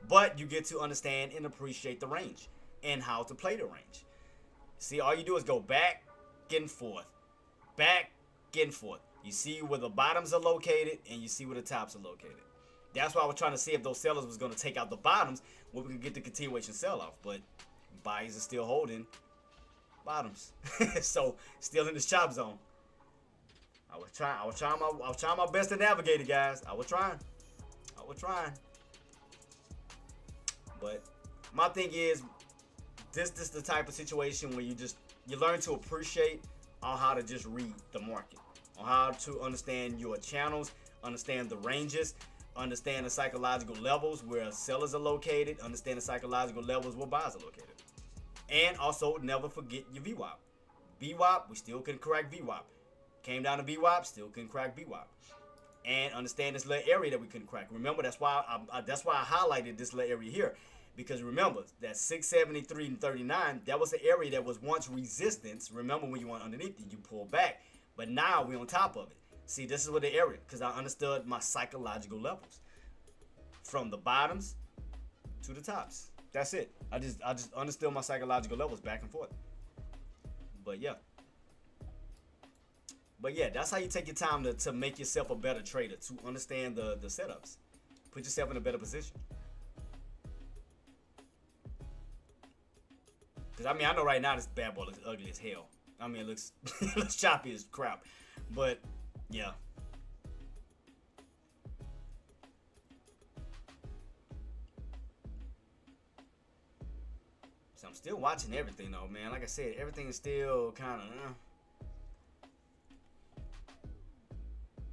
But you get to understand and appreciate the range and how to play the range. See, all you do is go back and forth. Back and forth. You see where the bottoms are located and you see where the tops are located. That's why I was trying to see if those sellers was going to take out the bottoms where we could get the continuation sell-off. But buyers are still holding bottoms. So still in this chop zone. I was trying my best to navigate it, guys. I was trying. But my thing is, this is the type of situation where you learn to appreciate on how to just read the market, on how to understand your channels, understand the ranges, understand the psychological levels where sellers are located, understand the psychological levels where buyers are located. And also never forget your VWAP. VWAP, we still can correct VWAP. Came down to VWAP, still couldn't crack VWAP. And understand this little area that we couldn't crack. Remember, that's why I highlighted this little area here. Because remember, that 673 and 39, that was the area that was once resistance. Remember when you went underneath it, you pulled back. But now we're on top of it. See, this is what the area, because I understood my psychological levels. From the bottoms to the tops. That's it. I just understood my psychological levels back and forth. But yeah. But yeah, that's how you take your time to make yourself a better trader, to understand the setups. Put yourself in a better position. Because, I mean, I know right now this bad boy looks ugly as hell. I mean, it looks choppy as crap. But, yeah. Still watching everything though, man. Like I said, everything is still kind of.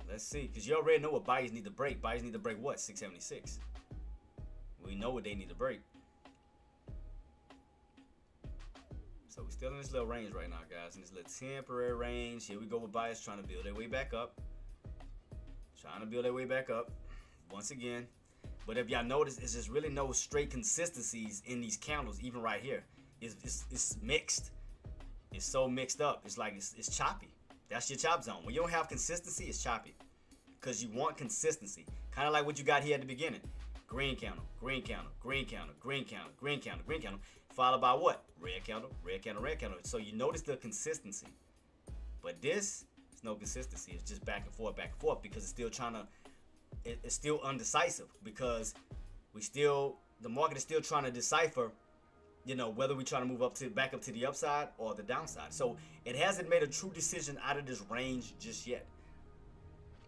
Let's see, because you already know what buyers need to break. Buyers need to break what? 676. We know what they need to break. So we're still in this little range right now, guys. In this little temporary range. Here we go with buyers trying to build their way back up. Trying to build their way back up. Once again. But if y'all notice, it's just really no straight consistencies in these candles, even right here. It's mixed. It's so mixed up. It's like it's choppy. That's your chop zone. When you don't have consistency, it's choppy. Because you want consistency. Kind of like what you got here at the beginning. Green candle, green candle, green candle, green candle, green candle, green candle. Followed by what? Red candle, red candle, red candle. So you notice the consistency. But this, it's no consistency. It's just back and forth because it's still trying to, it's still undecisive because the market is still trying to decipher, you know, whether we try to move back up to the upside or the downside. So it hasn't made a true decision out of this range just yet.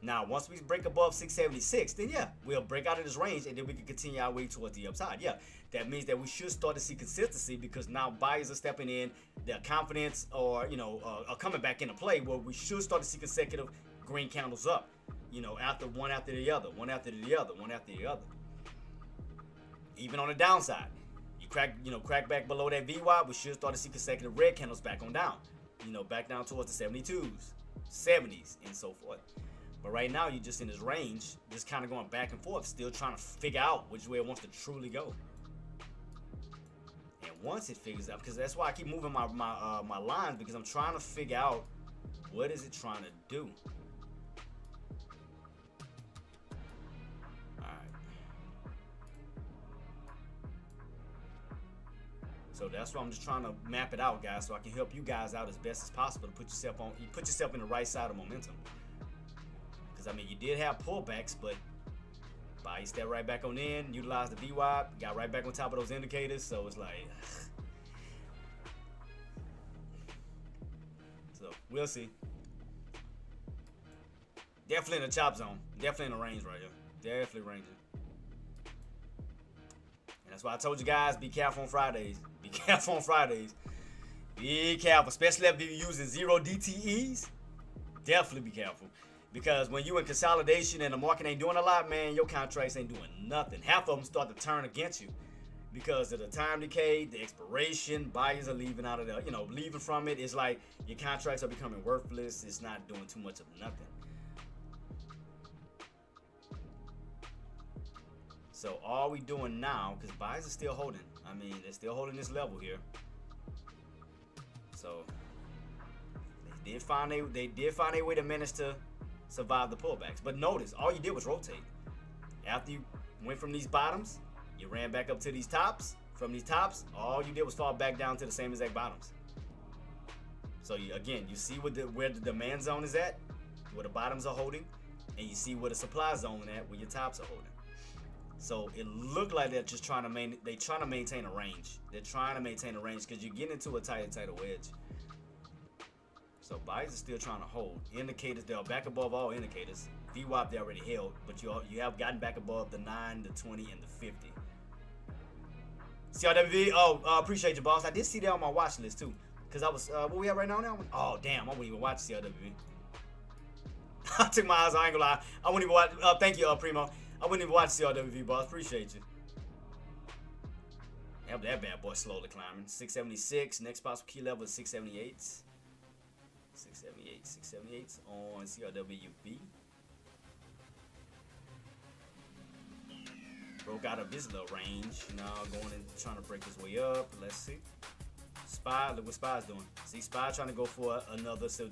Now, once we break above 676, then yeah, we'll break out of this range and then we can continue our way towards the upside. Yeah, that means that we should start to see consistency because now buyers are stepping in, their confidence or, you know, are coming back into play where we should start to see consecutive green candles up, you know, one after the other, one after the other, one after the other. Even on the downside, you crack back below that VWAP, we should start to see consecutive red candles back on down, you know, back down towards the 72s, 70s, and so forth. But right now, you're just in this range, just kind of going back and forth, still trying to figure out which way it wants to truly go. And once it figures out, because that's why I keep moving my lines, because I'm trying to figure out what is it trying to do. All right. So that's why I'm just trying to map it out, guys, so I can help you guys out as best as possible to put yourself in the right side of momentum. I mean, you did have pullbacks, but buy step right back on in, utilize the VWAP, got right back on top of those indicators, so it's like, so we'll see. Definitely in the chop zone, definitely in the range right here, definitely ranging. And that's why I told you guys, be careful on Fridays. Be careful on Fridays. Be careful, especially if you're using 0 DTEs. Definitely be careful. Because when you in consolidation and the market ain't doing a lot, man, your contracts ain't doing nothing. Half of them start to turn against you because of the time decay, the expiration, buyers are leaving out of the, leaving from it. It's like your contracts are becoming worthless. It's not doing too much of nothing. So all we doing now, because buyers are still holding. I mean, they're still holding this level here. So they did find a way to manage to survive the pullbacks. But notice, all you did was rotate. After you went from these bottoms, you ran back up to these tops. From these tops, all you did was fall back down to the same exact bottoms. So you see where the demand zone is at, where the bottoms are holding, and you see where the supply zone is at, where your tops are holding. So it looked like they're just trying to maintain a range. They're trying to maintain a range because you're getting into a tighter wedge. So buyers are still trying to hold. Indicators, they are back above all indicators. VWAP they already held, but you have gotten back above the 9, the 20, and the 50. CRWV, appreciate you, boss. I did see that on my watch list too. Because I was, what we have right now? Oh, damn, I wouldn't even watch CRWV. I took my eyes, I ain't gonna lie. I wouldn't even watch, thank you, Primo. I wouldn't even watch CRWV, boss. Appreciate you. Have that bad boy slowly climbing. 676, next possible key level is 678. 678 on CRWB. Broke out of his little range. Now going and trying to break his way up. Let's see. SPY, look what SPY's doing. See, SPY trying to go for another. So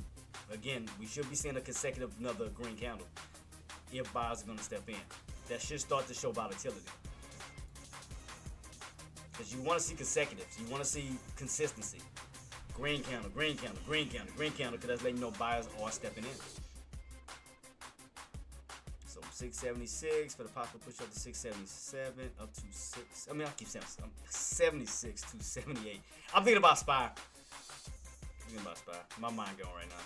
again, we should be seeing a consecutive another green candle if buyers are going to step in. That should start to show volatility. Because you want to see consecutives. You want to see consistency. Green candle, green candle, green candle, green candle, because that's letting you know buyers are stepping in. So 676 for the possible push up to 677, up to 6. I mean, I keep saying 76 to 78. I'm thinking about SPY. My mind going right now.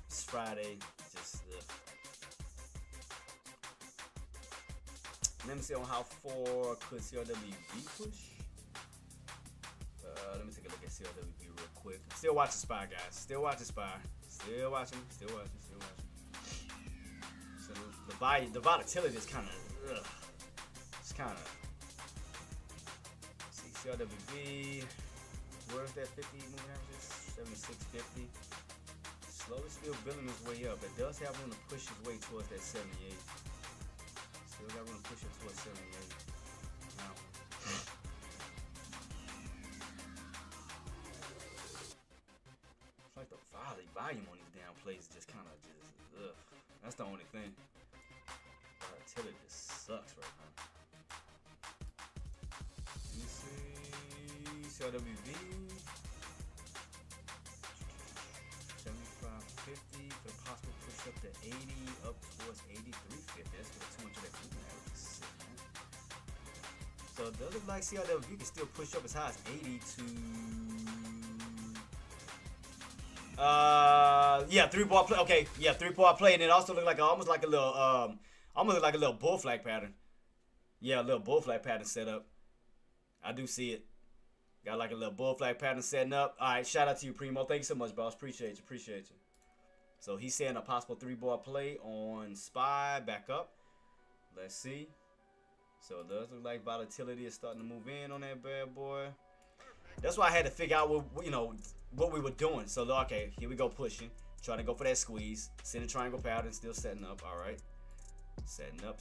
It's Friday. Just let me see on how far could CRWB push. Let me take a look at CLWB real quick. Still watching SPY, guys. Still watching SPY. Still watching. So the volatility is kind of, it's kind of. See CLWB. Where's that 50 moving averages? 76.50. Slowly still building his way up. It does have room to push his way towards that 78. Still got room to push it towards 78. Now. It's like the volume on these damn plays just kind of ugh. That's the only thing. Volatility just sucks right now. Let me see. CLWV. 75.50 for the possible push up to 80, up towards 83.50. That's for 200 that moving average is sick, man. So it does look like CLWV can still push up as high as 80 to yeah, 3-bar play. Okay, yeah, 3-bar play, and it also looked like almost like a little bull flag pattern. Yeah, a little bull flag pattern set up. I do see it. Got like a little bull flag pattern setting up. All right, shout out to you, Primo. Thank you so much, boss. Appreciate you. So he's saying a possible 3-bar play on SPY back up. Let's see. So it does look like volatility is starting to move in on that bad boy. That's why I had to figure out what we were doing. So okay, here we go pushing, trying to go for that squeeze. Center triangle pattern still setting up. All right, setting up.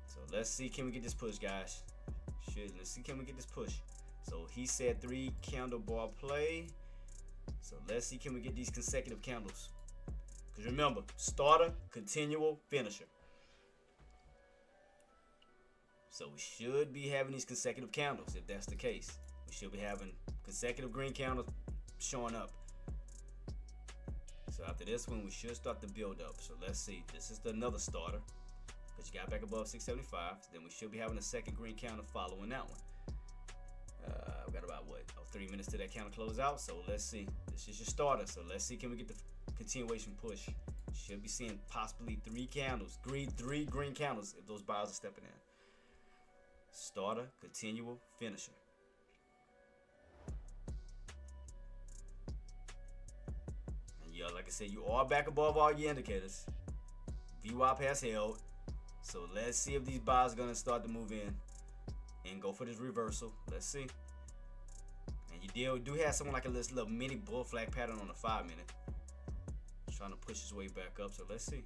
So let's see, can we get this push, guys? Let's see, can we get this push? So he said 3 candle bar play. So let's see, can we get these consecutive candles? Because remember, starter, continual, finisher. So we should be having these consecutive candles. If that's the case, we should be having consecutive green candles showing up. So after this one, we should start the build up. So let's see, this is another starter. You got back above 675, then we should be having a second green candle following that one. We got about 3 minutes to that candle close out. So let's see. This is your starter. So let's see, can we get the continuation push? Should be seeing possibly 3 candles, 3 green candles if those buyers are stepping in. Starter, continual, finisher. And yeah, like I said, you are back above all your indicators. VWAP has held. So let's see if these buyers are going to start to move in and go for this reversal. Let's see. And you do have someone like a little mini bull flag pattern on the 5-minute. Trying to push his way back up. So let's see.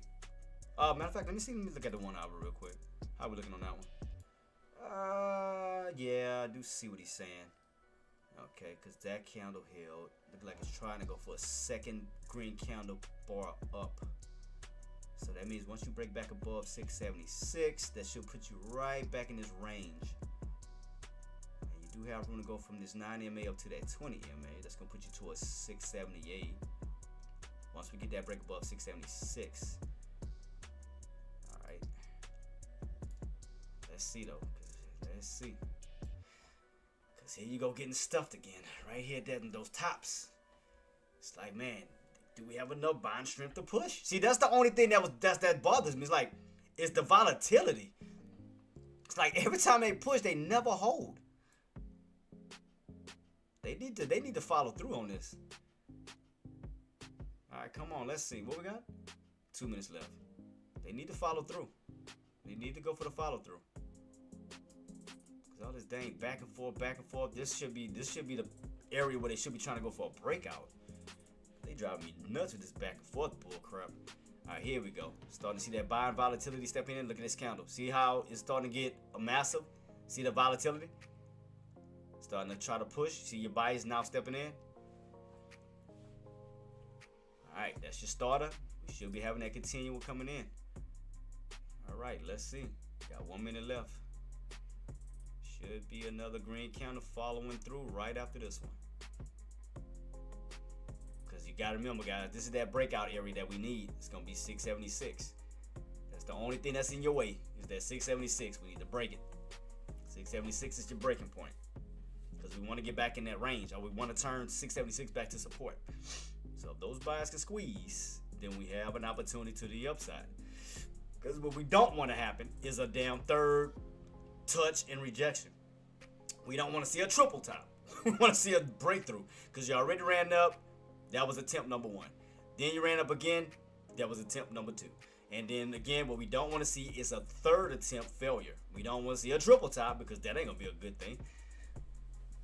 Matter of fact, let me look at the 1 hour real quick. How are we looking on that one? Yeah, I do see what he's saying. Okay, because that candle held. Look like it's trying to go for a second green candle bar up. So that means once you break back above 676, that should put you right back in this range. And you do have room to go from this 9 MA up to that 20 MA. That's going to put you towards 678. Once we get that break above 676. All right. Let's see, though. Let's see. Because here you go getting stuffed again. Right here at those tops. It's like, man, do we have enough buying strength to push? See, that's the only thing that bothers me. It's like, it's the volatility. It's like every time they push, they never hold. They need to follow through on this. All right, come on, let's see what we got. 2 minutes left. They need to follow through. They need to go for the follow through. Cause all this dang back and forth. This should be the area where they should be trying to go for a breakout. They drive me nuts with this back and forth bull crap. All right, here we go. Starting to see that buying volatility stepping in. Look at this candle. See how it's starting to get a massive? See the volatility? Starting to try to push. See your buyers now stepping in. All right, that's your starter. We should be having that continual coming in. All right, let's see. Got 1 minute left. Should be another green candle following through right after this one. Because you got to remember, guys, this is that breakout area that we need. It's going to be 676. That's the only thing that's in your way is that 676. We need to break it. 676 is your breaking point. Because we want to get back in that range. Or we want to turn 676 back to support. So if those buyers can squeeze, then we have an opportunity to the upside. Because what we don't want to happen is a damn third touch and rejection. We don't want to see a triple top. We want to see a breakthrough because you already ran up. That was attempt number 1. Then you ran up again. That was attempt number 2. And then again, what we don't want to see is a third attempt failure. We don't want to see a triple top because that ain't going to be a good thing.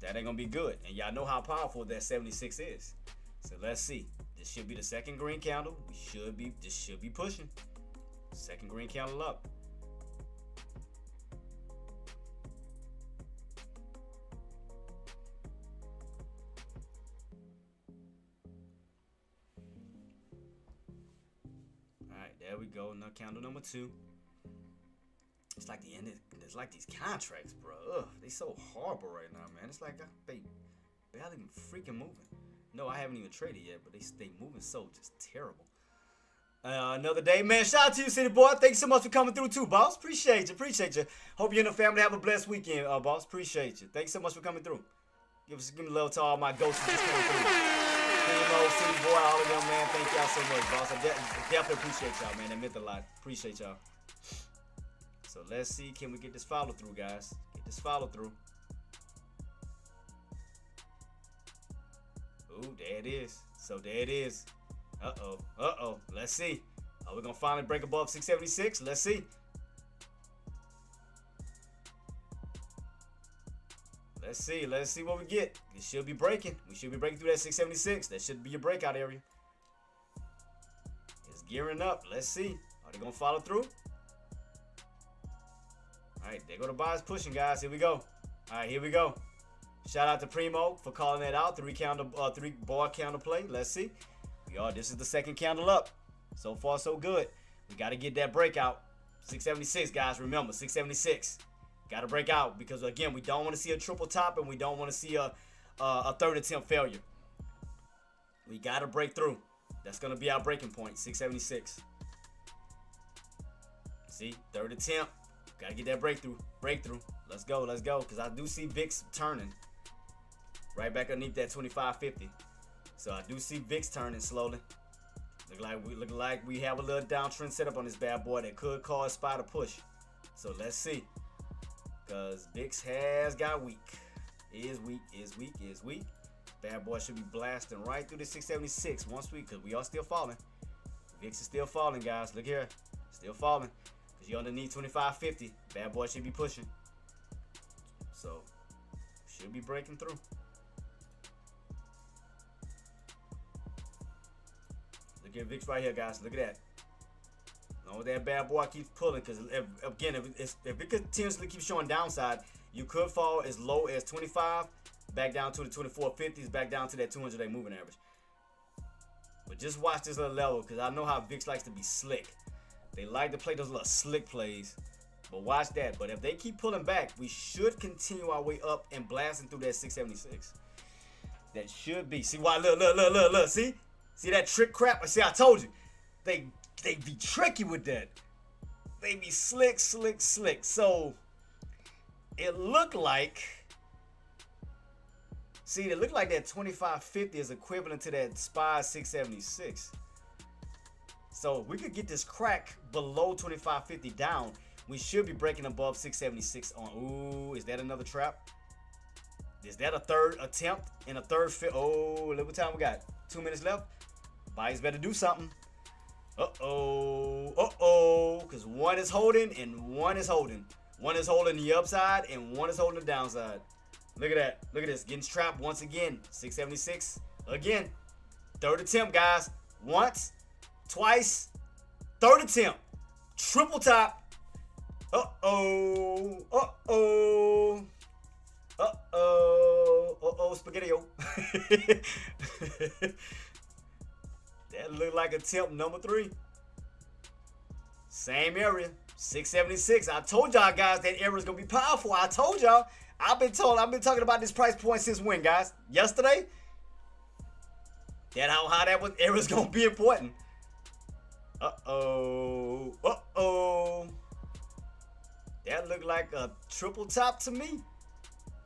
That ain't going to be good. And y'all know how powerful that 76 is. So let's see. This should be the second green candle. This should be pushing. Second green candle up. Alright, there we go. Now candle number 2. It's like the end. It's like these contracts, bro. Ugh, they so horrible right now, man. It's like they barely even freaking moving. No, I haven't even traded yet, but they moving so just terrible. Another day, man. Shout out to you, City Boy. Thanks so much for coming through too, boss. Appreciate you. Hope you and the family have a blessed weekend, boss. Appreciate you. Thanks so much for coming through. Give me love to all my ghosts just coming through. City Boy, all of them, man. Thank y'all so much, boss. I definitely appreciate y'all, man. That meant a lot. Appreciate y'all. So let's see, can we get this follow through, guys? Get this follow through. Ooh, there it is. So there it is. Uh-oh. Let's see. Are we going to finally break above 676? Let's see. Let's see what we get. It should be breaking. We should be breaking through that 676. That should be your breakout area. It's gearing up. Let's see. Are they going to follow through? All right, there go the buyers pushing, guys. Here we go. All right, here we go. Shout out to Primo for calling that out. 3 bar counter play. Let's see. This is the second candle up. So far, so good. We got to get that breakout. 676, guys. Remember, 676. Got to break out because, again, we don't want to see a triple top and we don't want to see a third attempt failure. We got to break through. That's going to be our breaking point, 676. See, third attempt. Got to get that breakthrough. Let's go. Because I do see VIX turning. Right back underneath that 25.50. So I do see VIX turning slowly. Look like we have a little downtrend setup on this bad boy that could cause SPY to push. So let's see. Because VIX has got weak. Is weak. Bad boy should be blasting right through the 676 once we, because we are still falling. VIX is still falling, guys. Look here. Still falling. Because you're underneath 25.50. Bad boy should be pushing. So, should be breaking through. Look at VIX right here, guys. Look at that. Long as that bad boy keeps pulling, because if it continuously keeps showing downside, you could fall as low as 25, back down to the 24.50s, back down to that 200-day moving average. But just watch this little level, because I know how VIX likes to be slick. They like to play those little slick plays. But watch that. But if they keep pulling back, we should continue our way up and blasting through that 676. That should be. See why? Look. See that trick crap? See, I told you. They be tricky with that. They be slick. So it looked like. See, it looked like that 25.50 is equivalent to that SPY 676. So if we could get this crack below 25.50 down, we should be breaking above 676 on. Ooh, is that another trap? Is that a third attempt and a third fit? Oh, look what time we got. 2 minutes left. Buyers better do something. Uh-oh. Because one is holding and one is holding. One is holding the upside and one is holding the downside. Look at that. Look at this. Getting trapped once again. 676. Again. Third attempt, guys. Once. Twice. Third attempt. Triple top. Uh-oh, spaghetti-o. That looked like attempt number 3. Same area, 676. I told y'all guys that area is gonna be powerful. I told y'all. I've been talking about this price point since when, guys? Yesterday? That how that was area's gonna be important. Uh-oh. That looked like a triple top to me.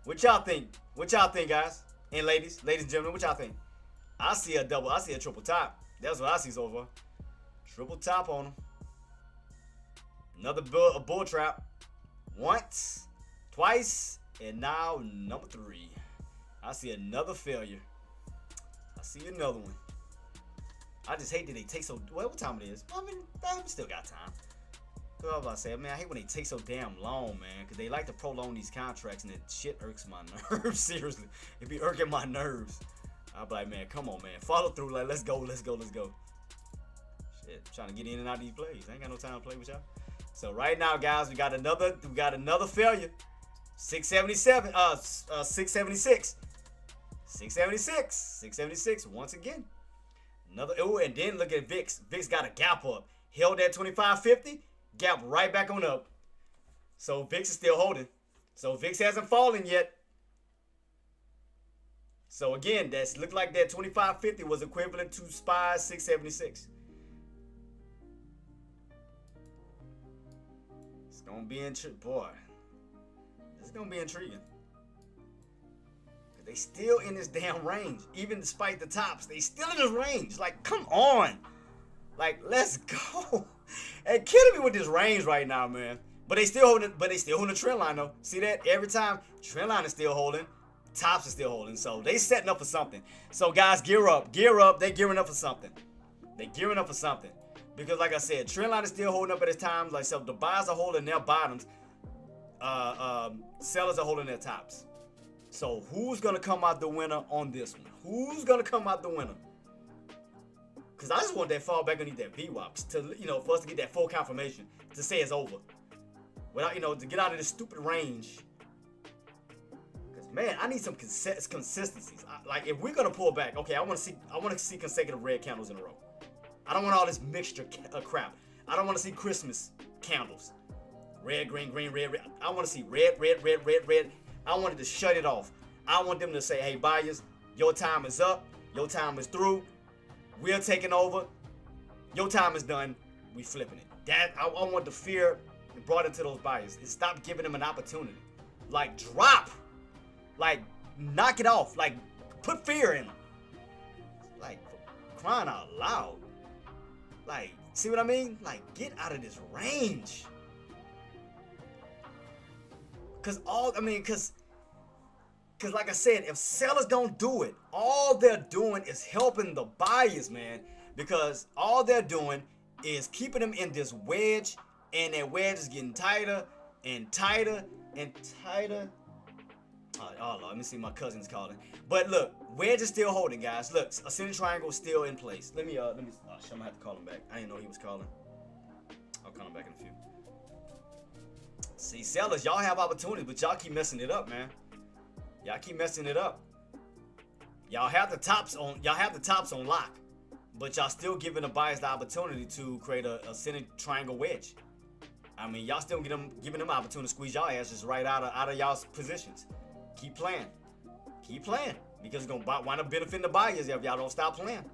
What y'all think? Guys and ladies and gentlemen? What y'all think? I see a triple top. That's what I see so far. Triple top on them. Another bull trap. Once, Twice, and now number 3. I see another failure. I see another one. I just hate that they take so, well, what time it is? I mean, we still got time. So I was about to say, man, I hate when they take so damn long, man, because they like to prolong these contracts, and that shit irks my nerves. Seriously, it be irking my nerves. I'll be like, man, come on, man, follow through. Like, let's go. Shit, I'm trying to get in and out of these plays. I ain't got no time to play with y'all. So right now, guys, we got another failure. 677. 676. 676 once again. Another. Oh, and then look at VIX. VIX got a gap up. Held at 25.50. Gap right back on up. So VIX is still holding. So VIX hasn't fallen yet. So again, that's looked like that 25.50 was equivalent to SPY 676. It's gonna be boy. It's gonna be intriguing. They still in this damn range, even despite the tops. They still in this range. Like, come on. Like, let's go. And killing me with this range right now, man. But they still holding. But they still holding the trend line though. See that? Every time trend line is still holding, tops are still holding. So they setting up for something. So guys, gear up. They gearing up for something. Because like I said, trend line is still holding up at its times. Like, so the buyers are holding their bottoms. Sellers are holding their tops. So who's gonna come out the winner on this one? Cause I just want that fall back underneath that VWAP to, for us to get that full confirmation to say it's over. Without, to get out of this stupid range. Cause man, I need some consistencies. Like if we're gonna pull back, okay, I want to see consecutive red candles in a row. I don't want all this mixture crap. I don't want to see Christmas candles. Red, green, red. I want to see red. I wanted to shut it off. I want them to say, hey, buyers, your time is up. Your time is through. We're taking over. Your time is done. We flipping it. I want the fear brought into those buyers. And stop giving them an opportunity. Like, drop. Like, knock it off. Like, put fear in them. Like, for crying out loud. Like, see what I mean? Like, get out of this range. Cause like I said, if sellers don't do it, all they're doing is helping the buyers, man. Because all they're doing is keeping them in this wedge, and that wedge is getting tighter and tighter and tighter. Oh, let me see, my cousin's calling. But look, wedge is still holding, guys. Look, ascending triangle is still in place. Let me. I'm gonna have to call him back. I didn't know he was calling. I'll call him back in a few. See, sellers, y'all have opportunities, but y'all keep messing it up, man. Y'all keep messing it up. Y'all have the tops on lock, but y'all still giving the buyers the opportunity to create a ascending triangle wedge. I mean, y'all still giving them opportunity to squeeze y'all asses right out of y'all's positions. Keep playing, because it's gonna wind up benefiting the buyers if y'all don't stop playing.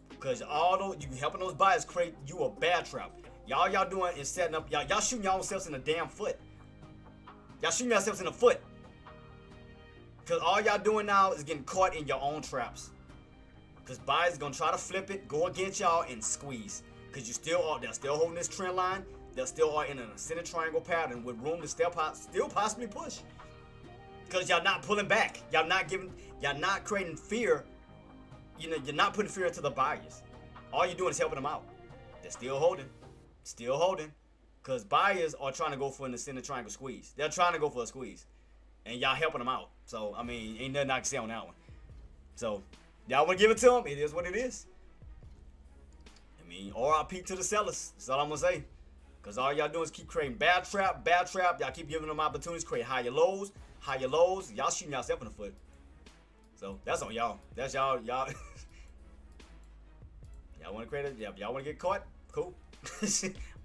Because although you helping those buyers create you a bad trap. Y'all doing is setting up, y'all shooting y'all selves in the damn foot. Y'all shooting yourselves in the foot. Because all y'all doing now is getting caught in your own traps. Because buyers gonna try to flip it, go against y'all, and squeeze. Because they're still holding this trend line. They still are in an ascending triangle pattern with room to still possibly push. Because y'all not pulling back. Y'all not creating fear. You're not putting fear into the buyers. All you're doing is helping them out. They're still holding. Because buyers are trying to go for an ascending triangle squeeze. They're trying to go for a squeeze. And y'all helping them out. So, I mean, ain't nothing I can say on that one. So, y'all want to give it to them? It is what it is. I mean, RIP to the sellers. That's all I'm going to say. Because all y'all doing is keep creating bad trap. Y'all keep giving them opportunities to create higher lows. Y'all shooting yourself in the foot. So, that's on y'all. That's y'all. Y'all want to create it? Yeah, y'all want to get caught? Cool.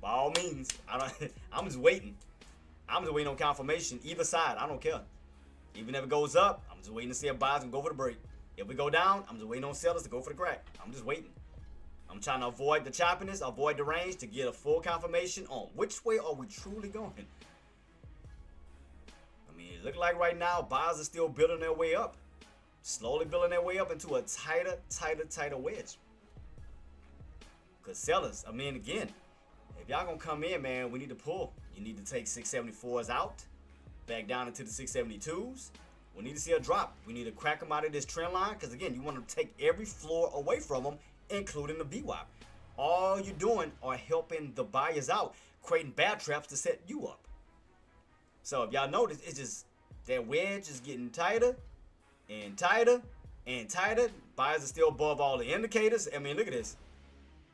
By all means. I'm just waiting. I'm just waiting on confirmation. Either side. I don't care. Even if it goes up, I'm just waiting to see if buyers can go for the break. If we go down, I'm just waiting on sellers to go for the crack. I'm just waiting. I'm trying to avoid the choppiness, avoid the range to get a full confirmation on which way are we truly going. I mean, it looks like right now buyers are still building their way up. Slowly building their way up into a tighter wedge. Because sellers, I mean, again, if y'all gonna come in, man, we need to pull. You need to take 674s out. back down into the 672s. We need to see a drop. We need to crack them out of this trend line because, again, you want to take every floor away from them, including the VWAP. All you're doing are helping the buyers out, creating bad traps to set you up. So if y'all notice, it's just that wedge is getting tighter and tighter and tighter. Buyers are still above all the indicators. I mean, look at this.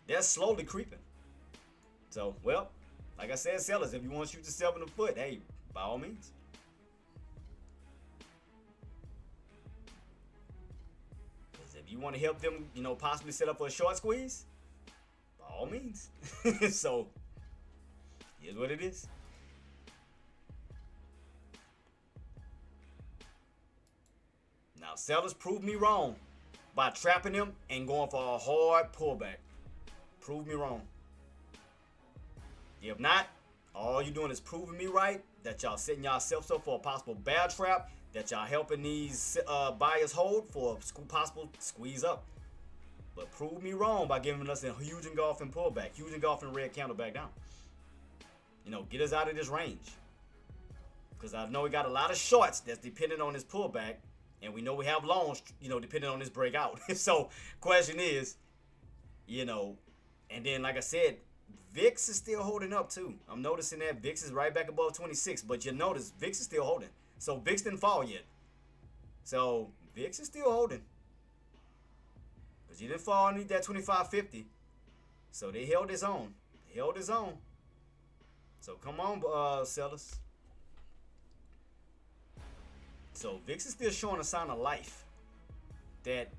They're slowly creeping. So, well, like I said, sellers, if you want to shoot yourself in the foot, hey, by all means. Because if you want to help them, you know, possibly set up for a short squeeze, by all means. So, here's what it is. Now, sellers prove me wrong by trapping them and going for a hard pullback. Prove me wrong. If not, all you're doing is proving me right, that y'all setting yourselves up for a possible bad trap, that y'all helping these buyers hold for a possible squeeze up. But prove me wrong by giving us a huge engulfing pullback, huge engulfing red candle back down. You know, get us out of this range. Because I know we got a lot of shorts that's dependent on this pullback, and we know we have longs, you know, depending on this breakout. So, question is, you know, and then like I said, VIX is still holding up too. I'm noticing that VIX is right back above 26, but you notice VIX is still holding. So VIX didn't fall yet. So VIX is still holding. Because you didn't fall underneath that 25.50. So they held his own. They held his own. So come on, sellers. So VIX is still showing a sign of life that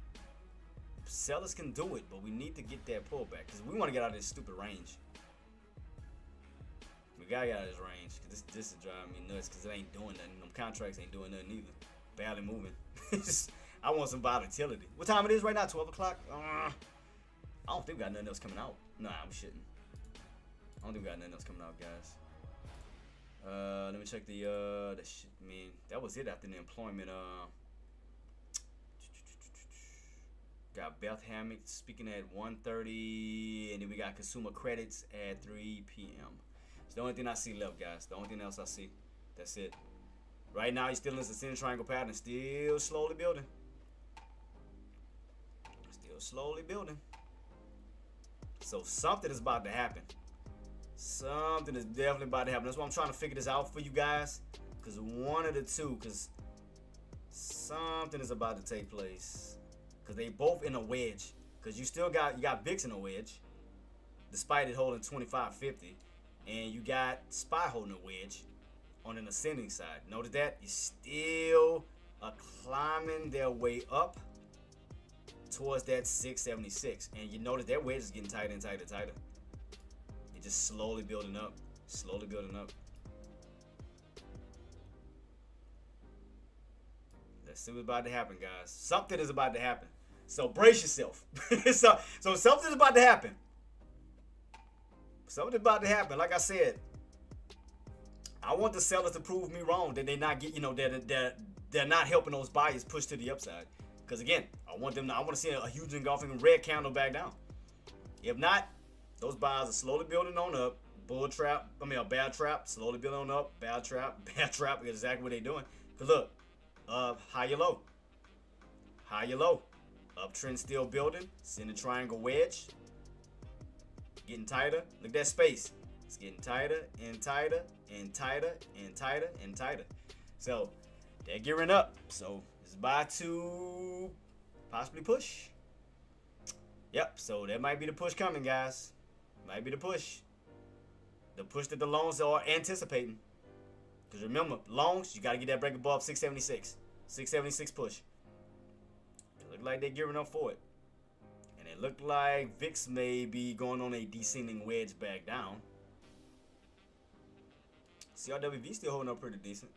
sellers can do it, but we need to get that pullback because we want to get out of this stupid range. We gotta get out of this range because this is driving me nuts because it ain't doing nothing. Them contracts ain't doing nothing either. Barely moving. I want some volatility. What time it is right now? 12 o'clock? I don't think we got nothing else coming out. Nah, I'm shitting. I don't think we got nothing else coming out, guys. Let me check the shit. I mean, that was it after the employment. Got Beth Hammock speaking at 1:30, and then we got consumer credits at 3 p.m. It's the only thing I see left, guys. The only thing else I see. That's it. Right now, you're still in this ascending triangle pattern, still slowly building. Still slowly building. So something is about to happen. Something is definitely about to happen. That's why I'm trying to figure this out for you guys. Because one of the two, because something is about to take place. Because they both in a wedge. Because you got VIX in a wedge. Despite it holding 25.50. And you got SPY holding a wedge on an ascending side. Notice that? It's still climbing their way up towards that 676. And you notice that wedge is getting tighter and tighter and tighter. It's just slowly building up. Slowly building up. Let's see what's about to happen, guys. Something is about to happen. So brace yourself. so something's about to happen. Something's about to happen. Like I said, I want the sellers to prove me wrong that they not get, you know, they're not helping those buyers push to the upside. Because again, I want to see a huge engulfing red candle back down. If not, those buyers are slowly building on up. Bull trap, a bad trap, slowly building on up. Bad trap, exactly what they're doing. Because look, higher low. Higher low. Uptrend still building. Send a triangle wedge. Getting tighter. Look at that space. It's getting tighter and tighter and tighter and tighter and tighter. So they're gearing up. So it's about to possibly push. Yep. So that might be the push coming, guys. Might be the push. The push that the longs are anticipating. Because remember, longs, you got to get that break above 676. 676 push. It looked like they're gearing up for it. And it looked like VIX may be going on a descending wedge back down. CRWV still holding up pretty decent.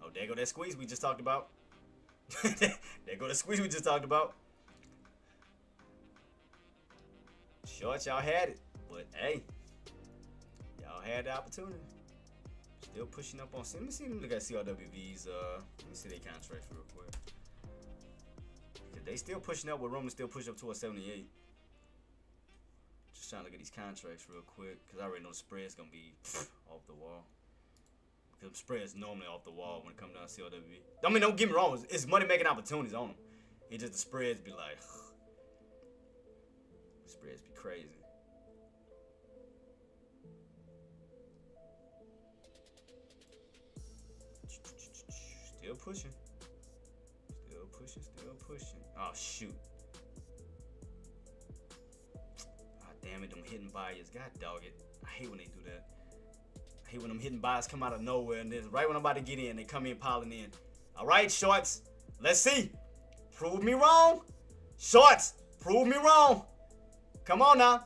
Oh, there go that squeeze we just talked about. There go the squeeze we just talked about. Short, y'all had it. But hey, y'all had the opportunity. Still pushing up on. Let me see. Look at CRWV's. Let me see their contracts real quick. They still pushing up with room to still push up towards 78. Just trying to look at these contracts real quick because I already know the spread's gonna be off the wall. Because spreads normally off the wall when it comes down to CLWB. I mean, don't get me wrong. It's money-making opportunities on them. It's just the spreads be like, spreads be crazy. Still pushing. Still pushing. Oh, shoot. Ah, damn it, them hidden buyers. God dog it. I hate when they do that. I hate when them hidden buyers come out of nowhere and then right when I'm about to get in, they come in piling in. All right, shorts. Let's see. Prove me wrong. Shorts, prove me wrong. Come on now.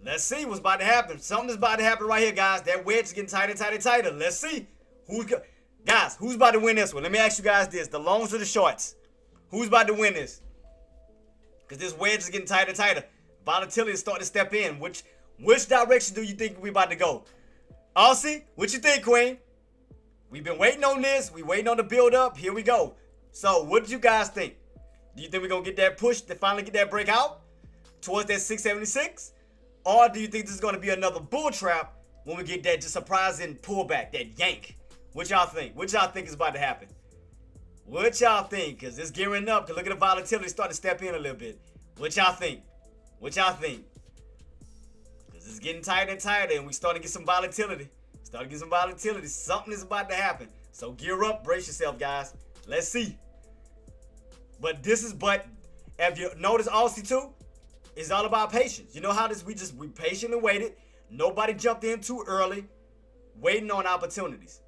Let's see what's about to happen. Something's about to happen right here, guys. That wedge is getting tighter. Let's see. Guys, who's about to win this one? Let me ask you guys this. The longs or the shorts? Who's about to win this? Because this wedge is getting tighter. Volatility is starting to step in. Which direction do you think we're about to go? Aussie, what you think, Queen? We've been waiting on this. We waiting on the build up. Here we go. So, what do you guys think? Do you think we're going to get that push to finally get that breakout towards that 676? Or do you think this is going to be another bull trap when we get that just surprising pullback, that yank? What y'all think? What y'all think is about to happen? What y'all think? Because it's gearing up. Because look at the volatility starting to step in a little bit. What y'all think? What y'all think? Because it's getting tighter and tighter and we starting to get some volatility. Something is about to happen. So gear up. Brace yourself, guys. Let's see. But if you notice Aussie too, it's all about patience. You know how this, we patiently waited. Nobody jumped in too early. Waiting on opportunities.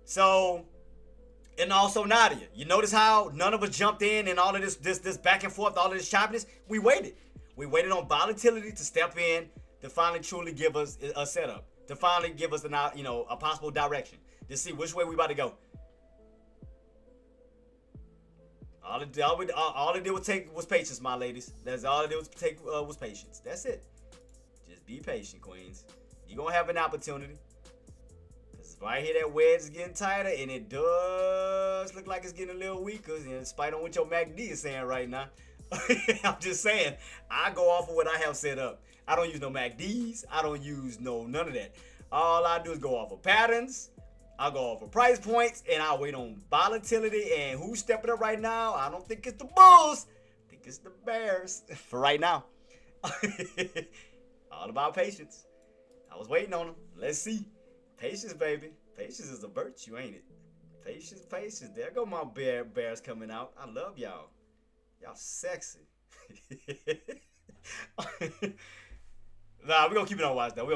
So, and also Nadia, you notice how none of us jumped in and all of this back and forth, all of this choppiness? We waited. We waited on volatility to step in to finally truly give us a setup, to finally give us a possible direction, to see which way we about to go. All it did was patience, my ladies. That's all it did was patience. That's it. Just be patient, queens. You're gonna have an opportunity. Right here, that wedge is getting tighter, and it does look like it's getting a little weaker, in spite of what your MACD is saying right now. I'm just saying, I go off of what I have set up. I don't use no MACDs. I don't use none of that. All I do is go off of patterns. I go off of price points, and I wait on volatility. And who's stepping up right now? I don't think it's the Bulls. I think it's the Bears for right now. All about patience. I was waiting on them. Let's see. Patience, baby. Patience is a virtue, ain't it? Patience. There go my bears coming out. I love y'all. Y'all sexy. Nah, we're going to keep it on watch, though.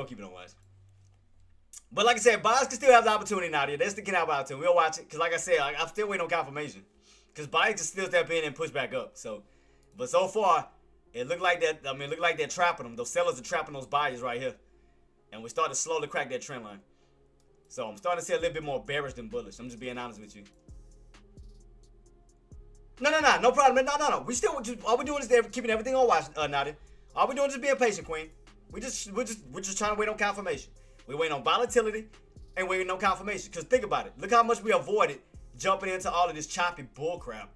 But like I said, buyers can still have the opportunity now. They still can have the opportunity. We'll watch it. Because like I said, I'm still waiting on confirmation. Because buyers can still step in and push back up. But so far, it looked like that. I mean, it looked like they're trapping them. Those sellers are trapping those buyers right here. And we're starting to slowly crack that trend line. So I'm starting to see a little bit more bearish than bullish. I'm just being honest with you. No problem. No. All we're doing is keeping everything on watch, Nadia. All we're doing is just being patient, Queen. We're just trying to wait on confirmation. We're waiting on volatility and waiting on confirmation. Because think about it. Look how much we avoided jumping into all of this choppy bull crap.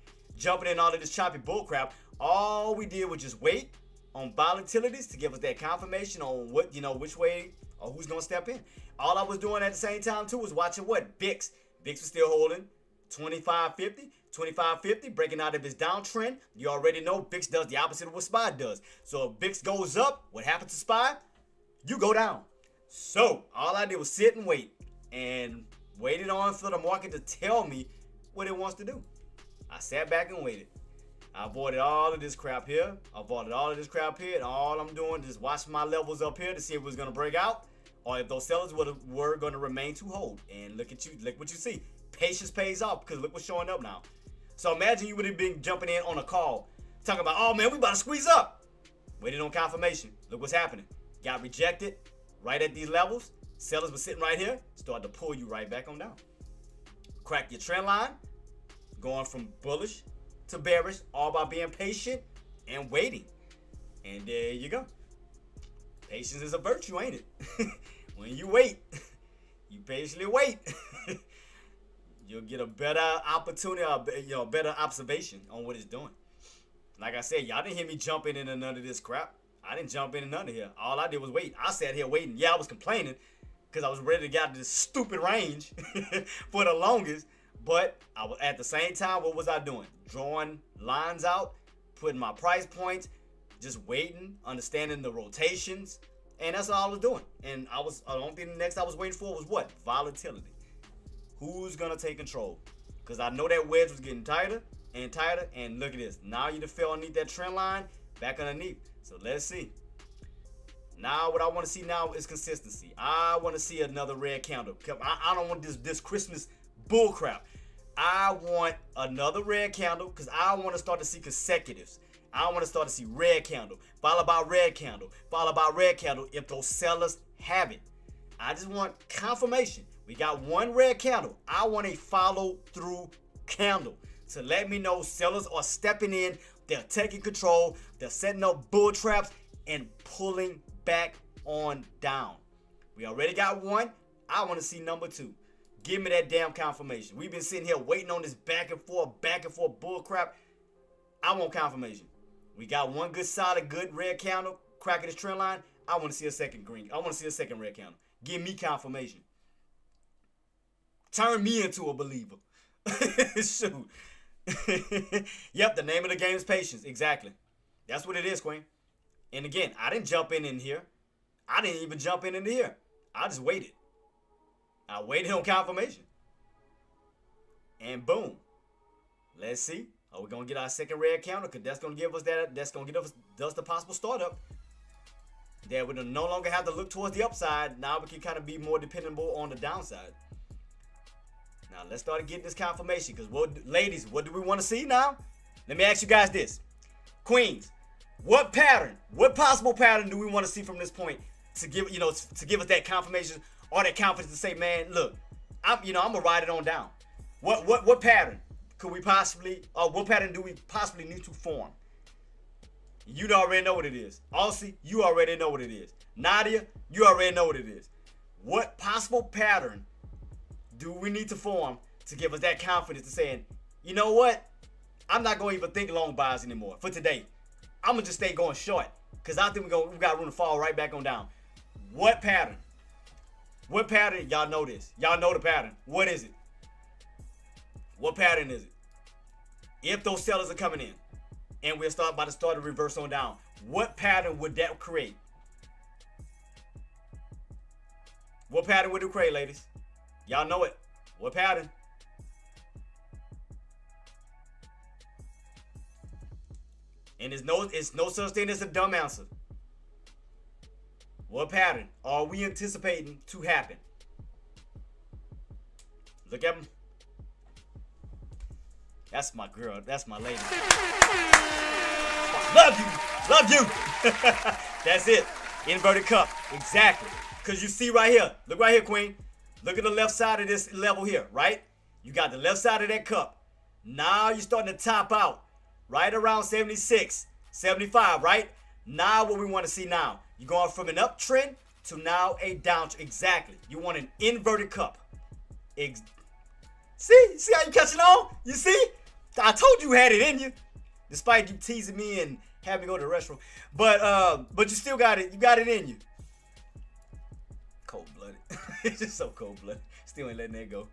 All we did was just wait on volatilities to give us that confirmation on which way or who's gonna step in. All I was doing at the same time too was watching what? VIX. VIX was still holding 2550, breaking out of its downtrend. You already know VIX does the opposite of what SPY does. So if VIX goes up, what happens to SPY? You go down. So all I did was sit and wait and waited on for the market to tell me what it wants to do. I sat back and waited. I avoided all of this crap here. And all I'm doing is just watching my levels up here to see if it was going to break out or if those sellers were going to remain to hold. And look what you see. Patience pays off because look what's showing up now. So imagine you would have been jumping in on a call talking about, oh man, we about to squeeze up. Waited on confirmation. Look what's happening. Got rejected right at these levels. Sellers were sitting right here. Started to pull you right back on down. Crack your trend line. Going from bullish to bearish, all by being patient and waiting. And there you go. Patience is a virtue, ain't it? When you wait, you patiently wait, you'll get a better opportunity, better observation on what it's doing. Like I said, y'all didn't hear me jumping into none of this crap. I didn't jump into none of here. All I did was wait. I sat here waiting. Yeah, I was complaining, because I was ready to get out of this stupid range for the longest. But I was, at the same time, what was I doing? Drawing lines out, putting my price points, just waiting, understanding the rotations, and that's all I was doing. And the only thing next I was waiting for was what? Volatility. Who's gonna take control? Because I know that wedge was getting tighter and tighter, and look at this. Now you just fell underneath that trend line, back underneath. So let's see. Now what I want to see now is consistency. I want to see another red candle. I don't want this Christmas bull crap. I want another red candle because I want to start to see consecutives. I want to start to see red candle, followed by red candle, followed by red candle if those sellers have it. I just want confirmation. We got one red candle. I want a follow through candle to let me know sellers are stepping in. They're taking control. They're setting up bull traps and pulling back on down. We already got one. I want to see number two. Give me that damn confirmation. We've been sitting here waiting on this back and forth bull crap. I want confirmation. We got one good solid good red candle cracking this trend line. I want to see a second green. I want to see a second red candle. Give me confirmation. Turn me into a believer. Shoot. Yep, the name of the game is patience. Exactly. That's what it is, Queen. And again, I didn't jump in here. I didn't even jump in here. I just waited. I waited on confirmation. And boom. Let's see. Are we gonna get our second red counter? Because that's gonna give us that's gonna give us the possible startup. That we no longer have to look towards the upside. Now we can kind of be more dependable on the downside. Now let's start getting this confirmation. Because ladies, what do we want to see now? Let me ask you guys this. Queens, what possible pattern do we want to see from this point to give us that confirmation or that confidence to say, man, look, I'm gonna ride it on down. What pattern could we possibly, or what pattern do we possibly need to form? You already know what it is. Aussie, you already know what it is. Nadia, you already know what it is. What possible pattern do we need to form to give us that confidence to saying, you know what? I'm not gonna even think long buys anymore for today. I'm gonna just stay going short because I think we got room to fall right back on down. What pattern? What pattern? Y'all know this. Y'all know the pattern. What is it? What pattern is it? If those sellers are coming in and we're about to start a reverse on down, what pattern would that create? What pattern would it create, ladies? Y'all know it. What pattern? And it's no such thing as a dumb answer. What pattern are we anticipating to happen? Look at them. That's my girl. That's my lady. Love you. Love you. That's it. Inverted cup. Exactly. Because you see right here. Look right here, Queen. Look at the left side of this level here, right? You got the left side of that cup. Now you're starting to top out. Right around 76, 75, right? Now what we want to see now. You're going from an uptrend to now a downtrend. Exactly. You want an inverted cup. See how you catching on? You see? I told you had it in you. Despite you teasing me and having me go to the restroom. But you still got it. You got it in you. Cold-blooded. It's just so cold-blooded. Still ain't letting that go.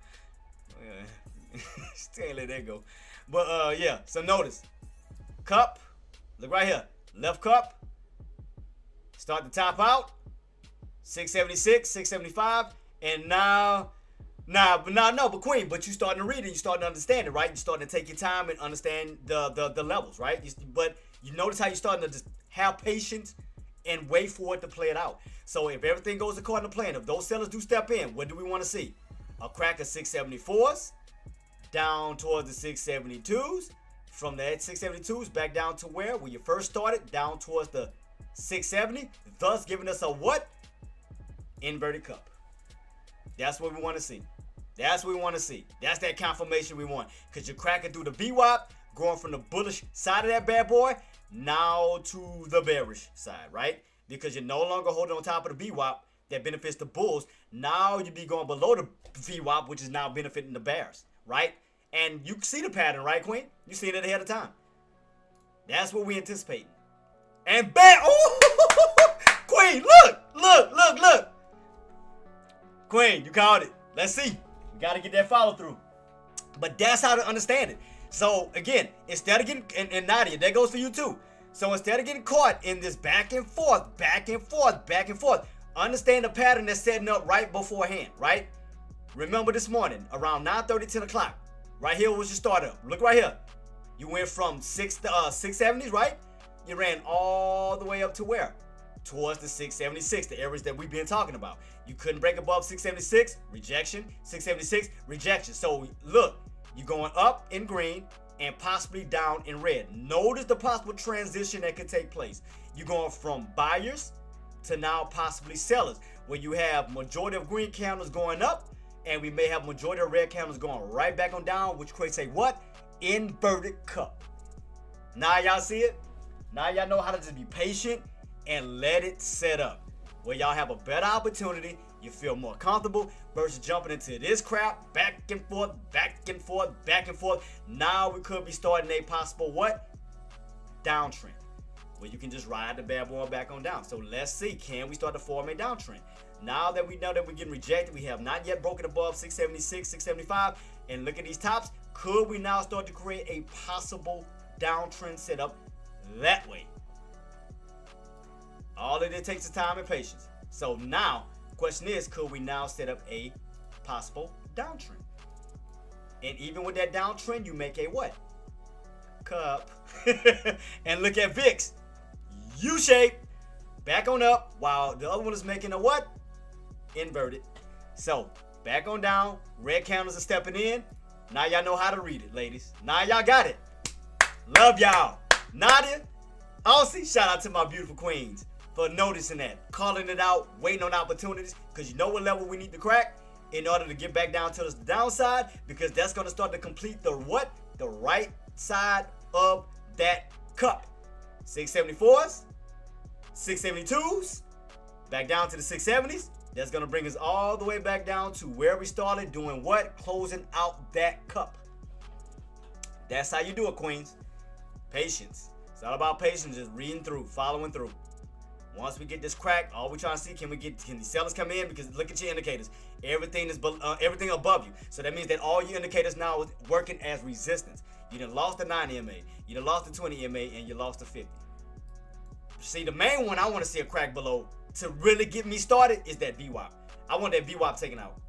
Still ain't letting that go. But yeah, so notice. Cup. Look right here. Left cup. Start to top out. 676, 675. And now, but Queen, but you starting to read it. You starting to understand it, right? You starting to take your time and understand the levels, right? But you notice how you starting to just have patience and wait for it to play it out. So if everything goes according to plan, if those sellers do step in, what do we want to see? A crack of 674s down towards the 672s. From the 672s back down to where you first started, down towards the 670, thus giving us a what? Inverted cup. That's what we want to see. That's what we want to see. That's that confirmation we want. Because you're cracking through the VWAP, going from the bullish side of that bad boy, now to the bearish side, right? Because you're no longer holding on top of the VWAP that benefits the bulls. Now you be going below the VWAP, which is now benefiting the bears, right? And you see the pattern, right, Queen? You seen it ahead of time. That's what we anticipating. And bam! Oh, Queen, look. Queen, you called it. Let's see. We got to get that follow through. But that's how to understand it. So again, instead of getting, and Nadia, that goes for you too. So instead of getting caught in this back and forth, back and forth, back and forth, understand the pattern that's setting up right beforehand, right? Remember this morning, around 9:30, 10 o'clock, right here was your startup. Look right here. You went from 670s, right? You ran all the way up to where? Towards the 676, the areas that we've been talking about. You couldn't break above 676, rejection. 676, rejection. So look, you're going up in green and possibly down in red. Notice the possible transition that could take place. You're going from buyers to now possibly sellers, where you have majority of green candles going up, and we may have majority of red candles going right back on down, which creates a what? Inverted cup. Now y'all see it? Now y'all know how to just be patient and let it set up, where y'all have a better opportunity. You feel more comfortable versus jumping into this crap, back and forth, back and forth, back and forth. Now we could be starting a possible what? Downtrend, where you can just ride the bad boy back on down. So let's see, can we start to form a downtrend? Now that we know that we're getting rejected, we have not yet broken above 676, 675, and look at these tops. Could we now start to create a possible downtrend setup that way? All of it takes is time and patience. So now, the question is, could we now set up a possible downtrend? And even with that downtrend, you make a what? Cup. And look at VIX. U-shape. Back on up, while the other one is making a what? Inverted. So, back on down. Red candles are stepping in. Now y'all know how to read it, ladies. Now y'all got it. Love y'all. Nadia, Aussie, shout out to my beautiful queens for noticing that, calling it out, waiting on opportunities, because you know what level we need to crack in order to get back down to the downside, because that's going to start to complete the what? The right side of that cup. 674s, 672s, back down to the 670s. That's going to bring us all the way back down to where we started, doing what? Closing out that cup. That's how you do it, queens. Patience. It's all about patience, just reading through, following through. Once we get this crack, all we're trying to see, can the sellers come in? Because look at your indicators. Everything is everything above you. So that means that all your indicators now is working as resistance. You done lost the 9 EMA, you done lost the 20 EMA, and you lost the 50. See, the main one I want to see a crack below to really get me started is that VWAP. I want that VWAP taken out.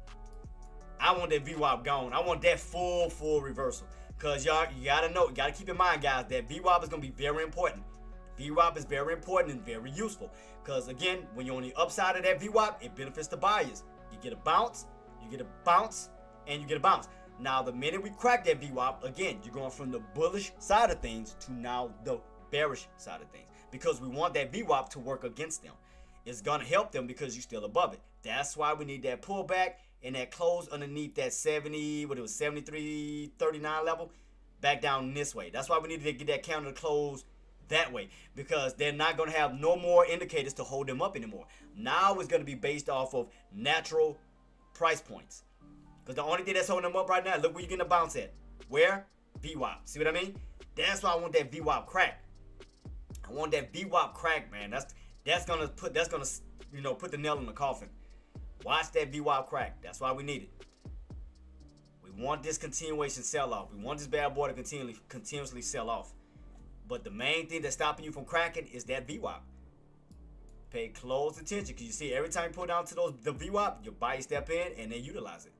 I want that VWAP gone. I want that full reversal. Because y'all, you gotta know, you gotta keep in mind, guys, that VWAP is gonna be very important. VWAP is very important and very useful. Because again, when you're on the upside of that VWAP, it benefits the buyers. You get a bounce, you get a bounce, and you get a bounce. Now, the minute we crack that VWAP, again, you're going from the bullish side of things to now the bearish side of things. Because we want that VWAP to work against them. It's gonna help them because you're still above it. That's why we need that pullback and that close underneath that 73.39 level, back down this way. That's why we need to get that counter to close that way, because they're not going to have no more indicators to hold them up anymore. Now it's going to be based off of natural price points, because the only thing that's holding them up right now, look where you're getting a bounce at. Where? VWAP. See what I mean? That's why I want that VWAP crack. I want that VWAP crack, man. That's gonna put the nail in the coffin. Watch that VWAP crack. That's why we need it. We want this continuation sell-off. We want this bad boy to continuously sell off. But the main thing that's stopping you from cracking is that VWAP. Pay close attention, because you see every time you pull down to the VWAP, your buyer step in and they utilize it.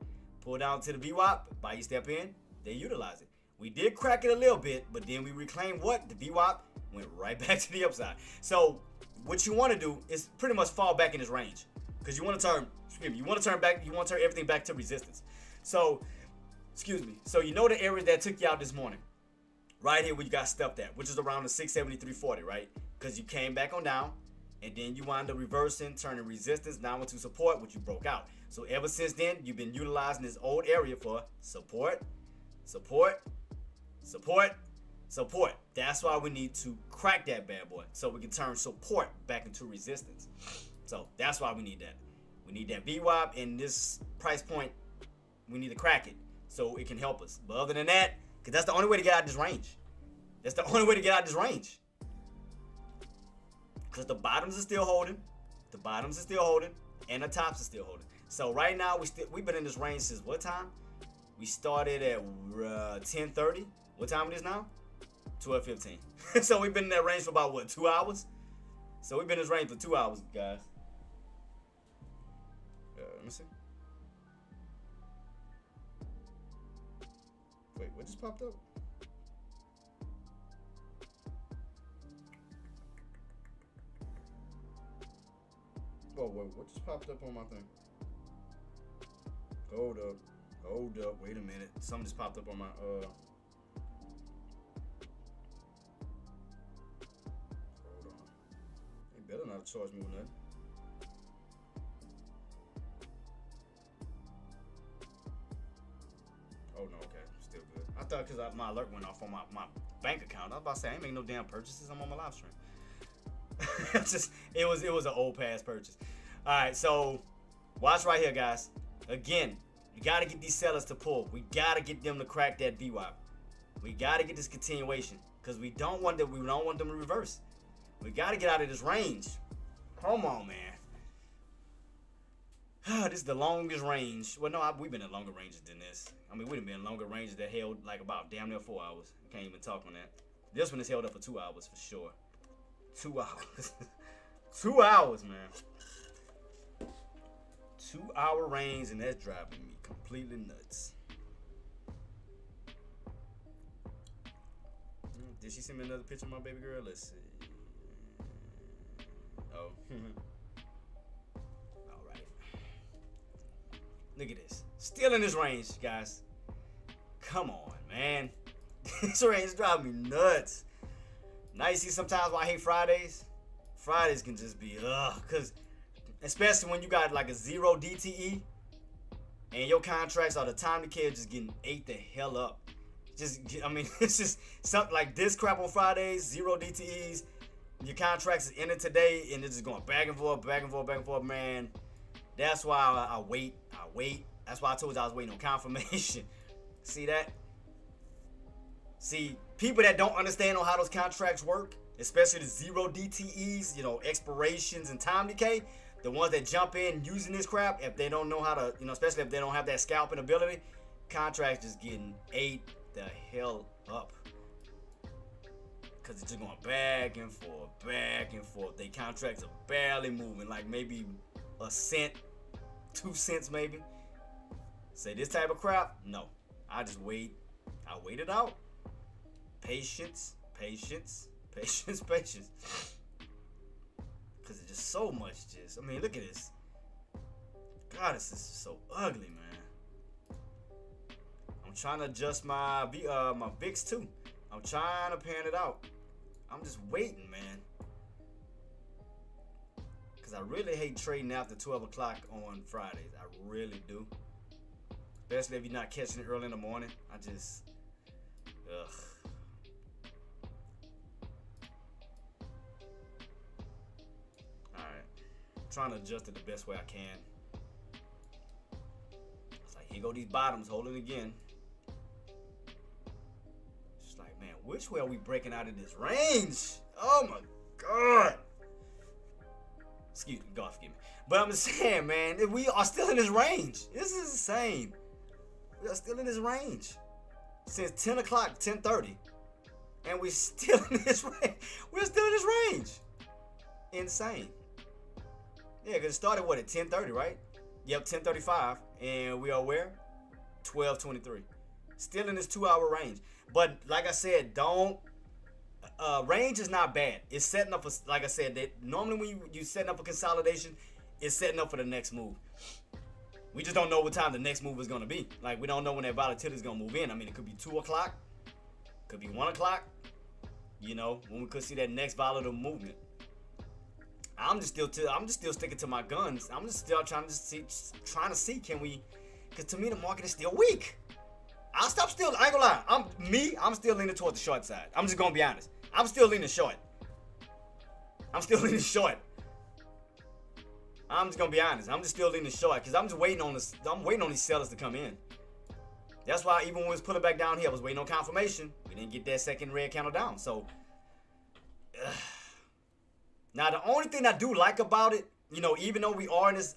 Pull down to the VWAP, buyer step in, they utilize it. We did crack it a little bit, but then we reclaimed what? The VWAP went right back to the upside. So what you want to do is pretty much fall back in this range, because you want to turn everything back to resistance. So, so you know the area that took you out this morning, right here where you got stuffed at, which is around the 673.40, right? Because you came back on down, and then you wind up reversing, turning resistance now into support, which you broke out. So ever since then, you've been utilizing this old area for support, support, support, support. That's why we need to crack that bad boy, so we can turn support back into resistance. So that's why we need that. We need that VWAP in this price point. We need to crack it so it can help us. But other than that, because that's the only way to get out of this range. That's the only way to get out of this range. Because the bottoms are still holding. The bottoms are still holding. And the tops are still holding. So right now we've been in this range since what time? We started at 10:30. What time it is now? 12:15. So we've been in that range for about what, 2 hours? So we've been in this range for 2 hours, guys. Let me see. Wait, what just popped up? Whoa, what just popped up on my thing? Hold up, wait a minute. Something just popped up on my Hold on. They better not charge me with nothing. Oh no, okay, still good. I thought because my alert went off on my bank account. I was about to say I ain't making no damn purchases. I'm on my live stream. It was an old past purchase. All right, so watch right here, guys. Again, you gotta get these sellers to pull. We gotta get them to crack that VWAP. We gotta get this continuation because we don't want them to reverse. We gotta get out of this range. Come on, man. This is the longest range. Well, no, we've been in longer ranges than this. I mean, we've been in longer ranges that held like about damn near 4 hours. Can't even talk on that. This one is held up for 2 hours for sure. 2 hours. 2 hours, man. 2 hour range, and that's driving me completely nuts. Did she send me another picture of my baby girl? Let's see. Oh. Alright. Look at this. Still in this range, guys. Come on, man. This range is driving me nuts. Now you see sometimes why I hate Fridays. Fridays can just be because especially when you got like a 0 DTE and your contracts are the time decay just getting ate the hell up. I mean, it's just something like this crap on Fridays, 0 DTEs. Your contracts is ending today and it's just going back and forth, man. That's why I wait. That's why I told you I was waiting on confirmation. See that? See, people that don't understand on how those contracts work, especially the 0 DTEs, expirations and time decay, the ones that jump in using this crap, if they don't know how to, especially if they don't have that scalping ability, contracts just getting ate the hell up. Because it's just going back and forth. They contracts are barely moving, like maybe a cent, 2 cents maybe. Say this type of crap, no. I just wait. I wait it out. Patience. Because it's just so much I mean, look at this. God, this is so ugly, man. I'm trying to adjust my VIX too. I'm trying to pan it out. I'm just waiting, man. Because I really hate trading after 12 o'clock on Fridays. I really do. Especially if you're not catching it early in the morning. Ugh. Trying to adjust it the best way I can. It's like, here go these bottoms holding again. It's like, man, which way are we breaking out of this range? Oh my God. Excuse me, God forgive me. But I'm just saying, man, we are still in this range. This is insane. We are still in this range. Since 10 o'clock, 10:30. And we're still in this range. We're still in this range. Insane. Yeah, because it started, at 10:30, right? Yep, 10:35. And we are where? 12:23. Still in this 2 hour range. But like I said, range is not bad. It's setting up, like I said, that normally when you setting up a consolidation, it's setting up for the next move. We just don't know what time the next move is going to be. Like, we don't know when that volatility is going to move in. I mean, it could be 2 o'clock. Could be 1 o'clock. When we could see that next volatile movement. I'm just still sticking to my guns. I'm just still trying to see can we, because to me the market is still weak. I ain't gonna lie. I'm still leaning towards the short side. I'm just gonna be honest. I'm still leaning short. I'm just gonna be honest. I'm just still leaning short because I'm waiting on these sellers to come in. That's why even when we was pulling back down here, I was waiting on confirmation. We didn't get that second red candle down. So now the only thing I do like about it, even though we are in this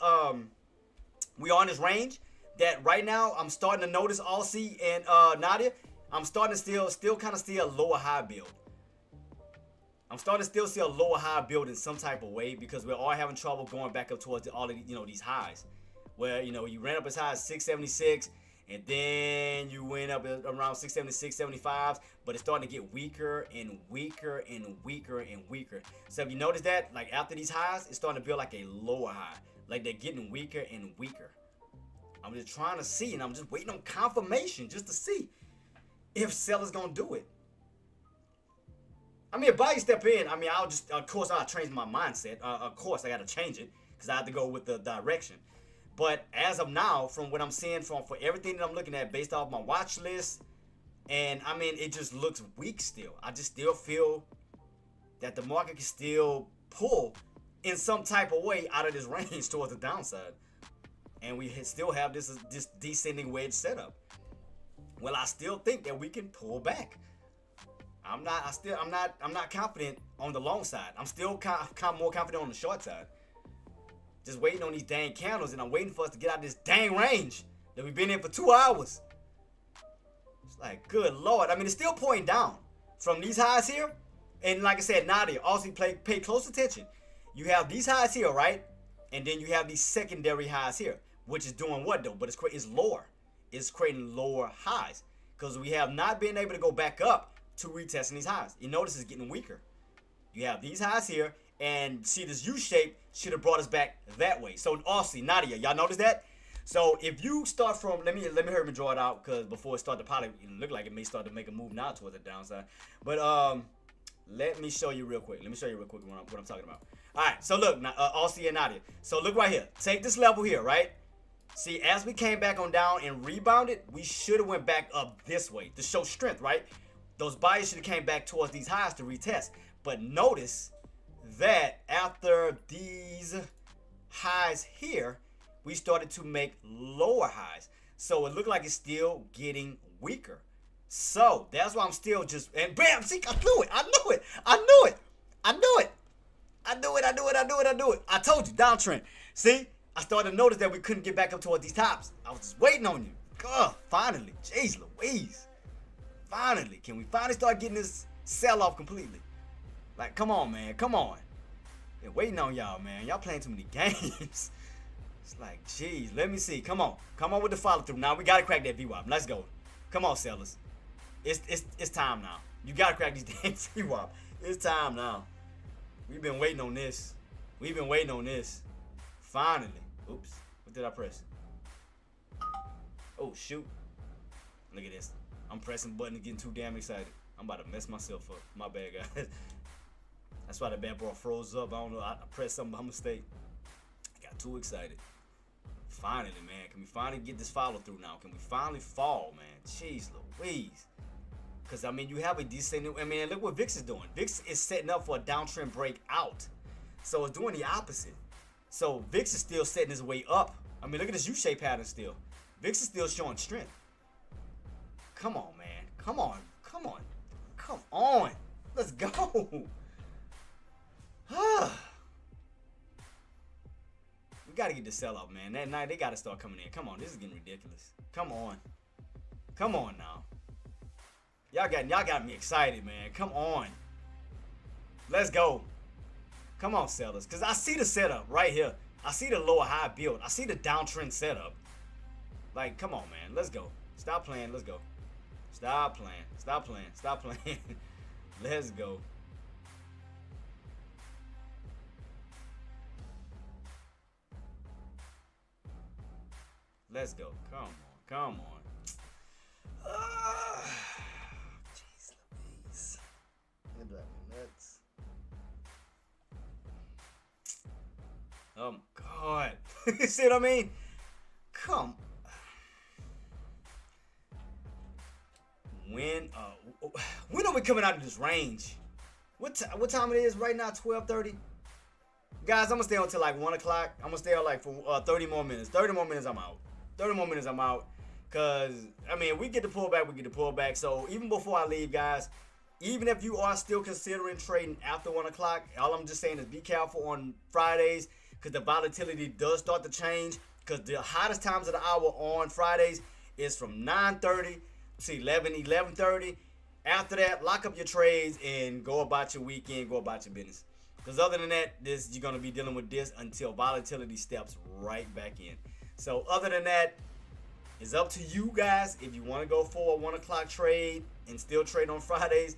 We are in this range that right now I'm starting to notice Aussie and Nadia. I'm starting to still kind of see a lower high build. I'm starting to still see a lower high build in some type of way because we're all having trouble going back up towards all of these highs, where you ran up as high as 676 and then you went up around 676, 75, but it's starting to get weaker and weaker and weaker and weaker. So if you notice that, like after these highs, it's starting to build like a lower high, like they're getting weaker and weaker. I'm just trying to see, and I'm just waiting on confirmation just to see if sellers gonna do it. I mean, if buyers step in, I mean, of course, I'll change my mindset. Of course, I got to change it because I have to go with the direction. But as of now, from what I'm seeing for everything that I'm looking at based off my watch list, and I mean, it just looks weak still. I just still feel that the market can still pull in some type of way out of this range towards the downside. And we still have this descending wedge setup. Well, I still think that we can pull back. I'm not confident on the long side. I'm still more confident on the short side. Just waiting on these dang candles, and I'm waiting for us to get out of this dang range that we've been in for 2 hours. It's like, good Lord. I mean, it's still pointing down from these highs here. And like I said, Nadia, also pay close attention. You have these highs here, right? And then you have these secondary highs here, which is doing what though? But it's lower. It's creating lower highs because we have not been able to go back up to retesting these highs. You notice it's getting weaker. You have these highs here, and see this U shape should have brought us back that way. So Aussie, Nadia, y'all notice that? So if you start from, let me hurry and draw it out because before it started to probably look like it may start to make a move now towards the downside. But let me show you real quick. Let me show you real quick what I'm talking about. All right, so look, Aussie and Nadia. So look right here. Take this level here, right? See, as we came back on down and rebounded, we should have went back up this way to show strength, right? Those buyers should have came back towards these highs to retest. But notice that after these highs here, we started to make lower highs. So it looked like it's still getting weaker. So that's why I'm still just, and bam, see, I knew it. I told you, downtrend. See, I started to notice that we couldn't get back up towards these tops. I was just waiting on you. God, finally. Jeez Louise. Finally. Can we finally start getting this sell-off completely? Like, come on, man. Come on. Been waiting on y'all, man. Y'all playing too many games. It's like, jeez. Let me see. Come on. Come on with the follow-through. Now, we got to crack that VWAP. Let's go. Come on, sellers. It's time now. You got to crack these damn VWAP. It's time now. We've been waiting on this. Finally. Oops. What did I press? Oh, shoot. Look at this. I'm pressing buttons, getting too damn excited. I'm about to mess myself up. My bad, guys. That's why the bad boy froze up. I don't know. I pressed something by mistake. I got too excited. Finally, man. Can we finally get this follow through now? Can we finally fall, man? Jeez Louise. Because, I mean, you have a decent... I mean, look what VIX is doing. VIX is setting up for a downtrend breakout. So it's doing the opposite. So VIX is still setting his way up. I mean, look at this U-shaped pattern still. VIX is still showing strength. Come on, man. Come on. Let's go. We got to get the sell-off, man. That night, they got to start coming in. Come on. This is getting ridiculous. Come on now. Y'all got me excited, man. Come on. Let's go. Come on, sellers. Because I see the setup right here. I see the lower high build. I see the downtrend setup. Like, come on, man. Let's go. Stop playing. Let's go. Stop playing. Let's go. Let's go. Come on. Jeez Louise. That drive me nuts. Oh my God. You see what I mean? Come. When are we coming out of this range? What time it is right now? 12:30. Guys, I'm gonna stay until like 1 o'clock. I'm gonna stay on like for 30 more minutes. 30 more minutes, I'm out. Cause I mean, we get the pullback. So even before I leave, guys, even if you are still considering trading after 1 o'clock, all I'm just saying is be careful on Fridays, cause the volatility does start to change because the hottest times of the hour on Fridays is from 9:30 to 11:30. After that, lock up your trades and go about your weekend, go about your business. Because other than that, you're going to be dealing with this until volatility steps right back in. So other than that, it's up to you guys. If you want to go for a 1 o'clock trade and still trade on Fridays,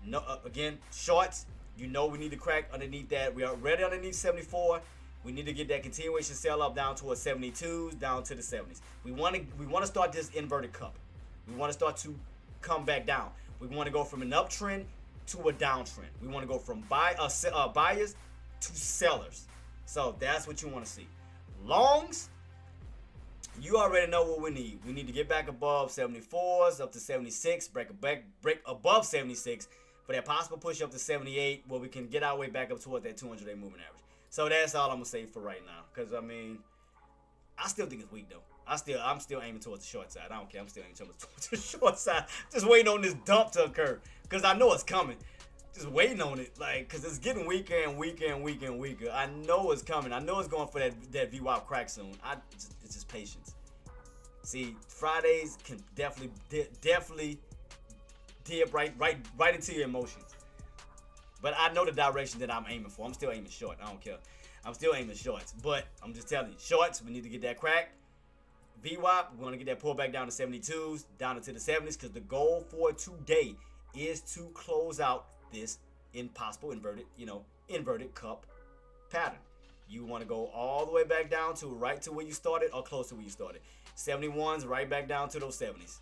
no, again, shorts, we need to crack underneath that. We are already underneath 74. We need to get that continuation sell up down towards 72s, down to the 70s. We want to start this inverted cup. We want to start to come back down. We want to go from an uptrend to a downtrend. We want to go from buyers to sellers. So that's what you want to see. Longs, you already know what we need. We need to get back above 74s, up to 76, break above 76, for that possible push up to 78, where we can get our way back up towards that 200-day moving average. So that's all I'm gonna say for right now. Because I mean, I still think it's weak though. I'm still aiming towards the short side. I don't care. I'm still aiming towards the short side. Just waiting on this dump to occur. Because I know it's coming. Just waiting on it. Like, because it's getting weaker and weaker and weaker and weaker. I know it's coming. I know it's going for that VWAP crack soon. It's just patience. See, Fridays can definitely dip right into your emotions. But I know the direction that I'm aiming for. I'm still aiming short. I don't care. I'm still aiming shorts. But I'm just telling you, shorts, we need to get that crack. VWAP, we want to get that pullback down to 72s, down into the 70s, because the goal for today is to close out this impossible inverted cup pattern. You want to go all the way back down to right to where you started or close to where you started. 71s, right back down to those 70s.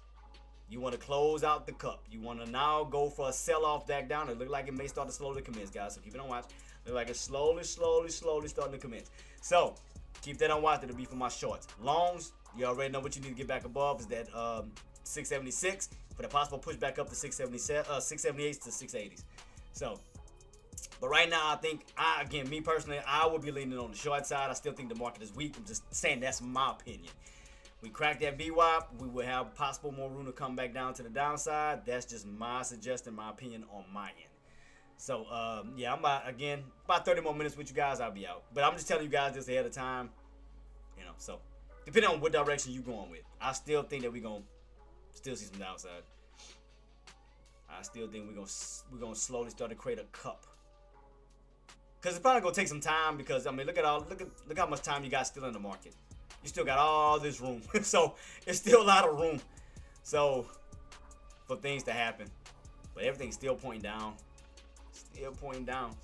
You want to close out the cup. You want to now go for a sell-off back down. It looks like it may start to slowly commence, guys, so keep it on watch. Look like it's slowly starting to commence. So keep that on watch. It'll be for my shorts. Longs, you already know what you need to get back above is that 676 for the possible push back up to 678s to 680s. So, but right now, I think, me personally, I would be leaning on the short side. I still think the market is weak. I'm just saying that's my opinion. We crack that VWAP, we will have possible more room to come back down to the downside. That's just my suggestion, my opinion on my end. So, yeah, I'm about 30 more minutes with you guys, I'll be out. But I'm just telling you guys this ahead of time. So depending on what direction you're going with, I still think that we're going to still see some downside. I still think we're gonna slowly start to create a cup. Because it's probably going to take some time because, I mean, look how much time you got still in the market. You still got all this room. So it's still a lot of room. So for things to happen. But everything's still pointing down. Still pointing down.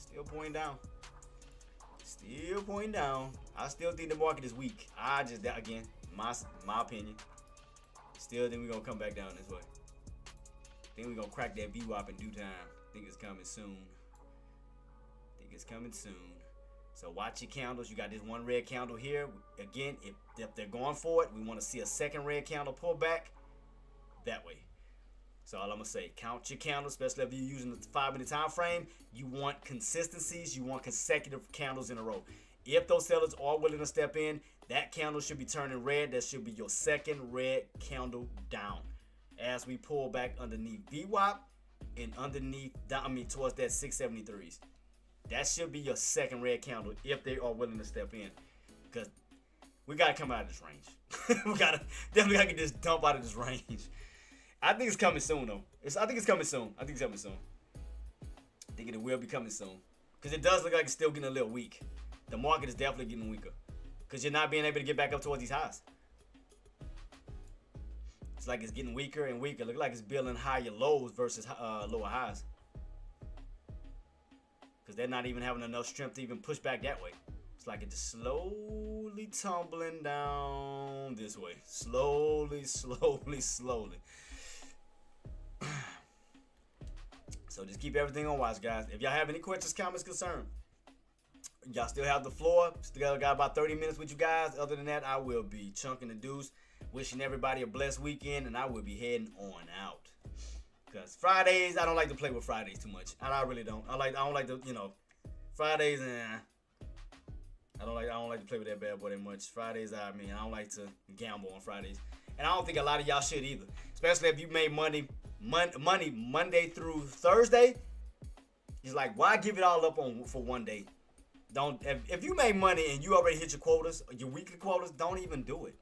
I still think the market is weak. Again, my opinion. Still think we're going to come back down this way. Think we're going to crack that VWAP in due time. Think it's coming soon. So watch your candles. You got this one red candle here. Again, if they're going for it, we want to see a second red candle pull back that way. So all I'm going to say, count your candles, especially if you're using the 5-minute time frame. You want consistencies. You want consecutive candles in a row. If those sellers are willing to step in, that candle should be turning red. That should be your second red candle down. As we pull back underneath VWAP and towards that 673s. That should be your second red candle if they are willing to step in. Because we got to come out of this range. We definitely got to get this dump out of this range. I think it's coming soon, though. I think it's coming soon. I think it will be coming soon. Because it does look like it's still getting a little weak. The market is definitely getting weaker. Because you're not being able to get back up towards these highs. It's like it's getting weaker and weaker. Look like it's building higher lows versus lower highs. Because they're not even having enough strength to even push back that way. It's like it's just slowly tumbling down this way. Slowly. So just keep everything on watch, guys. If y'all have any questions, comments, concerns, y'all still have the floor. Still got about 30 minutes with you guys. Other than that, I will be chunking the deuce. Wishing everybody a blessed weekend, and I will be heading on out. Because Fridays, I don't like to play with Fridays too much. I really don't. I don't like to, Fridays, I don't like to play with that bad boy that much. Fridays, I don't like to gamble on Fridays. And I don't think a lot of y'all should either. Especially if you made money Monday through Thursday. It's like, why give it all up for one day? Don't if you made money and you already hit your quotas, your weekly quotas, don't even do it.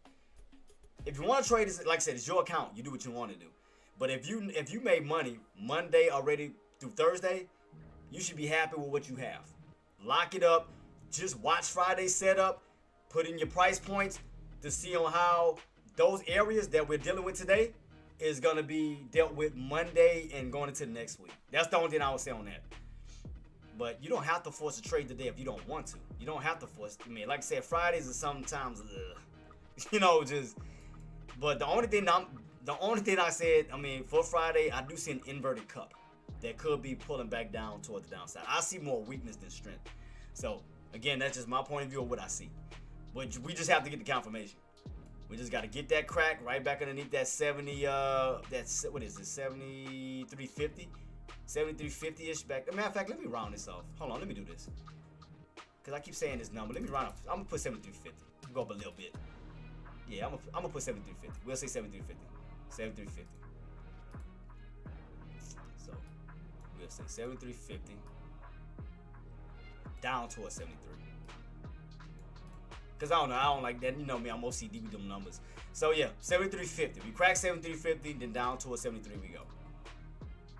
If you want to trade, like I said, it's your account. You do what you want to do. But if you made money Monday already through Thursday, you should be happy with what you have. Lock it up. Just watch Friday's setup. Put in your price points to see on how those areas that we're dealing with today is gonna be dealt with Monday and going into the next week. That's the only thing I would say on that. But you don't have to force a trade today if you don't want to. You don't have to force. I mean, like I said, Fridays are sometimes, just. But the only thing I said, I mean, for Friday, I do see an inverted cup that could be pulling back down toward the downside. I see more weakness than strength. So again, that's just my point of view of what I see. But we just have to get the confirmation. We just got to get that crack right back underneath that 70. That's what is it? 73.50. 73.50-ish back. Matter of fact, let me round this off. Hold on, let me do this. Because I keep saying this number. Let me round off. I'm going to put 73.50. Go up a little bit. Yeah, I'm going to put 73.50. We'll say 73.50. 73.50. So, we'll say 73.50. Down towards 73. Because I don't like that. You know me, I'm OCD with them numbers. So, yeah, 73.50. We crack 73.50, then down towards 73 we go.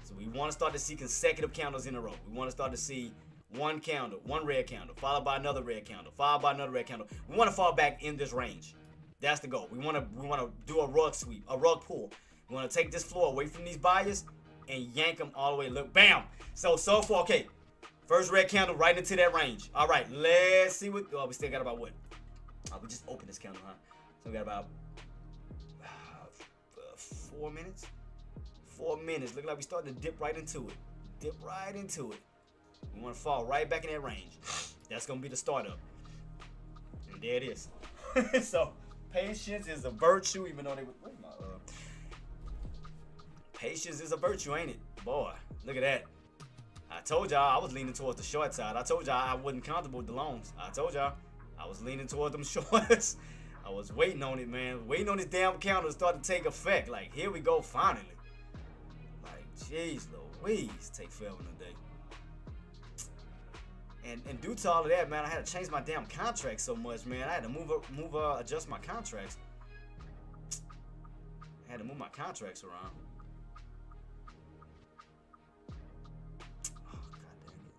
So we want to start to see consecutive candles in a row. We want to start to see one candle, one red candle, followed by another red candle, followed by another red candle. We want to fall back in this range. That's the goal. We want to do a rug sweep, a rug pull. We want to take this floor away from these buyers and yank them all the way. Look, bam. So far, okay. First red candle right into that range. All right, let's see what. Oh, we still got about what? We just opened this candle, huh? So we got about 4 minutes. 4 minutes. Look like we starting to dip right into it. Dip right into it. We want to fall right back in that range. That's going to be the startup. And there it is. So, patience is a virtue, even though they were... Where's my... Patience is a virtue, ain't it? Boy, look at that. I told y'all I was leaning towards the short side. I told y'all I wasn't comfortable with the longs. I told y'all I was leaning towards them shorts. I was waiting on it, man. Waiting on this damn counter to start to take effect. Like, here we go, finally. Jeez Louise, take forever in a day. And due to all of that, man, I had to change my damn contract so much, man. I had to adjust my contracts. I had to move my contracts around. Oh, god dang it.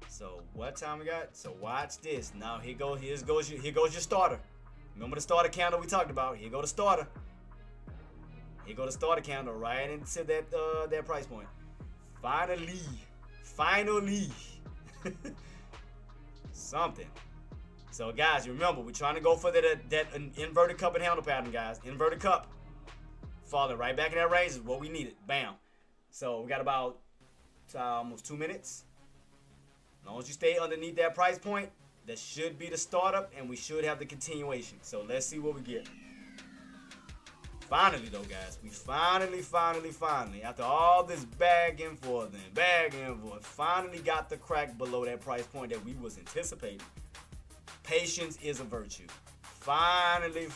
So what time we got? So watch this. Now here goes your starter. Remember the starter candle we talked about? Here go the starter. Here go the starter candle right into that price point. Finally. Something. So guys, remember, we're trying to go for that inverted cup and handle pattern, guys. Inverted cup. Falling right back in that range is what we needed. Bam. So we got about almost 2 minutes. As long as you stay underneath that price point, that should be the startup, and we should have the continuation. So let's see what we get. Finally, though, guys, we finally, after all this back and forth, finally got the crack below that price point that we was anticipating. Patience is a virtue. Finally.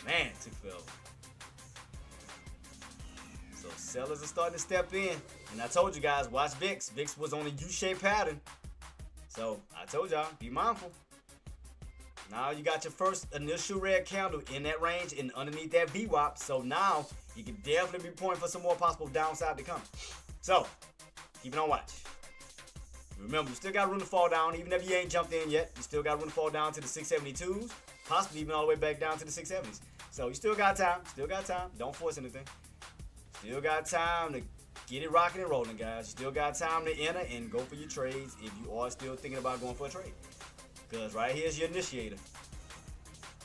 Man, it took forever. So sellers are starting to step in. And I told you guys, watch VIX. VIX was on a U-shaped pattern. So I told y'all, be mindful. Now you got your first initial red candle in that range and underneath that VWAP. So now you can definitely be pointing for some more possible downside to come. So keep it on watch. Remember, you still got room to fall down. Even if you ain't jumped in yet, you still got room to fall down to the 672s, possibly even all the way back down to the 670s. So you still got time. Don't force anything. Still got time to get it rocking and rolling, guys. You still got time to enter and go for your trades if you are still thinking about going for a trade. Because right here's your initiator.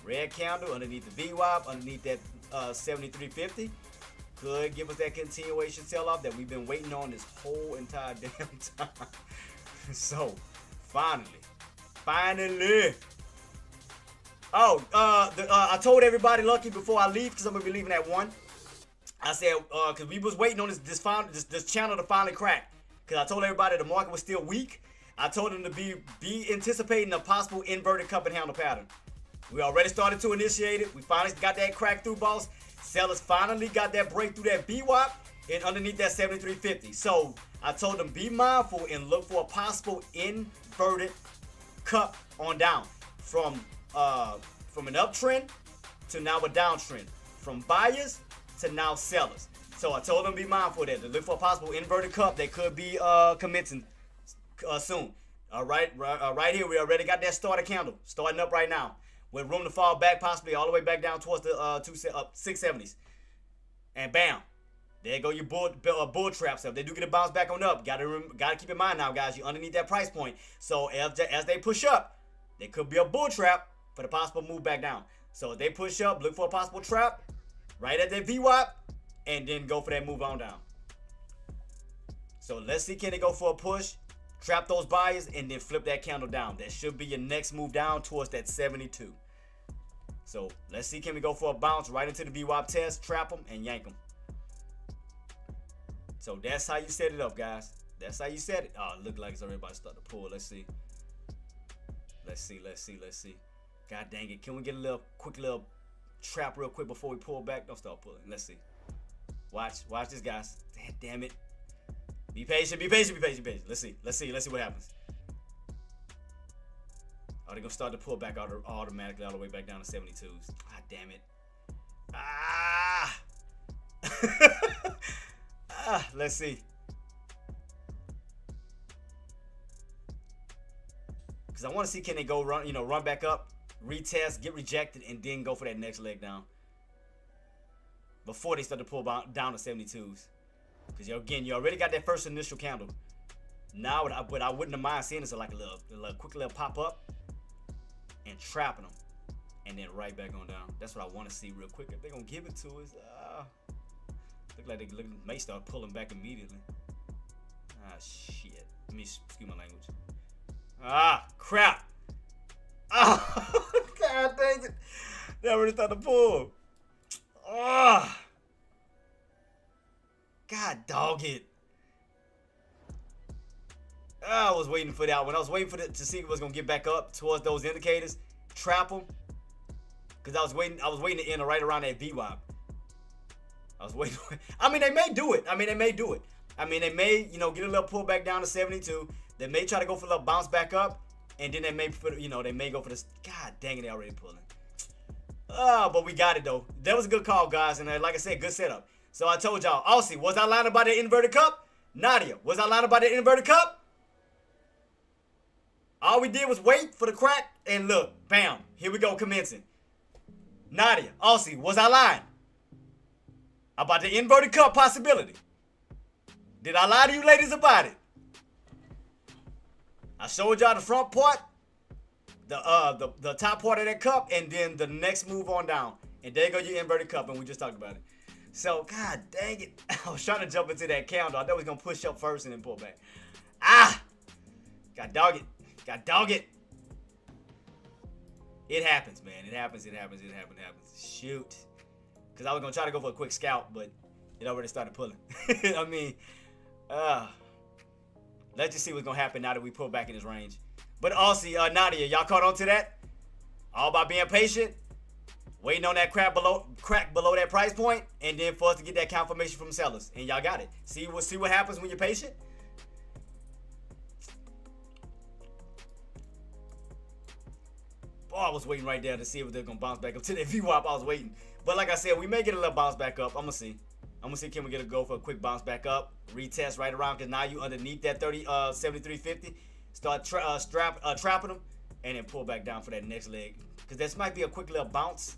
Red candle underneath the VWAP, underneath that 73.50. Could give us that continuation sell-off that we've been waiting on this whole entire damn time. So, finally. Oh, I told everybody, Lucky, before I leave, because I'm going to be leaving at 1. I said, because we was waiting on this channel to finally crack. Because I told everybody the market was still weak. I told them to be anticipating a possible inverted cup and handle pattern. We already started to initiate it. We finally got that crack through, boss. Sellers finally got that break through that VWAP. and underneath that 73.50. So I told them be mindful and look for a possible inverted cup on down from an uptrend to now a downtrend, from buyers to now sellers. So I told them be mindful of that. To look for a possible inverted cup that could be commencing soon. Right here we already got that starter candle starting up right now with room to fall back, possibly all the way back down towards the 670s. And bam, there go your bull traps up. They do get a bounce back on up. Gotta keep in mind now, guys, you're underneath that price point. So as they push up, there could be a bull trap for the possible move back down. So if they push up, look for a possible trap right at that VWAP, and then go for that move on down. So let's see, can they go for a push, trap those buyers, and then flip that candle down. That should be your next move down towards that 72. So let's see, can we go for a bounce right into the VWAP test, trap them, and yank them. So that's how you set it up, guys. That's how you set it. Oh, it looked like it's already about to start to pull. Let's see. Let's see. God dang it. Can we get a quick little trap real quick before we pull back? Don't start pulling. Let's see. Watch this, guys. Damn it. Be patient. Let's see what happens. Oh, they're gonna start to pull back automatically all the way back down to 72s. God damn it. Let's see. Because I want to see, can they go run back up, retest, get rejected, and then go for that next leg down before they start to pull down to 72s. Because you already got that first initial candle. Now, but I wouldn't have mind seeing this like a little quick little pop up and trapping them, and then right back on down. That's what I want to see real quick. If they're gonna give it to us, look like they may start pulling back immediately. Shit. Let me excuse my language. Crap. God dang it. They already started to pull. God dog it. I was waiting for that one. I was waiting for to see if it was gonna get back up towards those indicators, trap them. Cause I was waiting to end right around that VWAP. I was waiting. I mean, they may do it. I mean, they may get a little pullback down to 72. They may try to go for a little bounce back up, and then they may go for this. God dang it, they already pulling. But we got it though. That was a good call, guys, and like I said, good setup. So I told y'all, Aussie, was I lying about the inverted cup? Nadia, was I lying about the inverted cup? All we did was wait for the crack, and look, bam, here we go, commencing. Nadia, Aussie, was I lying about the inverted cup possibility? Did I lie to you ladies about it? I showed y'all the front part, the top part of that cup, and then the next move on down. And there go your inverted cup, and we just talked about it. So, god dang it. I was trying to jump into that candle. I thought it was going to push up first and then pull back. God dog it. It happens, man. It happens. Shoot. Because I was going to try to go for a quick scalp, but it already started pulling. I mean, let's just see what's going to happen now that we pull back in this range. But also, Nadia, y'all caught on to that? All about being patient, waiting on that crack below that price point, and then for us to get that confirmation from sellers. And y'all got it. See what happens when you're patient? I was waiting right there to see if they're going to bounce back up to that VWAP. I was waiting. But like I said, we may get a little bounce back up. I'm going to see. Can we get a go for a quick bounce back up? Retest right around, because now you underneath that 73.50. Start trapping them, and then pull back down for that next leg. Because this might be a quick little bounce.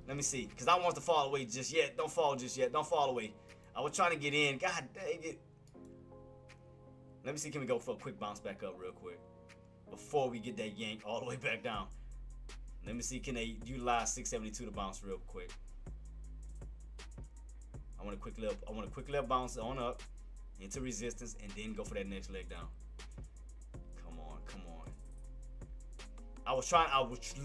Let me see. Because I don't want to fall away just yet. Don't fall just yet. Don't fall away. I was trying to get in. God dang it. Let me see. Can we go for a quick bounce back up real quick before we get that yank all the way back down? Let me see, can they utilize 672 to bounce real quick? I want a quick little bounce on up into resistance, and then go for that next leg down. Come on. I was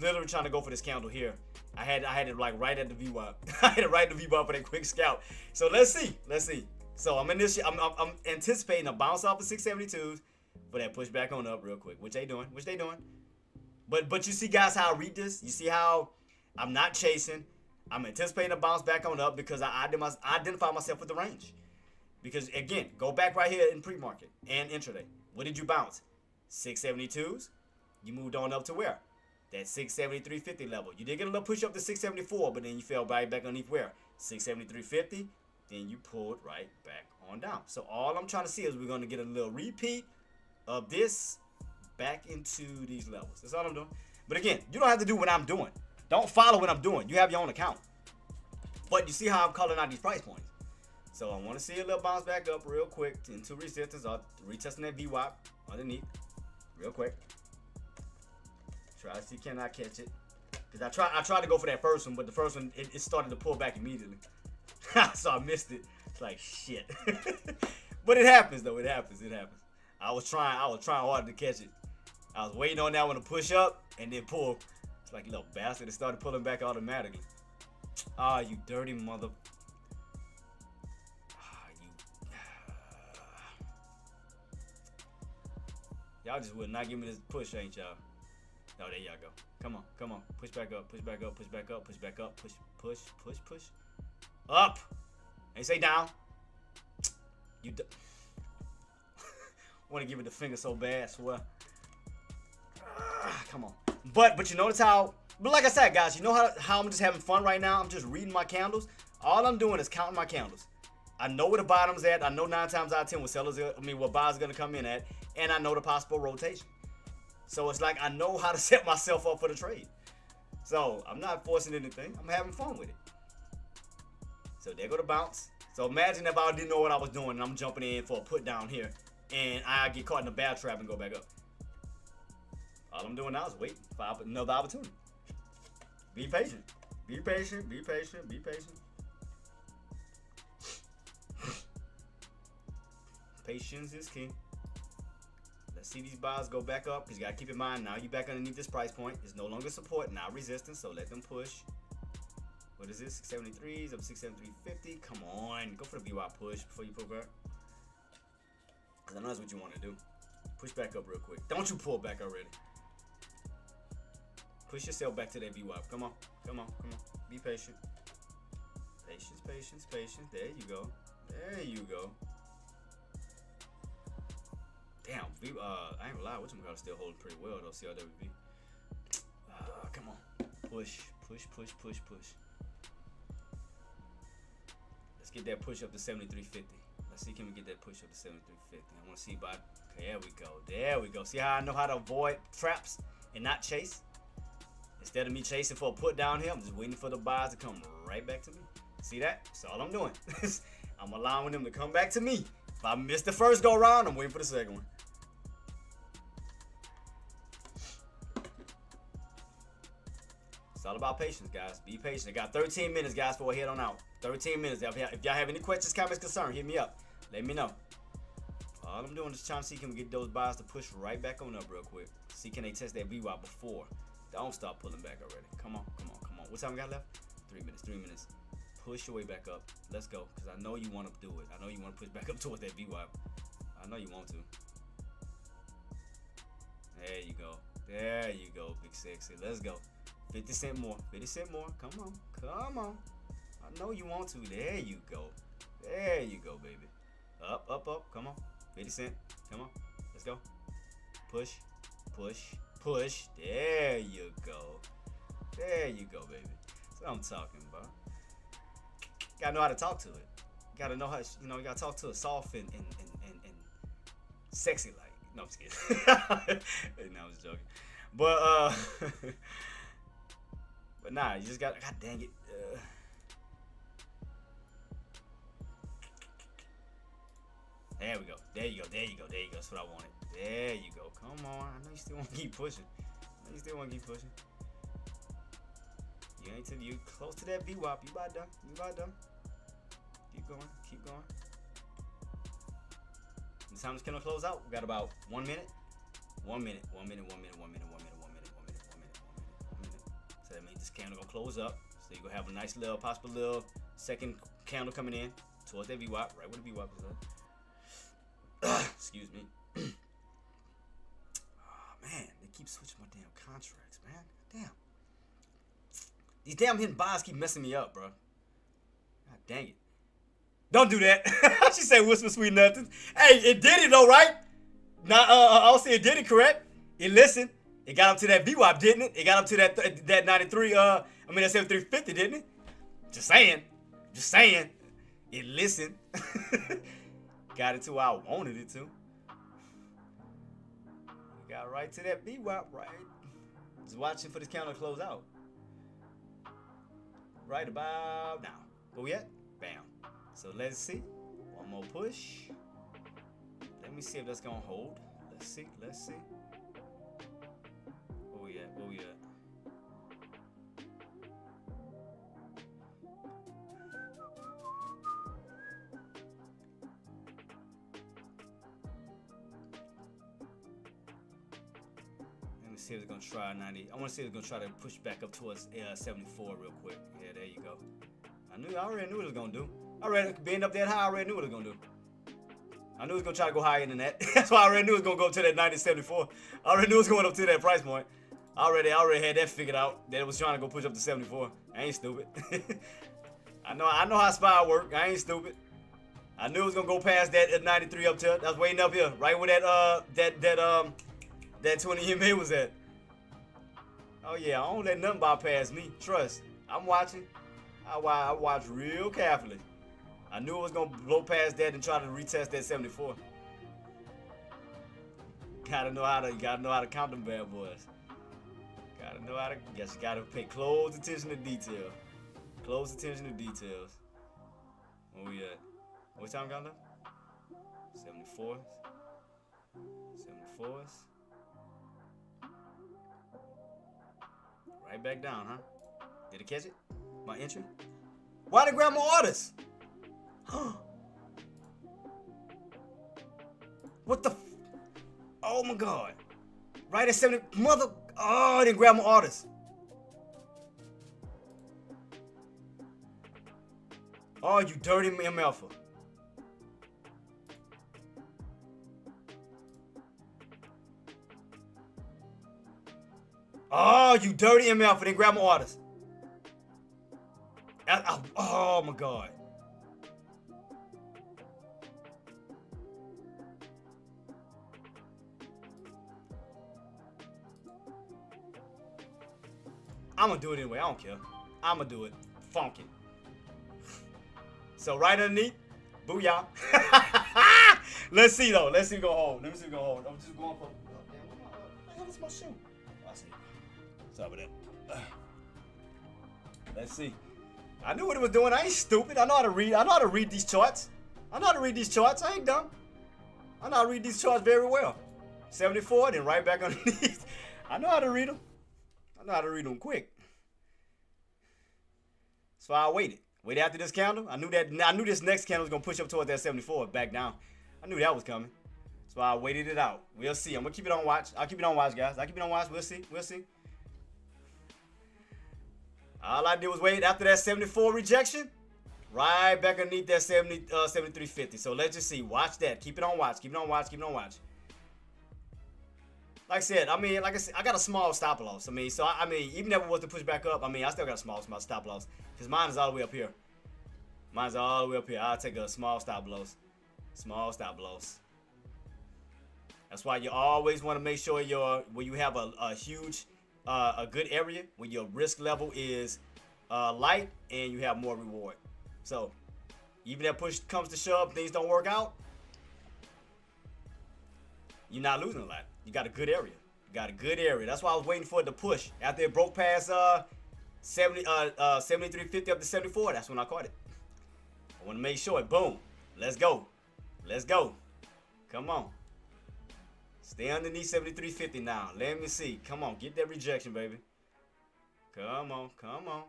literally trying to go for this candle here. I had it like right at the VWAP. I had it right at the VWAP for that quick scalp. So let's see. So I'm anticipating a bounce off of 672s for that push back on up real quick, which they doing. But you see, guys, how I read this? You see how I'm not chasing. I'm anticipating a bounce back on up because I identify myself with the range. Because again, go back right here in pre-market and intraday. What did you bounce? 672s. You moved on up to where? That 673.50 level. You did get a little push up to 674, but then you fell right back underneath where? 673.50. Then you pulled right back on down. So all I'm trying to see is we're going to get a little repeat of this back into these levels. That's all I'm doing. But again, you don't have to do what I'm doing. Don't follow what I'm doing. You have your own account. But you see how I'm calling out these price points. So I want to see a little bounce back up real quick into resistance. Retesting that VWAP underneath real quick. Try to see can I catch it. Because I tried to go for that first one, but the first one, it started to pull back immediately. So I missed it. It's like shit. But it happens though. It happens. I was trying hard to catch it. I was waiting on that one to push up and then pull. It's like a little bastard. It started pulling back automatically. Ah, you dirty mother. Y'all just would not give me this push, ain't y'all? Oh, there y'all go. Come on. Push back up. Push back up. Push. Up. Ain't say down. You want to give it the finger so bad, I swear. Come on. But you notice how, but like I said, guys, you know how I'm just having fun right now? I'm just reading my candles. All I'm doing is counting my candles. I know where the bottom's at. I know 9 times out of 10 what buyers are going to come in at. And I know the possible rotation. So it's like I know how to set myself up for the trade. So I'm not forcing anything. I'm having fun with it. So there go the bounce. So imagine if I didn't know what I was doing and I'm jumping in for a put down here. And I get caught in a bad trap and go back up. All I'm doing now is wait for another opportunity. Be patient. Be patient. Patience is key. Let's see these buyers go back up. Because you got to keep in mind, now you back underneath this price point. It's no longer support, now resistance. So let them push. What is this? 673s up 673.50. Come on. Go for the VY push before you pull back. Because I know that's what you want to do. Push back up real quick. Don't you pull back already. Push yourself back to that VY. Come on. Be patient. Patience. There you go. Damn, I ain't gonna lie, whatchamacallit still holding pretty well though, CRWV. Come on. Push. Let's get that push up to 73.50. Let's see, can we get that push up to 73.50? I wanna see by, okay, there we go. See how I know how to avoid traps and not chase? Instead of me chasing for a put down here, I'm just waiting for the buyers to come right back to me. See that? That's all I'm doing. I'm allowing them to come back to me. If I miss the first go round, I'm waiting for the second one. It's all about patience, guys. Be patient. I got 13 minutes, guys, before I head on out. 13 minutes. If y'all have any questions, comments, concerns, hit me up. Let me know. All I'm doing is trying to see can we get those buyers to push right back on up real quick. See can they test that VWAP before. Don't stop pulling back already. Come on. What time we got left? 3 minutes. Push your way back up. Let's go. Because I know you want to do it. I know you want to push back up towards that VWAP. I know you want to. There you go, big sexy. Let's go. 50 cent more. Come on. I know you want to. There you go, baby. Up. Come on. 50 cent. Come on. Let's go. Push. There you go, baby. That's what I'm talking about. Gotta know how to talk to it. Gotta know how, you gotta talk to it soft and sexy like. No, I'm just kidding. No, I was joking. But nah, you just gotta, god dang it. There we go. There you go. That's what I wanted. There you go. Come on. I know you still want to keep pushing. You ain't till you close to that VWAP. You about done. Keep going. This time this candle close out. We got about 1 minute. 1 minute. So that means this candle gonna close up. So you're gonna have a nice little, possible little second candle coming in towards that VWAP, right where the VWAP is at. Excuse me. Oh man, they keep switching my damn contracts, man. Damn. These damn hidden buys keep messing me up, bro. God dang it. Don't do that. She said whisper sweet nothings. Hey, it did it though, right? Now, I'll say it did it correct. It listened. It got up to that VWAP, didn't it? It got up to that 93. That 7350, didn't it? Just saying. Just saying. It listened. Got it to where I wanted it to. Got right to that VWAP, right? Just watching for this counter to close out. Right about now. Where we at? Bam. So let's see. One more push. Let me see if that's gonna hold. Let's see. Let's see. Where we at? Where we at? Let me see if it's gonna try 90. I want to see if it's gonna try to push back up towards 74 real quick. Yeah, there you go. I already knew what it was gonna do. Being up that high, I already knew what it was gonna do. I knew it was gonna try to go higher than that. That's why I already knew it was gonna go to that 90.74. I already knew it was going up to that price point. I already had that figured out. That it was trying to go push up to 74. I ain't stupid. I know how SPY work. I ain't stupid. I knew it was gonna go past that 93 up to. I was waiting up here, right where that 20 EMA was at. Oh yeah, I don't let nothing bypass me. Trust. I'm watching. I watch real carefully. I knew it was gonna blow past that and try to retest that 74. Gotta know how to count them bad boys. Gotta know how to. Guess you gotta pay close attention to detail. Close attention to details. Where we at? What time got left? 74s. 74s. Right back down, huh? Did it catch it? My entry? Why did it grab my orders? What the? Oh my God! Right at 70, mother. Oh, I didn't grab my orders. Oh, you dirty MFer. Oh, you dirty MFer. Didn't grab my orders. Oh my God. I'm gonna do it anyway. I don't care. I'm gonna do it. Funky. So right underneath, booyah. Let's see though. Let's see if it gonna hold. Let me see if it gonna hold. I'm just going for. What the hell is my shoe? I see. Stop it. Let's see. I knew what it was doing. I ain't stupid. I know how to read. I know how to read these charts. I know how to read these charts. I ain't dumb. I know how to read these charts very well. 74, then right back underneath. I know how to read them. I know how to read them quick. So I waited. Wait after this candle. I knew this next candle was gonna push up towards that 74, back down. I knew that was coming. So I waited it out. We'll see. I'm gonna keep it on watch. I'll keep it on watch, guys. I'll keep it on watch. We'll see. We'll see. All I did was wait after that 74 rejection. Right back underneath that 73.50. So let's just see. Watch that. Keep it on watch. Keep it on watch. Keep it on watch. Like I said, I got a small stop loss. Even if it was to push back up, I still got a small stop loss. Because mine is all the way up here. Mine's all the way up here. I'll take a small stop loss. Small stop loss. That's why you always want to make sure when you have a huge, a good area, when your risk level is light and you have more reward. So, even if push comes to shove, things don't work out, you're not losing a lot. You got a good area. You got a good area. That's why I was waiting for it to push. After it broke past 73.50 up to 74, that's when I caught it. I want to make sure it, boom. Let's go. Let's go. Come on. Stay underneath 73.50 now. Let me see. Come on. Get that rejection, baby. Come on. Come on.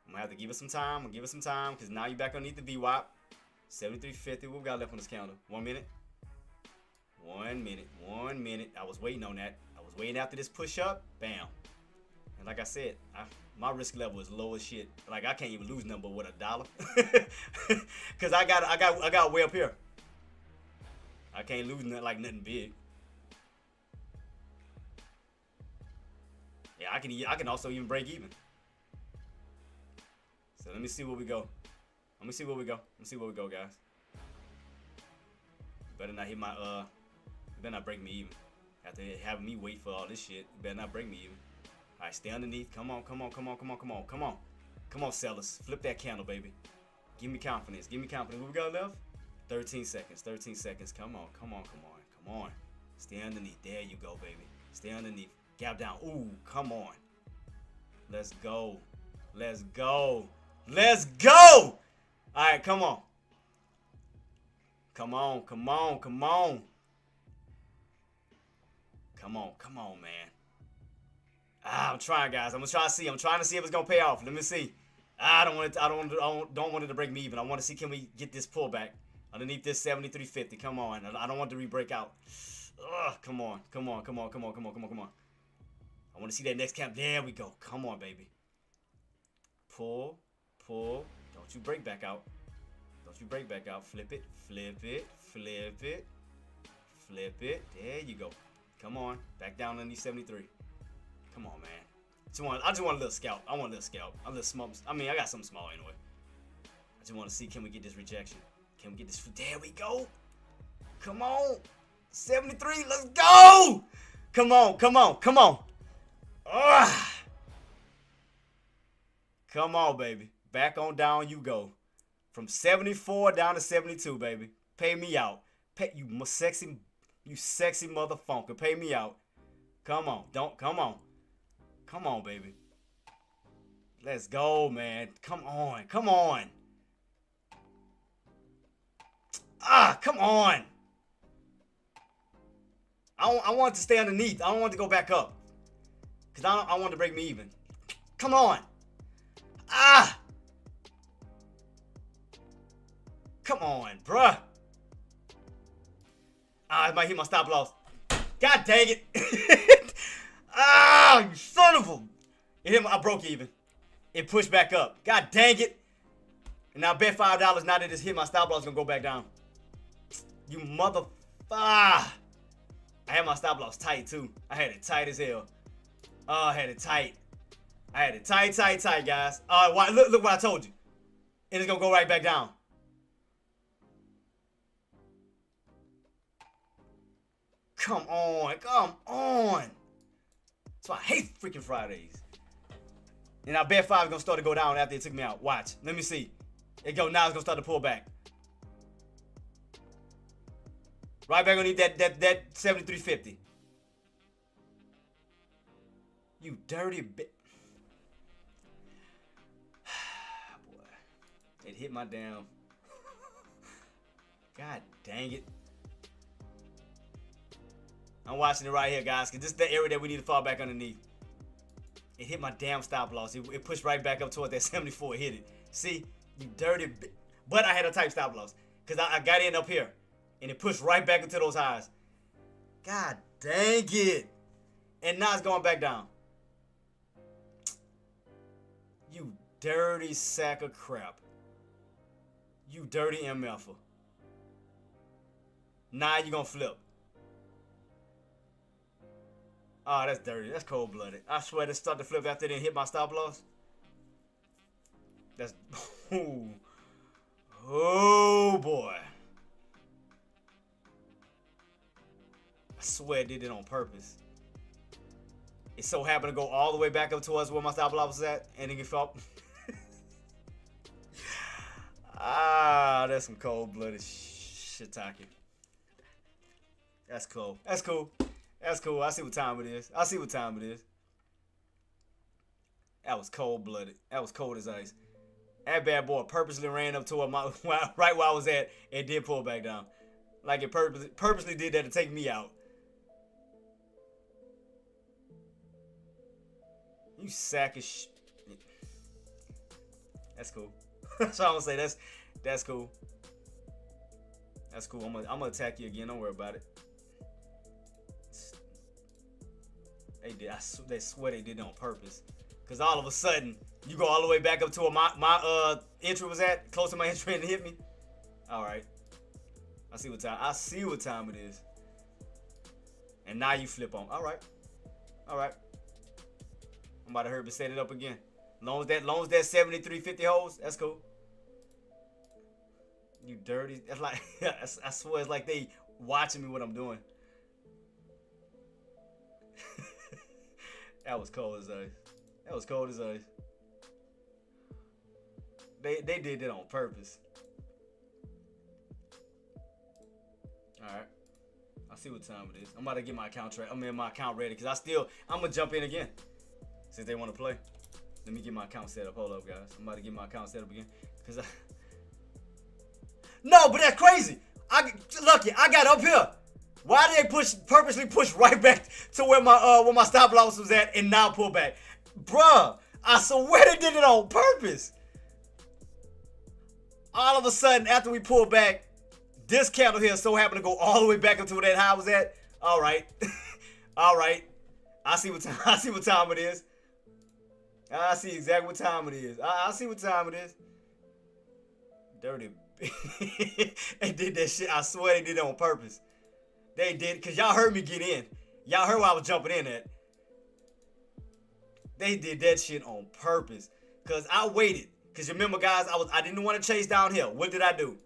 I'm going to have to give it some time. I'm going to give it some time because now you're back underneath the VWAP. 73.50. What we got left on this counter? 1 minute. 1 minute. 1 minute. I was waiting on that. I was waiting after this push up. Bam. And like I said, my risk level is low as shit. Like I can't even lose nothing but with $1. Cause I got way up here. I can't lose nothing big. Yeah, I can also even break even. So let me see where we go. Let me see where we go. Let me see where we go, guys. Better not hit my better not break me even. After having me wait for all this shit, you better not break me even. All right, stay underneath. Come on, come on, come on, come on, come on, come on. Come on, sellers. Flip that candle, baby. Give me confidence. Give me confidence. What we got left? 13 seconds. 13 seconds. Come on, come on, come on, come on. Stay underneath. There you go, baby. Stay underneath. Gap down. Ooh, come on. Let's go. Let's go. Let's go. All right, come on. Come on, come on, come on. Come on, come on, man. I'm trying, guys. I'm gonna try to see. I'm trying to see if it's gonna pay off. Let me see. I don't want it. I don't want it to break me even. I want to see, can we get this pullback underneath this 73.50? Come on. I don't want to re-break out. Ugh, come on, come on, come on, come on, come on, come on, come on. I want to see that next cap. There we go. Come on, baby. Pull, pull. Don't you break back out. Don't you break back out. Flip it, flip it, flip it, flip it. There you go. Come on. Back down underneath 73. Come on, man. I just want a little scalp. I want a little scalp. I'm a little small. I mean, I got something small anyway. I just want to see, can we get this rejection? Can we get this? There we go. Come on. 73. Let's go. Come on. Come on. Come on. Ugh. Come on, baby. Back on down you go. From 74 down to 72, baby. Pay me out. Pay you sexy motherfucker. Pay me out. Come on. Come on. Come on, baby. Let's go, man. Come on. Come on. Come on. I want it to stay underneath. I don't want it to go back up. Because I want to break me even. Come on. Come on, bruh. It might hit my stop loss. God dang it. You son of a. It hit I broke even. It pushed back up. God dang it. And now I bet $5 now that it's hit my stop loss is going to go back down. You mother. I had my stop loss tight too. I had it tight as hell. I had it tight. I had it tight, guys. Look what I told you. And it's going to go right back down. Come on. Come on. So I hate freaking Fridays. And I bet 5 is going to start to go down after it took me out. Watch. Let me see. It go. Now it's going to start to pull back. Right back underneath that 73.50. You dirty bitch. Boy. It hit my damn. God dang it. I'm watching it right here, guys, because this is the area that we need to fall back underneath. It hit my damn stop loss. It pushed right back up toward that 74. It hit it. See? You dirty bitch. But I had a type stop loss because I got in up here, and it pushed right back into those highs. God dang it. And now it's going back down. You dirty sack of crap. You dirty MF'er. Now you're going to flip. Oh, that's dirty. That's cold-blooded. I swear this started to flip after it didn't hit my stop loss. That's... Ooh. Oh, boy. I swear it did it on purpose. It so happened to go all the way back up towards where my stop loss was at, and then it fell. That's some cold-blooded shit talking. That's cool. That's cool. That's cool. I see what time it is. I see what time it is. That was cold-blooded. That was cold as ice. That bad boy purposely ran up toward my right where I was at and did pull back down. Like it purposely did that to take me out. You sack of shit. That's cool. That's all I'm gonna say. That's cool. That's cool. I'm gonna attack you again. Don't worry about it. They did. They swear they did it on purpose. Cause all of a sudden you go all the way back up to where my entry was at, close to my entry, and hit me. All right. I see what time it is. And now you flip on. All right. All right. I'm about to hurry up and set it up again. Long as that 73.50 holds, that's cool. You dirty. It's like I swear it's like they watching me what I'm doing. That was cold as ice. That was cold as ice. They did that on purpose. Alright. I see what time it is. I'm about to get my account my account ready because I'm gonna jump in again. Since they want to play. Let me get my account set up. Hold up, guys. I'm about to get my account set up again. No, but that's crazy. Lucky, I got up here. Why did they purposely push right back to where my stop loss was at and now pull back? Bruh, I swear they did it on purpose. All of a sudden, after we pulled back, this candle here so happened to go all the way back up to where that high was at. All right. All right. I see what time it is. I see exactly what time it is. I see what time it is. Dirty. They did that shit. I swear they did it on purpose. They did, because y'all heard me get in. Y'all heard where I was jumping in at. They did that shit on purpose. Because I waited. Because remember, guys, I didn't want to chase down here. What did I do?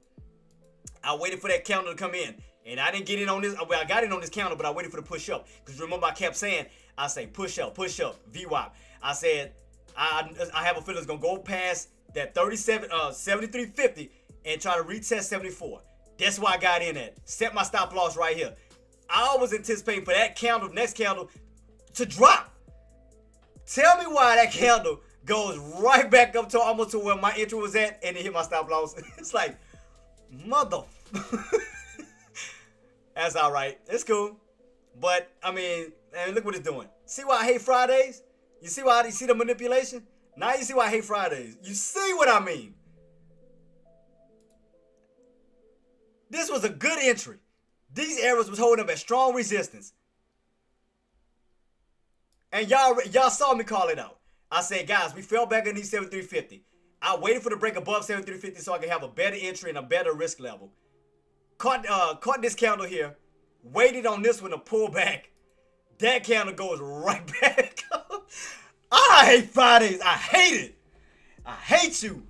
I waited for that counter to come in. And I didn't get in on this. Well, I got in on this counter, but I waited for the push up. Because remember, I kept saying, I say push up, VWAP. I said, I have a feeling it's going to go past that 73.50 and try to retest 74. That's why I got in at. Set my stop loss right here. I was anticipating for that candle, next candle, to drop. Tell me why that candle goes right back up to almost to where my entry was at and it hit my stop loss. It's like, mother. That's all right. It's cool. But, I mean, look what it's doing. See why I hate Fridays? You see why you see the manipulation? Now you see why I hate Fridays. You see what I mean? This was a good entry. These arrows was holding up at strong resistance. And y'all saw me call it out. I said, guys, we fell back underneath 73.50. I waited for the break above 73.50 so I could have a better entry and a better risk level. Caught this candle here. Waited on this one to pull back. That candle goes right back up. I hate Fridays. I hate it. I hate you.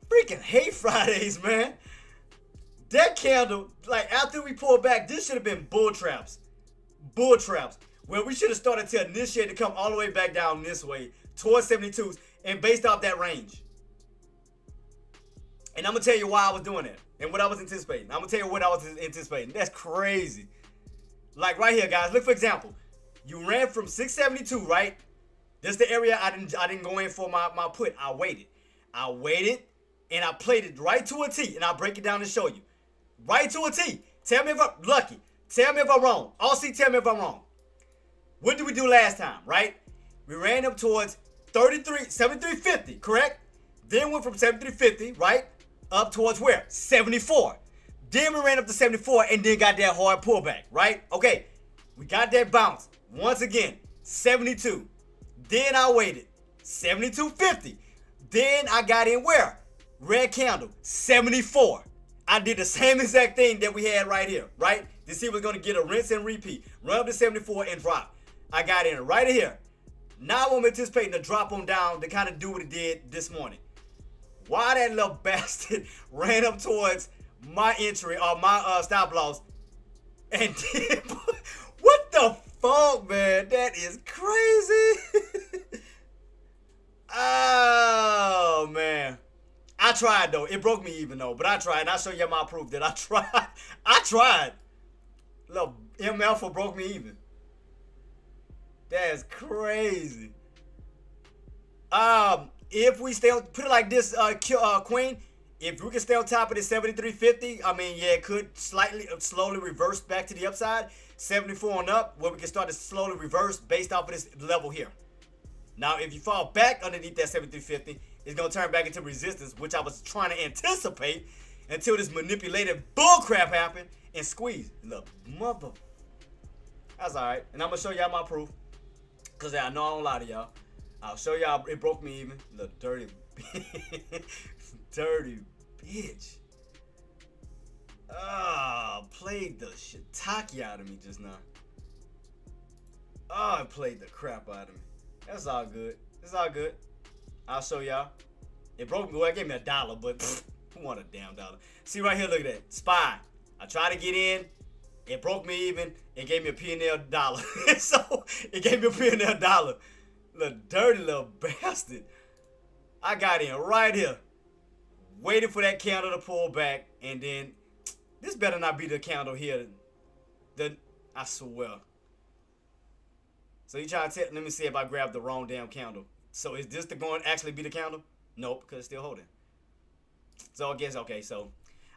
Freaking hate Fridays, man. That candle, like after we pulled back, this should have been bull traps. Bull traps. Where we should have started to initiate to come all the way back down this way towards 72s and based off that range. And I'm going to tell you why I was doing that and what I was anticipating. I'm going to tell you what I was anticipating. That's crazy. Like right here, guys. Look, for example. You ran from 672, right? This is the area I didn't go in for my put. I waited. And I played it right to a T. And I'll break it down and show you. Right to a T. Tell me if I'm lucky. Tell me if I'm wrong. Aussie, tell me if I'm wrong. What did we do last time, right? We ran up towards 73.50, correct? Then went from 73.50, right? Up towards where? 74. Then we ran up to 74 and then got that hard pullback, right? Okay, we got that bounce. Once again, 72. Then I waited. 72.50. Then I got in where? Red candle, 74. I did the same exact thing that we had right here, right? To see if we're going to get a rinse and repeat. Run up to 74 and drop. I got in right here. Now I'm anticipating to drop on down to kind of do what it did this morning. Why that little bastard ran up towards my entry or my stop loss and did, what the fuck, man? That is crazy. Oh, man. I tried, though. It broke me even, though. But I tried. And I'll show you my proof that I tried. I tried. Little ML for broke me even. That's crazy. If we stay on, put it like this, Queen. If we can stay on top of this 73.50, I mean, yeah, it could slowly reverse back to the upside. 74 and up, where we can start to slowly reverse based off of this level here. Now, if you fall back underneath that 73.50, it's going to turn back into resistance, which I was trying to anticipate until this manipulated bullcrap happened and squeeze. Look, mother. That's all right. And I'm going to show y'all my proof because I know I don't lie to y'all. I'll show y'all it broke me even. Look, dirty dirty bitch. Played the shiitake out of me just now. It played the crap out of me. That's all good. It's all good. I'll show y'all. It broke me. Well, it gave me $1, but who want a damn dollar? See right here, look at that. SPY. I tried to get in. It broke me even. It gave me a P&L dollar. So it gave me a P&L dollar. Little dirty little bastard. I got in right here. Waited for that candle to pull back. And then this better not be the candle here. I swear. So you trying to tell, let me see if I grabbed the wrong damn candle. So is this going to actually be the candle? Nope, because it's still holding. So I guess, okay, so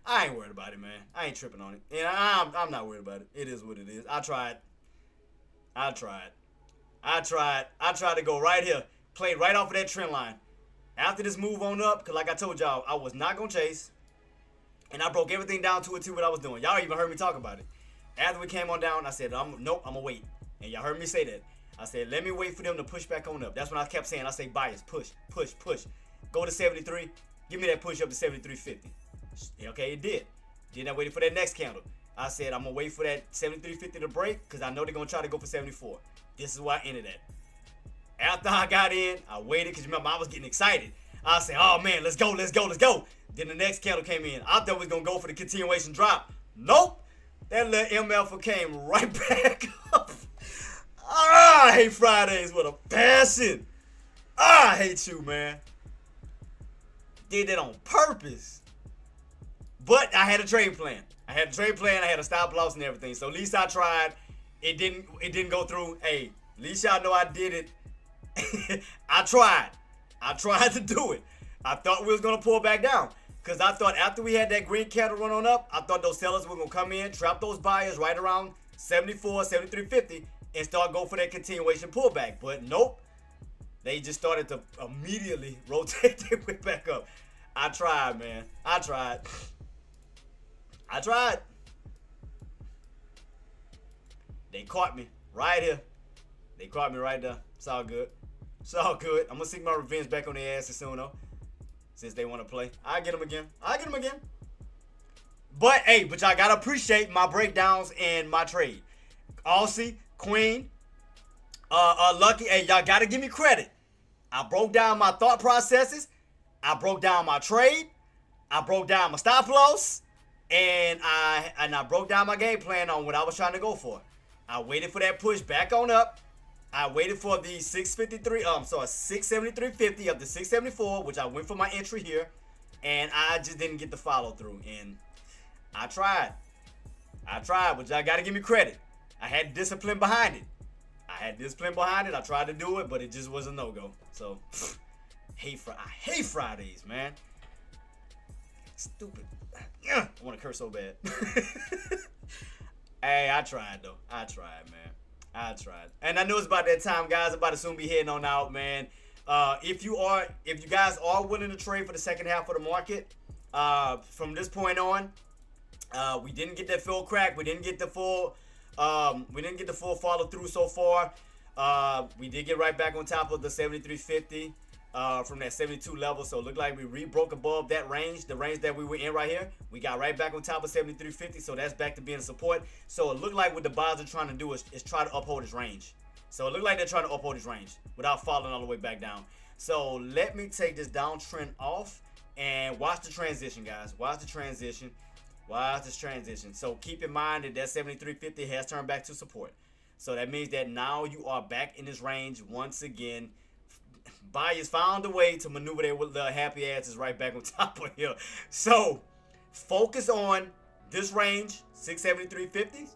I ain't worried about it, man. I ain't tripping on it. And I'm not worried about it. It is what it is. I tried to go right here. Play right off of that trend line. After this move on up, because like I told y'all, I was not going to chase. And I broke everything down to what I was doing. Y'all even heard me talk about it. After we came on down, I said, nope, I'm going to wait. And y'all heard me say that. I said, let me wait for them to push back on up. That's when I kept saying, I say bias, push. Go to 73. Give me that push up to 73.50. Okay, it did. Then I waited for that next candle. I said, I'm going to wait for that 73.50 to break because I know they're going to try to go for 74. This is where I ended at. After I got in, I waited because remember, I was getting excited. I said, oh, man, let's go. Then the next candle came in. I thought we was going to go for the continuation drop. Nope. That little ML came right back up. I hate Fridays with a passion. I hate you, man. Did that on purpose. But I had a trade plan. I had a stop loss and everything. So at least I tried. It didn't go through. Hey, at least y'all know I did it. I tried to do it. I thought we was going to pull back down. Because I thought after we had that green candle run on up, I thought those sellers were going to come in, trap those buyers right around 74, 73.50 and start going for that continuation pullback. But nope. They just started to immediately rotate their way back up. I tried, man. I tried. They caught me right here. They caught me right there. It's all good. I'm going to seek my revenge back on their asses soon, though. Since they want to play. I'll get them again. But, hey, y'all got to appreciate my breakdowns and my trade. Aussie, Queen, Lucky. Hey, y'all got to give me credit. I broke down my thought processes. I broke down my trade. I broke down my stop loss. And I broke down my game plan on what I was trying to go for. I waited for that push back on up. I waited for the 673.50 up to 674, which I went for my entry here, and I just didn't get the follow through. And I tried, but y'all gotta give me credit. I had discipline behind it. I tried to do it, but it just was a no-go. So, I hate Fridays, man. Stupid. I want to curse so bad. Hey, I tried though. I tried. And I know it's about that time, guys. I'm about to soon be heading on out, man. If you guys are willing to trade for the second half of the market, from this point on, we didn't get that full crack. We didn't get the full follow through so far. We did get right back on top of the 73.50 from that 72 level. So it looked like we re-broke above that range, the range that we were in right here. We got right back on top of 73.50, so that's back to being support. So it looked like what the buyers are trying to do is try to uphold his range. So it looked like they're trying to uphold his range without falling all the way back down. So let me take this downtrend off and watch the transition, guys. Watch this transition. So keep in mind that 73.50 has turned back to support. So that means that now you are back in this range once again. Buyers found a way to maneuver their little happy asses right back on top of here. So focus on this range, 673.50,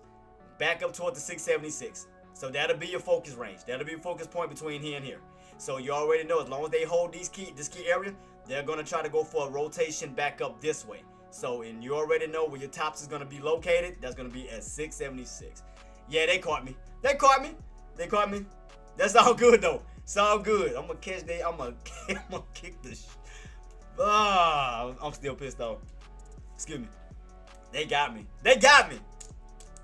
back up toward the 676. So that'll be your focus range. That'll be your focus point between here and here. So you already know, as long as they hold this key area, they're going to try to go for a rotation back up this way. So, and you already know where your tops is going to be located. That's going to be at 676. Yeah, they caught me. That's all good, though. It's all good. I'm going to catch that. I'm going to kick this. I'm still pissed off. Excuse me. They got me.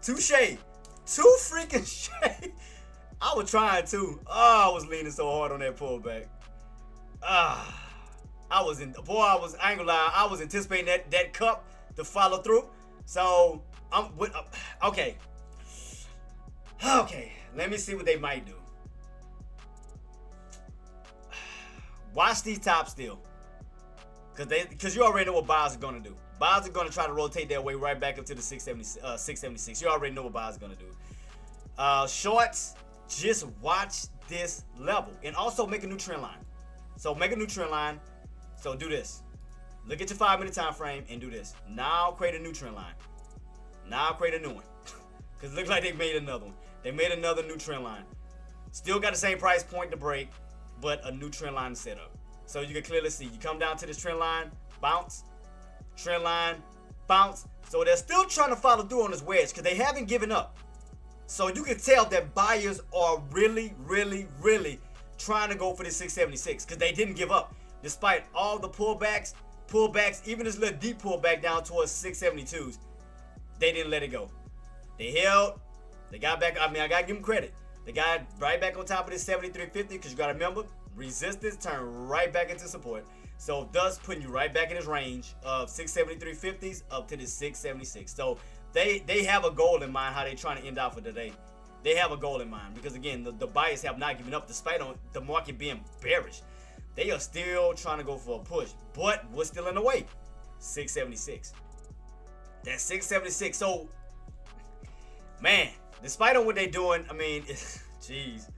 Touche. Too freaking shade. I was trying to. I was leaning so hard on that pullback. I ain't gonna lie, I was anticipating that cup to follow through. So okay, let me see what they might do. Watch these tops still. Because you already know what buyers are going to do. Buyers are going to try to rotate their way right back up to the 676. You already know what buyers are going to do. Shorts, just watch this level. And also make a new trend line. So make a new trend line. So do this. Look at your 5-minute time frame and do this. Now create a new trend line. Now create a new one. Because it looks like they made another one. They made another new trend line. Still got the same price point to break, but a new trend line set up. So you can clearly see. You come down to this trend line, bounce, trend line, bounce. So they're still trying to follow through on this wedge because they haven't given up. So you can tell that buyers are really, really, really trying to go for this 676 because they didn't give up. Despite all the pullbacks, even this little deep pullback down towards 672s, they didn't let it go. They held, they got back. I mean, I gotta give them credit. They got right back on top of this 7350 because you gotta remember, resistance turned right back into support. So thus putting you right back in this range of 673.50s up to this 676. So they have a goal in mind how they're trying to end out for today. They have a goal in mind because again, the buyers have not given up despite on the market being bearish. They are still trying to go for a push, but we're still in the way. 676. That's 676. So, man, despite on what they're doing, I mean, jeez.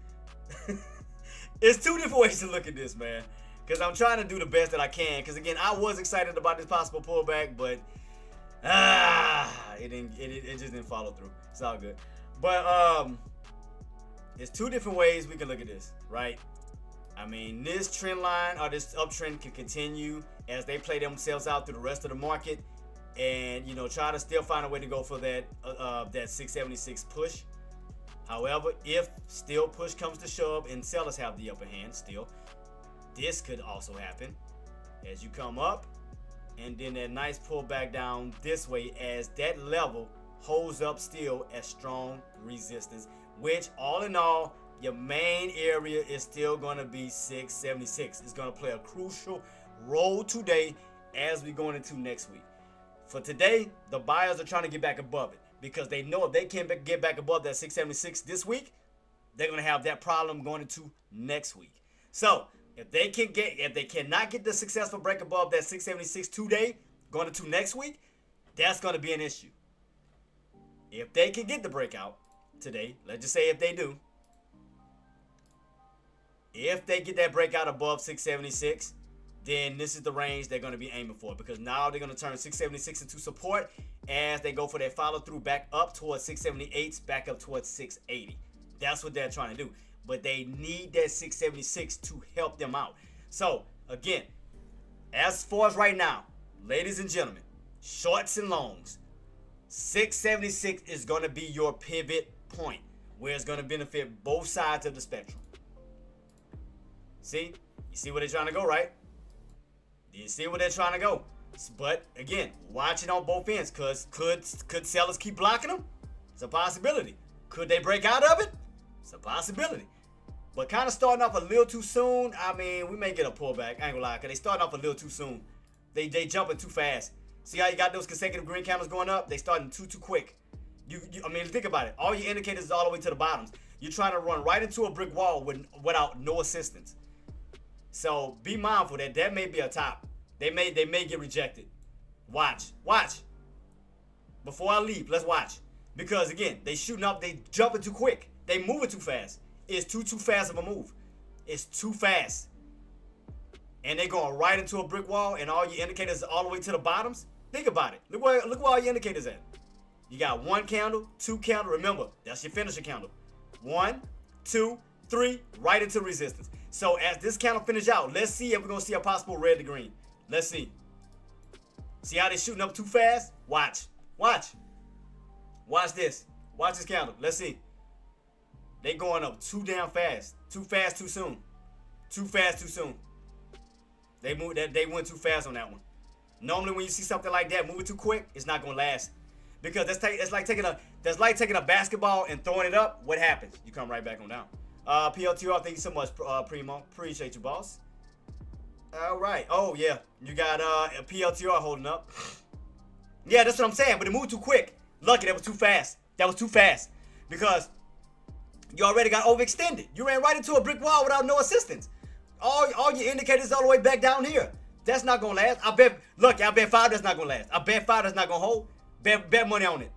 It's two different ways to look at this, man. Because I'm trying to do the best that I can. Because again, I was excited about this possible pullback, but it just didn't follow through. It's all good. But there's two different ways we can look at this, right? I mean, this trend line or this uptrend can continue as they play themselves out through the rest of the market, and you know, try to still find a way to go for that 676 push. However, if still push comes to shove and sellers have the upper hand still, this could also happen as you come up and then that nice pullback down this way as that level holds up still as strong resistance, which all in all, your main area is still going to be 676. It's going to play a crucial role today as we go into next week. For today, the buyers are trying to get back above it because they know if they can't get back above that 676 this week, they're going to have that problem going into next week. So if they cannot get the successful break above that 676 today, going into next week, that's going to be an issue. If they can get the breakout today, let's just say if they do, if they get that breakout above 676, then this is the range they're going to be aiming for because now they're going to turn 676 into support as they go for that follow through back up towards 678, back up towards 680. That's what they're trying to do. But they need that 676 to help them out. So, again, as far as right now, ladies and gentlemen, shorts and longs, 676 is going to be your pivot point where it's going to benefit both sides of the spectrum. See? You see where they're trying to go, right? You see where they're trying to go. But, again, watch it on both ends because could sellers keep blocking them? It's a possibility. Could they break out of it? It's a possibility. But kind of starting off a little too soon. I mean, we may get a pullback. I ain't gonna lie, because they starting off a little too soon. They jumping too fast. See how you got those consecutive green candles going up? They starting too quick. I mean, think about it. All your indicators is all the way to the bottoms. You're trying to run right into a brick wall without no assistance. So be mindful that may be a top. They may get rejected. Watch. Before I leave, let's watch. Because again, they shooting up, they jumping too quick. They moving too fast. It's too fast of a move. It's too fast. And they're going right into a brick wall and all your indicators are all the way to the bottoms. Think about it. Look where all your indicators at. You got 1 candle, 2 candle. Remember, that's your finisher candle. 1, 2, 3, right into resistance. So as this candle finish out, let's see if we're going to see a possible red to green. Let's see. See how they shooting up too fast? Watch this. Watch this candle. Let's see. They going up too damn fast. Too fast, too soon. Too fast, too soon. They went too fast on that one. Normally when you see something like that moving too quick, it's not gonna last. Because that's like taking a basketball and throwing it up. What happens? You come right back on down. PLTR, thank you so much, Primo. Appreciate you, boss. All right. Oh yeah, you got a PLTR holding up. Yeah, that's what I'm saying. But it moved too quick. Lucky, that was too fast. Because you already got overextended. You ran right into a brick wall without no assistance. All your indicators all the way back down here. That's not gonna last. I bet. Look, I bet 5 that's not gonna last. I bet 5 that's not gonna hold. Bet money on it.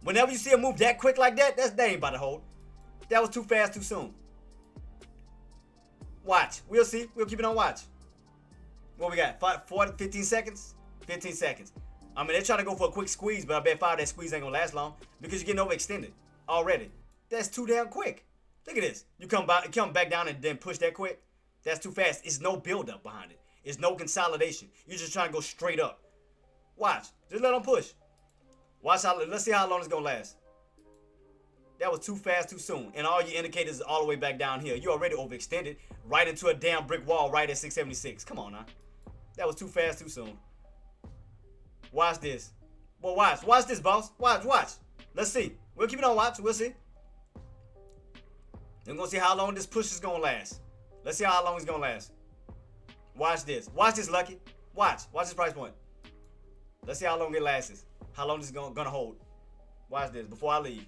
Whenever you see a move that quick like that, that ain't about to hold. That was too fast, too soon. Watch. We'll see. We'll keep it on watch. What we got? 15 seconds? 15 seconds. I mean, they're trying to go for a quick squeeze, but I bet 5 that squeeze ain't gonna last long because you're getting overextended already. That's too damn quick. Look at this. You come back down and then push that quick. That's too fast. It's no build-up behind it. It's no consolidation. You're just trying to go straight up. Watch. Just let them push. Watch how. Let's see how long it's gonna last. That was too fast, too soon. And all your indicators are all the way back down here. You already overextended right into a damn brick wall right at 676. Come on now. That was too fast, too soon. Watch this. Well, watch. Watch this, boss. Watch. Let's see. We'll keep it on watch. We'll see. We're going to see how long this push is going to last. Let's see how long it's going to last. Watch this. Watch this, Lucky. Watch. Watch this price point. Let's see how long it lasts. How long this is going to hold. Watch this before I leave.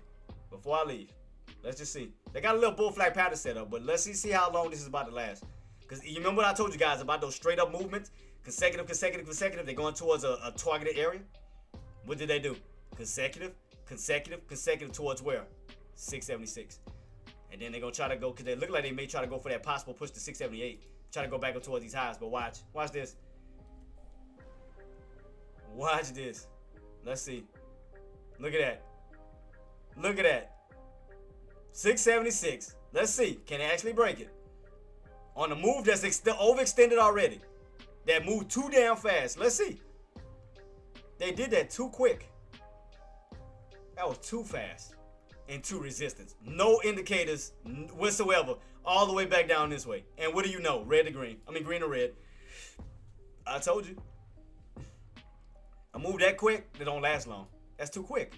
Let's just see. They got a little bull flag pattern set up, but let's see how long this is about to last. Because you remember what I told you guys about those straight up movements? Consecutive. They're going towards a targeted area. What did they do? Consecutive towards where? 676. And then they're going to try to go, because they look like they may try to go for that possible push to 678. Try to go back up towards these highs, but watch. Watch this. Watch this. Let's see. Look at that. 676. Let's see. Can they actually break it? On the move that's overextended already. That moved too damn fast. Let's see. They did that too quick. That was too fast. And too resistance. No indicators whatsoever. All the way back down this way. And what do you know? Red to green. I mean green to red. I told you. A move that quick, they don't last long. That's too quick.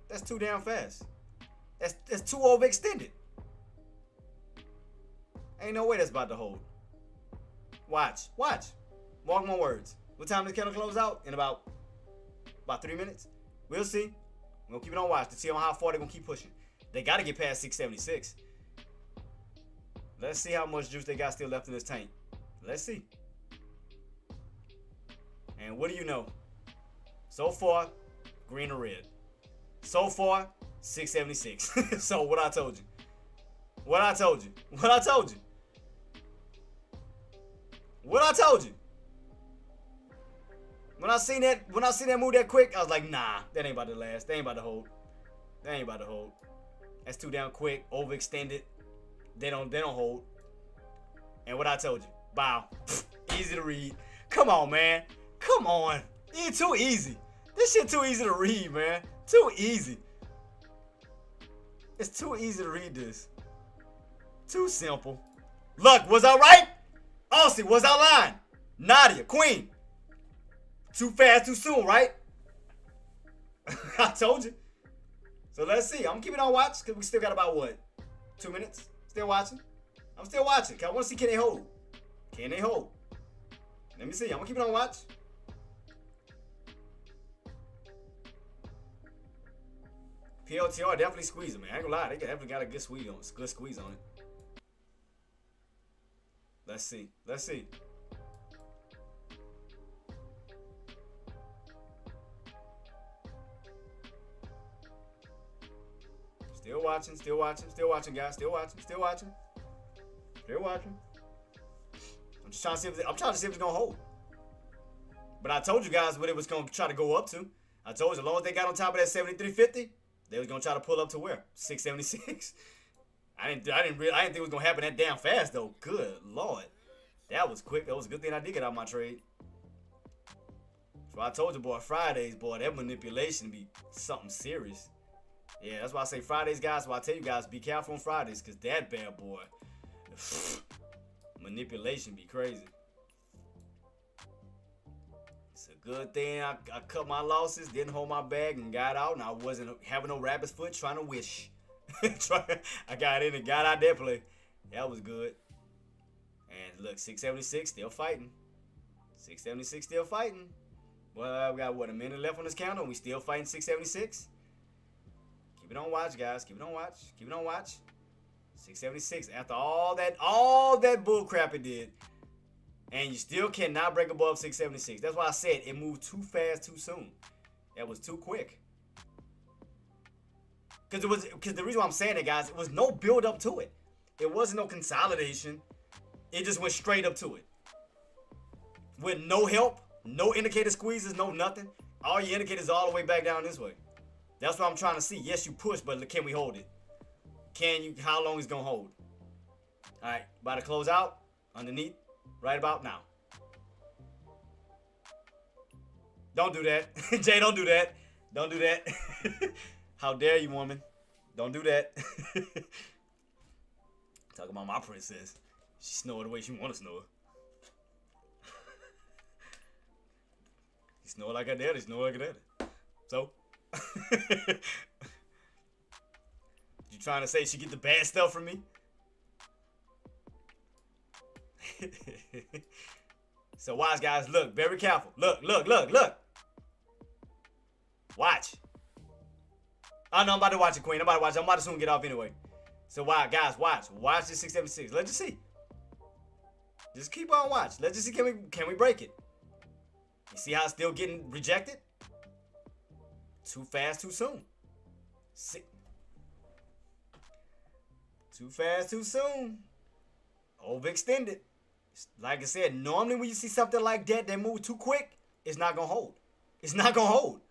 That's too damn fast. That's too overextended. Ain't no way that's about to hold. Watch. Mark my words. What time does the candle close out? In about 3 minutes? We'll see. We're going to keep it on watch to see on how far they're going to keep pushing. They got to get past 676. Let's see how much juice they got still left in this tank. Let's see. And what do you know? So far, green or red. So far, 676. So what I told you. When I seen that move that quick, I was like, nah, that ain't about to last. That ain't about to hold. That's too damn quick, overextended. They don't hold. And what I told you, bow. Easy to read. Come on, man. Come on. It's too easy. This shit too easy to read, man. Too easy. It's too easy to read this. Too simple. Look, was I right? Aussie, was I lying? Nadia, Queen. Too fast, too soon, right? I told you. So let's see. I'm keeping on watch because we still got about what? 2 minutes? Still watching? I'm still watching. I want to see can they hold. Let me see. I'm going to keep it on watch. PLTR definitely squeezing, man. I ain't gonna lie. They definitely got a good squeeze on it. Let's see. Still watching, guys. Still watching. I'm trying to see if it's gonna hold. But I told you guys what it was gonna try to go up to. I told you as long as they got on top of that 73.50, they was gonna try to pull up to where? 676. I didn't think it was gonna happen that damn fast though. Good Lord. That was quick. That was a good thing I did get out my trade. So I told you, boy, Fridays, boy, that manipulation be something serious. Yeah, that's why I say Fridays, guys. So I tell you guys, be careful on Fridays, because that bad boy, manipulation be crazy. It's a good thing I cut my losses, didn't hold my bag, and got out, and I wasn't having no rabbit's foot trying to wish. I got in and got out that play. That was good. And look, 676 still fighting. 676 still fighting. Well, we got what, a minute left on this counter, and we still fighting 676. Keep it on watch, guys. Keep it on watch. 676. After all that bull crap it did, And you still cannot break above 676. That's why I said it moved too fast too soon. That was too quick. Because the reason why I'm saying it, guys, it was no build up to it. It wasn't no consolidation. It just went straight up to it. With no help, no indicator squeezes, no nothing. All your indicators all the way back down this way. That's what I'm trying to see. Yes, you push, but can we hold it? Can you? How long is it gonna hold? All right, about to close out underneath right about now. Don't do that, Jay. Don't do that. Don't do that. How dare you, woman? Don't do that. Talking about my princess. She snore the way she want to snore. She snore like her daddy. Snore like her daddy. So. You trying to say she get the bad stuff from me? So watch, guys. Look, very careful. Look. Watch. Oh no, I'm about to watch it, Queen. I'm about to watch it. I'm about to soon get off anyway. So watch, guys. Watch this 676. Let's just see. Just keep on watch. Let's just see. Can we break it? You see how it's still getting rejected? Too fast, too soon. Too fast, too soon. Overextended. Like I said, normally when you see something like that move too quick, it's not gonna hold. It's not gonna hold.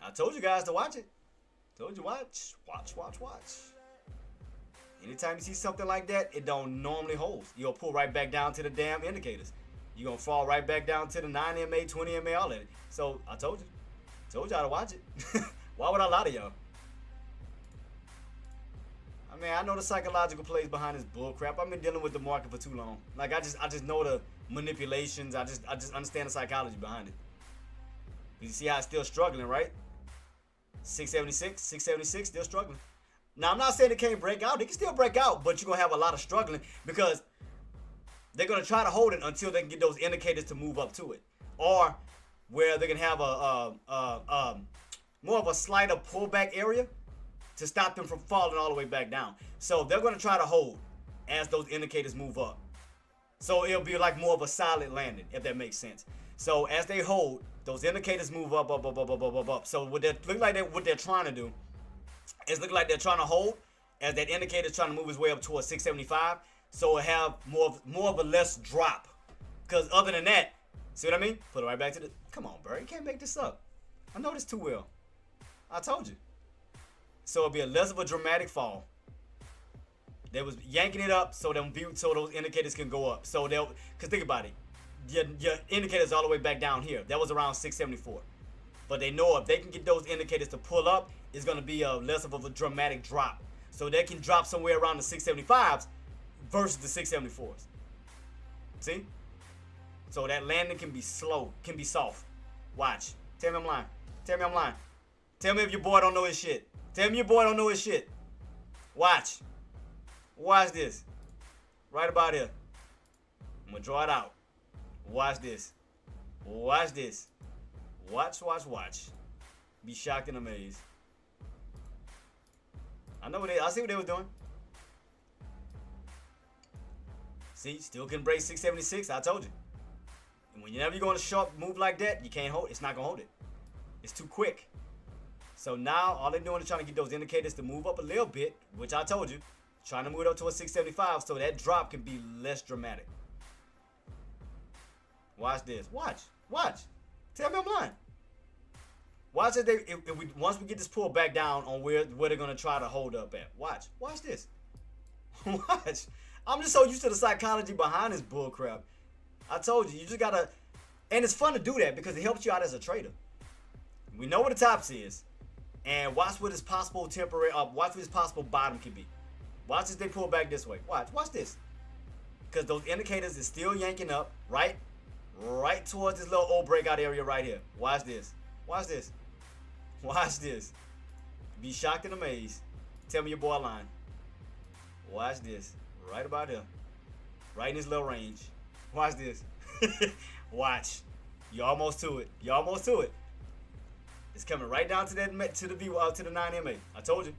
I told you guys to watch it. Told you watch. Anytime you see something like that, it don't normally hold. You'll pull right back down to the damn indicators. You're going to fall right back down to the 9 MA, 20 MA, all of it. So, I told you. Told y'all to watch it. Why would I lie to y'all? I mean, I know the psychological plays behind this bull crap. I've been dealing with the market for too long. Like, I just know the manipulations. I just understand the psychology behind it. You see how it's still struggling, right? 676, still struggling. Now, I'm not saying it can't break out. It can still break out, but you're going to have a lot of struggling because they're going to try to hold it until they can get those indicators to move up to it. Or where they're going to have a more of a slighter pullback area to stop them from falling all the way back down. So they're going to try to hold as those indicators move up. So it'll be like more of a solid landing, if that makes sense. So as they hold, those indicators move up. So what they're trying to do is look like they're trying to hold as that indicator is trying to move his way up towards 675. So it have more of a less drop. Because other than that, see what I mean? Put it right back to the. Come on, bro. You can't make this up. I know this too well. I told you. So it'll be a less of a dramatic fall. They was yanking it up so those indicators can go up. So they'll, because think about it. Your indicators all the way back down here. That was around 674. But they know if they can get those indicators to pull up, it's going to be a less of a dramatic drop. So they can drop somewhere around the 675s versus the 674s. See? So that landing can be slow, can be soft. Watch. Tell me I'm lying. Tell me I'm lying. Tell me if your boy don't know his shit. Tell me your boy don't know his shit. Watch. Watch this. Right about here. I'm going to draw it out. Watch this. Watch this. Watch. Be shocked and amazed. I see what they was doing. See, still can break 676. I told you. And whenever you go on a sharp move like that, you can't hold. It's not gonna hold it. It's too quick. So now all they're doing is trying to get those indicators to move up a little bit, which I told you, trying to move it up towards 675, so that drop can be less dramatic. Watch this. Watch. Tell me I'm lying. Watch it. Once we get this pull back down on where they're gonna try to hold up at. Watch this. Watch. I'm just so used to the psychology behind this bull crap. I told you, you just gotta, and it's fun to do that because it helps you out as a trader. We know what the tops is, and watch what his possible watch what his possible bottom can be. Watch as they pull back this way. Watch this, because those indicators is still yanking up, right towards this little old breakout area right here. Watch this. Be shocked and amazed. Tell me your boy lying. Watch this. Right about here. Right in this little range. Watch this. Watch. You're almost to it. It's coming right down to the 9 MA. I told you.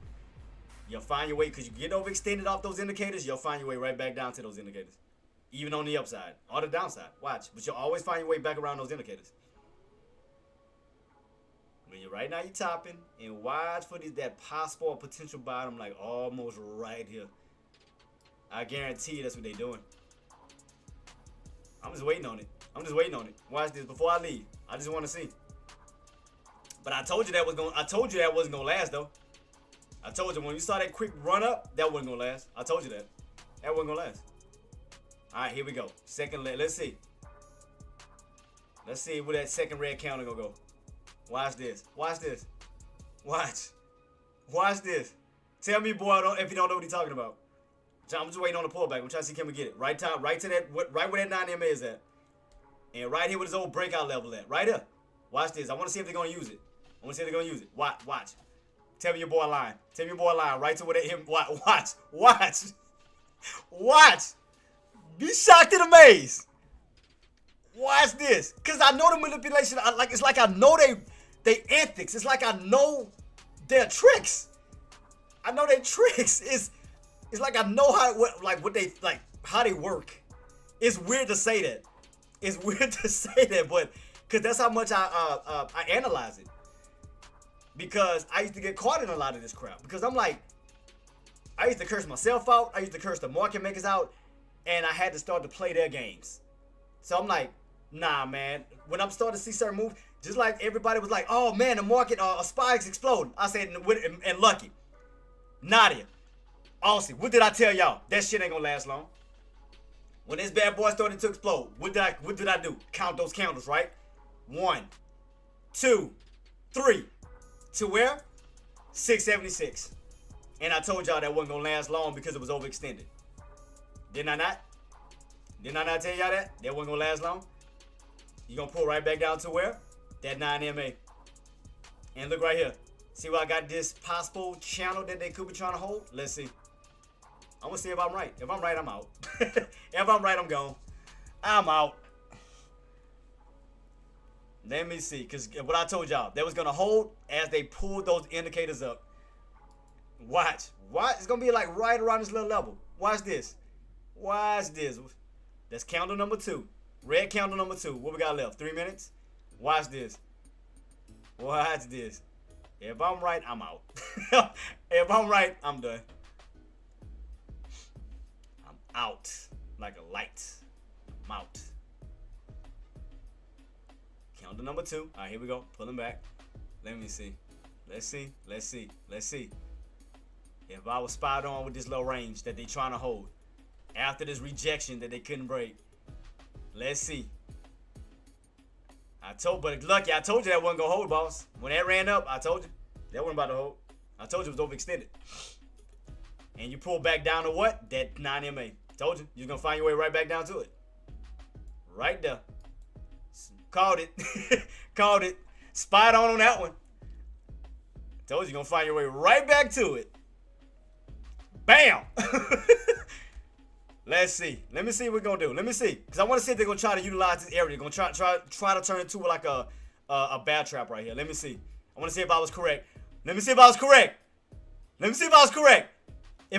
You'll find your way, because you get overextended off those indicators, you'll find your way right back down to those indicators. Even on the upside or the downside. Watch. But you'll always find your way back around those indicators. When you're right now, you're topping. And watch for that possible potential bottom, like almost right here. I guarantee you that's what they're doing. I'm just waiting on it. Watch this before I leave. I just want to see. But I told you that wasn't gonna last though. I told you when you saw that quick run up, that wasn't gonna last. I told you that. That wasn't gonna last. Alright, here we go. Second leg. Let's see. Let's see where that second red counter gonna go. Watch this. Watch this. Watch. Watch this. Tell me, boy, if you don't know what he's talking about. I'm just waiting on the pullback. I'm trying to see can we get it. Right top, right to that, right where that 9 MA is at. And right here with his old breakout level at. Right here. Watch this. I want to see if they're gonna use it. Watch. Tell me your boy lying. Right to where they him. Watch. Be shocked and amazed. Watch this. Cause I know the manipulation. It's like I know they antics. It's like I know their tricks. It's like I know how they work. It's weird to say that. But cause that's how much I analyze it. Because I used to get caught in a lot of this crap. Because I'm like, I used to curse myself out. I used to curse the market makers out. And I had to start to play their games. So I'm like, nah, man. When I'm starting to see certain moves, just like everybody was like, oh, man, the market, spikes exploding. I said, and Lucky, Nadia, Aussie, what did I tell y'all? That shit ain't gonna last long. When this bad boy started to explode, what did I do? Count those candles, right? 1, 2, 3. To where? 676. And I told y'all that wasn't gonna last long because it was overextended. Didn't I not? Didn't I not tell y'all that? That wasn't gonna last long? You gonna pull right back down to where? That 9 MA. And look right here. See where I got this possible channel that they could be trying to hold? Let's see. I'm gonna see if I'm right. If I'm right, I'm out. If I'm right, I'm gone. I'm out. Let me see, because what I told y'all, they was going to hold as they pulled those indicators up. Watch. It's going to be like right around this little level. Watch this. That's candle number 2. Red candle number 2. What we got left? 3 minutes? Watch this. If I'm right, I'm out. If I'm right, I'm done. I'm out like a light. I'm out. Candle number 2. All right, here we go. Pulling back. Let me see. Let's see. If I was spot on with this low range that they trying to hold after this rejection that they couldn't break, let's see. But Lucky, I told you that wasn't gonna hold, boss. When that ran up, I told you that wasn't about to hold. I told you it was overextended. And you pull back down to what? That 9 MA. Told you you're gonna find your way right back down to it. Right there. Called it. Spot on that one. Told you you're gonna find your way right back to it. Bam! Let's see. Let me see what we're gonna do. Let me see. Because I want to see if they're gonna try to utilize this area. They're gonna try to turn it into like a bad trap right here. Let me see. I want to see if I was correct. If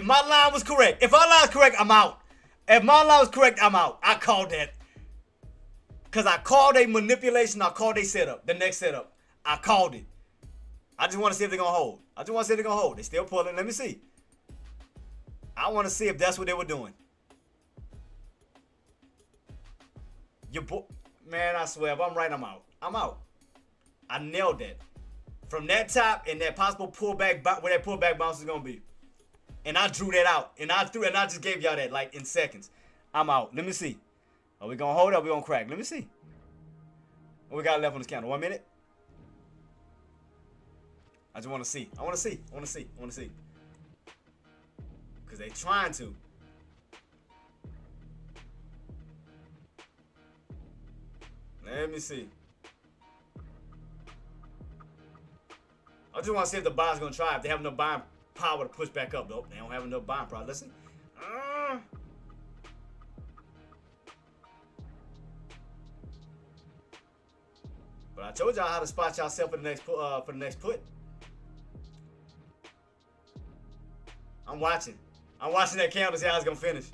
my line was correct. If our line's correct, I'm out. If my line was correct, I'm out. I called that. Because I called a manipulation. I called a setup. The next setup. I called it. I just want to see if they're going to hold. They still pulling. Let me see. I want to see if that's what they were doing. Man, I swear, if I'm right, I'm out. I nailed that. From that top and that possible pullback, where that pullback bounce is going to be. And I drew that out. And I just gave y'all that like in seconds. I'm out. Let me see. Are we going to hold or are we going to crack? Let me see. What we got left on this counter? 1 minute? I just want to see. I want to see. Because they trying to. Let me see. I just want to see if the buyer's going to try. If they have enough buying power to push back up. Nope, they don't have enough buying power. Listen. But I told y'all how to spot yourself for the next put. I'm watching. I'm watching that candle to see how it's gonna finish.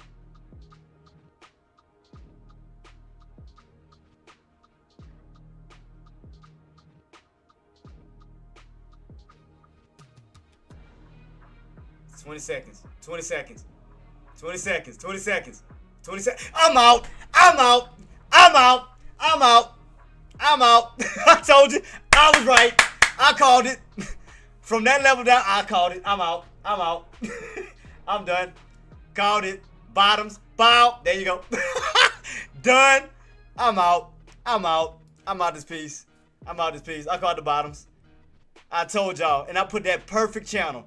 It's 20 seconds. 20 seconds. 20 seconds. 20 seconds. 20 seconds. I'm out. I'm out. I'm out. I'm out. I'm out. I told you. I was right. I called it. From that level down, I called it. I'm out. I'm out. I'm done. Called it. Bottoms. Bow. There you go. Done. I'm out. I'm out. I'm out this piece. I'm out this piece. I called the bottoms. I told y'all. And I put that perfect channel.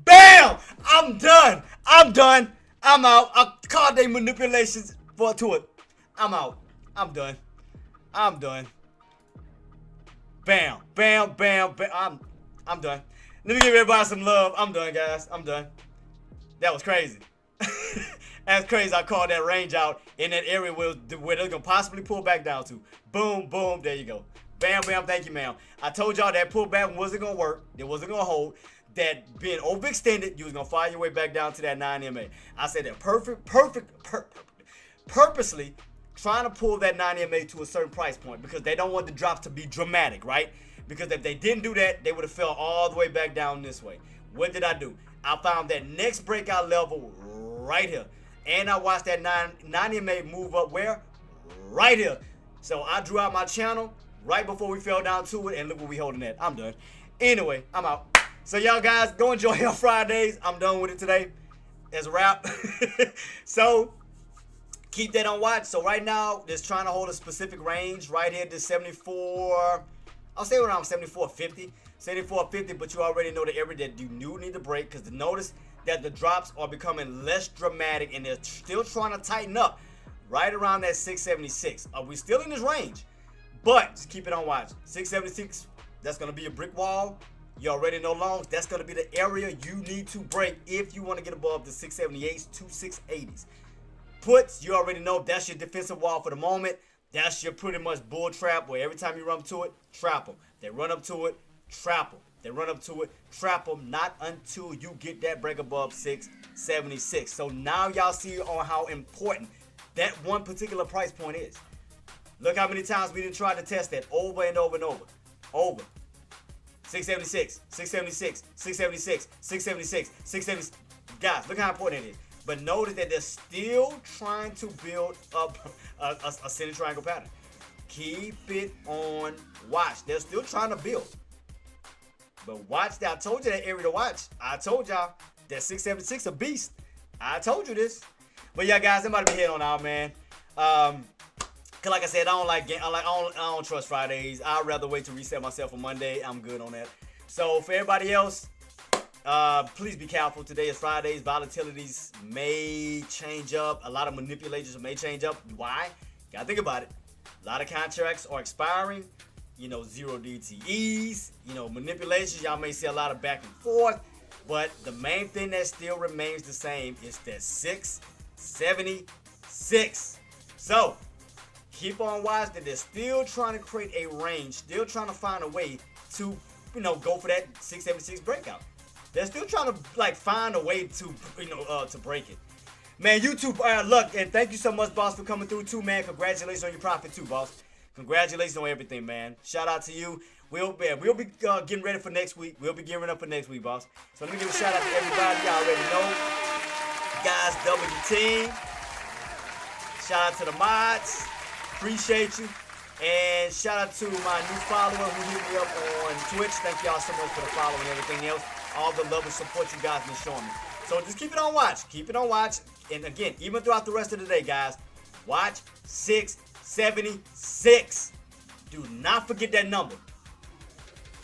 Bam! I'm done. I'm done. I'm out. I called they manipulations to it. I'm out. I'm done. I'm done. Bam. Bam. Bam. Bam. I'm done. Let me give everybody some love. I'm done, guys. I'm done. That was crazy. That's crazy. I called that range out in that area where they're going to possibly pull back down to. Boom, boom. There you go. Bam, bam. Thank you, ma'am. I told y'all that pullback wasn't going to work. It wasn't going to hold. That being overextended, you was going to find your way back down to that 9 MA. I said that purposely trying to pull that 9 MA to a certain price point because they don't want the drops to be dramatic, right? Because if they didn't do that, they would have fell all the way back down this way. What did I do? I found that next breakout level right here. And I watched that 9 MA move up where? Right here. So I drew out my channel right before we fell down to it, and look what we holding at. I'm done. Anyway, I'm out. So y'all guys, go enjoy your Fridays. I'm done with it today. That's a wrap. So keep that on watch. So right now, just trying to hold a specific range right here to 74. I'll say around 74.50. 74.50, but you already know the area that you do need to break because notice that the drops are becoming less dramatic and they're still trying to tighten up right around that 676. Are we still in this range? But just keep it on watch. 676, that's going to be a brick wall. You already know longs. That's going to be the area you need to break if you want to get above the 678s to 680s. Puts, you already know that's your defensive wall for the moment. That's your pretty much bull trap where every time you run up to it, trap them. They run up to it, trap them. They run up to it, trap them. Not until you get that break above 676. So now y'all see on how important that one particular price point is. Look how many times we didn't try to test that over and over and over. Over. 676, 676, 676, 676, 676. Guys, look how important it is. But notice that they're still trying to build up a center triangle pattern. Keep it on watch. They're still trying to build. But watch that. I told you that area to watch. I told y'all that 676 a beast. I told you this. But yeah, guys, I'm about to be heading on out, man. Cause like I said, I don't trust Fridays. I'd rather wait to reset myself on Monday. I'm good on that. So for everybody else, please be careful. Today is Fridays. Volatilities may change up. A lot of manipulations may change up. Why? Gotta think about it. A lot of contracts are expiring. You know, 0 DTEs. You know, manipulations. Y'all may see a lot of back and forth. But the main thing that still remains the same is that 676. So keep on watch that they're still trying to create a range, still trying to find a way to, you know, go for that 676 breakout. They're still trying to like find a way to, you know, to break it. Man, YouTube, look, and thank you so much, boss, for coming through too, man. Congratulations on your profit too, boss. Congratulations on everything, man. Shout out to you. We'll be getting ready for next week. We'll be gearing up for next week, boss. So let me give a shout out to everybody. Y'all already know. Guys, W team. Shout out to the mods. Appreciate you. And shout out to my new follower who hit me up on Twitch. Thank y'all so much for the follow and everything else. All the love and support you guys been showing me. So just keep it on watch. Keep it on watch. And again, even throughout the rest of the day, guys, watch 676. Do not forget that number.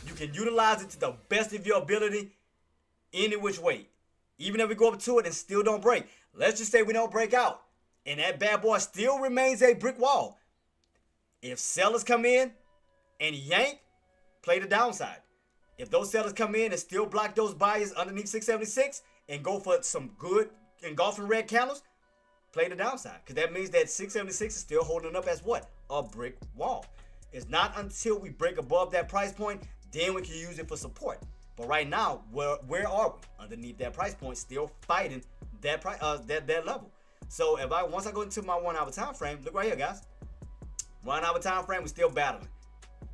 You can utilize it to the best of your ability any which way. Even if we go up to it and still don't break. Let's just say we don't break out. And that bad boy still remains a brick wall. If sellers come in and yank, play the downside. If those sellers come in and still block those buyers underneath 676 and go for some good engulfing red candles, play the downside. Because that means that 676 is still holding up as what? A brick wall. It's not until we break above that price point, then we can use it for support. But right now, where are we? Underneath that price point, still fighting that price, that level. So once I go into my 1 hour time frame, look right here, guys. 1 hour time frame, we're still battling.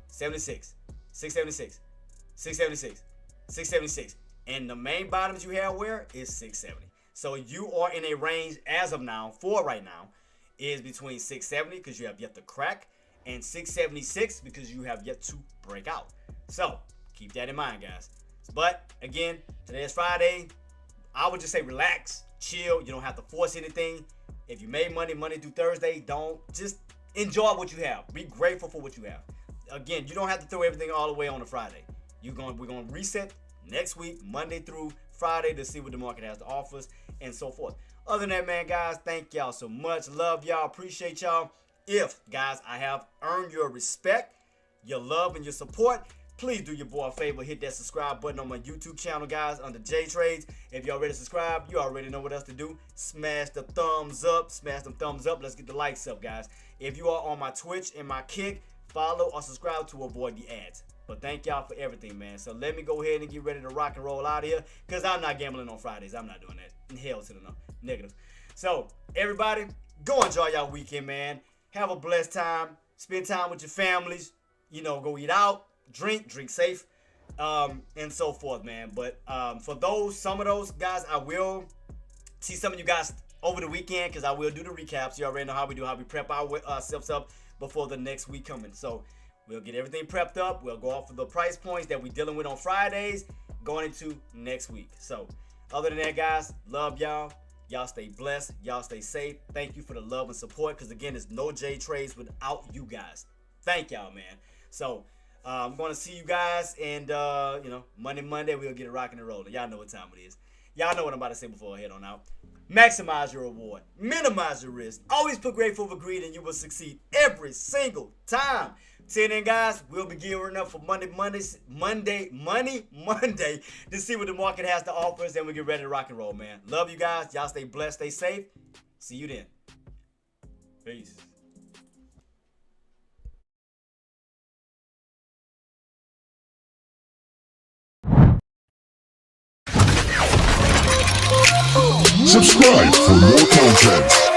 76, 676, 676, 676. And the main bottoms you have where is 670. So you are in a range as of now, for right now, is between 670 because you have yet to crack, and 676 because you have yet to break out. So keep that in mind, guys. But again, today is Friday. I would just say relax, chill. You don't have to force anything. If you made money through Thursday, just enjoy what you have. Be grateful for what you have. Again, you don't have to throw everything all the way on a Friday. We're gonna reset next week, Monday through Friday, to see what the market has to offer us and so forth. Other than that, man, guys, thank y'all so much. Love y'all. Appreciate y'all. If, guys, I have earned your respect, your love, and your support, please do your boy a favor. Hit that subscribe button on my YouTube channel, guys, under JTraedz. If you already subscribed, you already know what else to do. Smash the thumbs up. Smash them thumbs up. Let's get the likes up, guys. If you are on my Twitch and my Kick, follow or subscribe to avoid the ads. But thank y'all for everything, man. So let me go ahead and get ready to rock and roll out of here, because I'm not gambling on Fridays. I'm not doing that. And hell to the negative. So everybody, go enjoy y'all weekend, man. Have a blessed time. Spend time with your families. You know, go eat out, drink safe, and so forth, man. But for some of those guys, I will see some of you guys over the weekend, because I will do the recaps. You already know how we do, how we prep ourselves up before the next week coming. So we'll get everything prepped up. We'll go off of the price points that we're dealing with on Fridays going into next week. So other than that, guys, love y'all. Y'all stay blessed. Y'all stay safe. Thank you for the love and support, because again, there's no JTraedz without you guys. Thank y'all, man. So I'm going to see you guys, and Monday we'll get it rocking and rolling. Y'all know what time it is. Y'all know what I'm about to say before I head on out. Maximize your reward. Minimize your risk. Always put grateful for greed, and you will succeed every single time. Till then, guys, we'll be gearing up for Monday to see what the market has to offer us, and we get ready to rock and roll, man. Love you guys. Y'all stay blessed, stay safe. See you then. Peace. Subscribe for more content.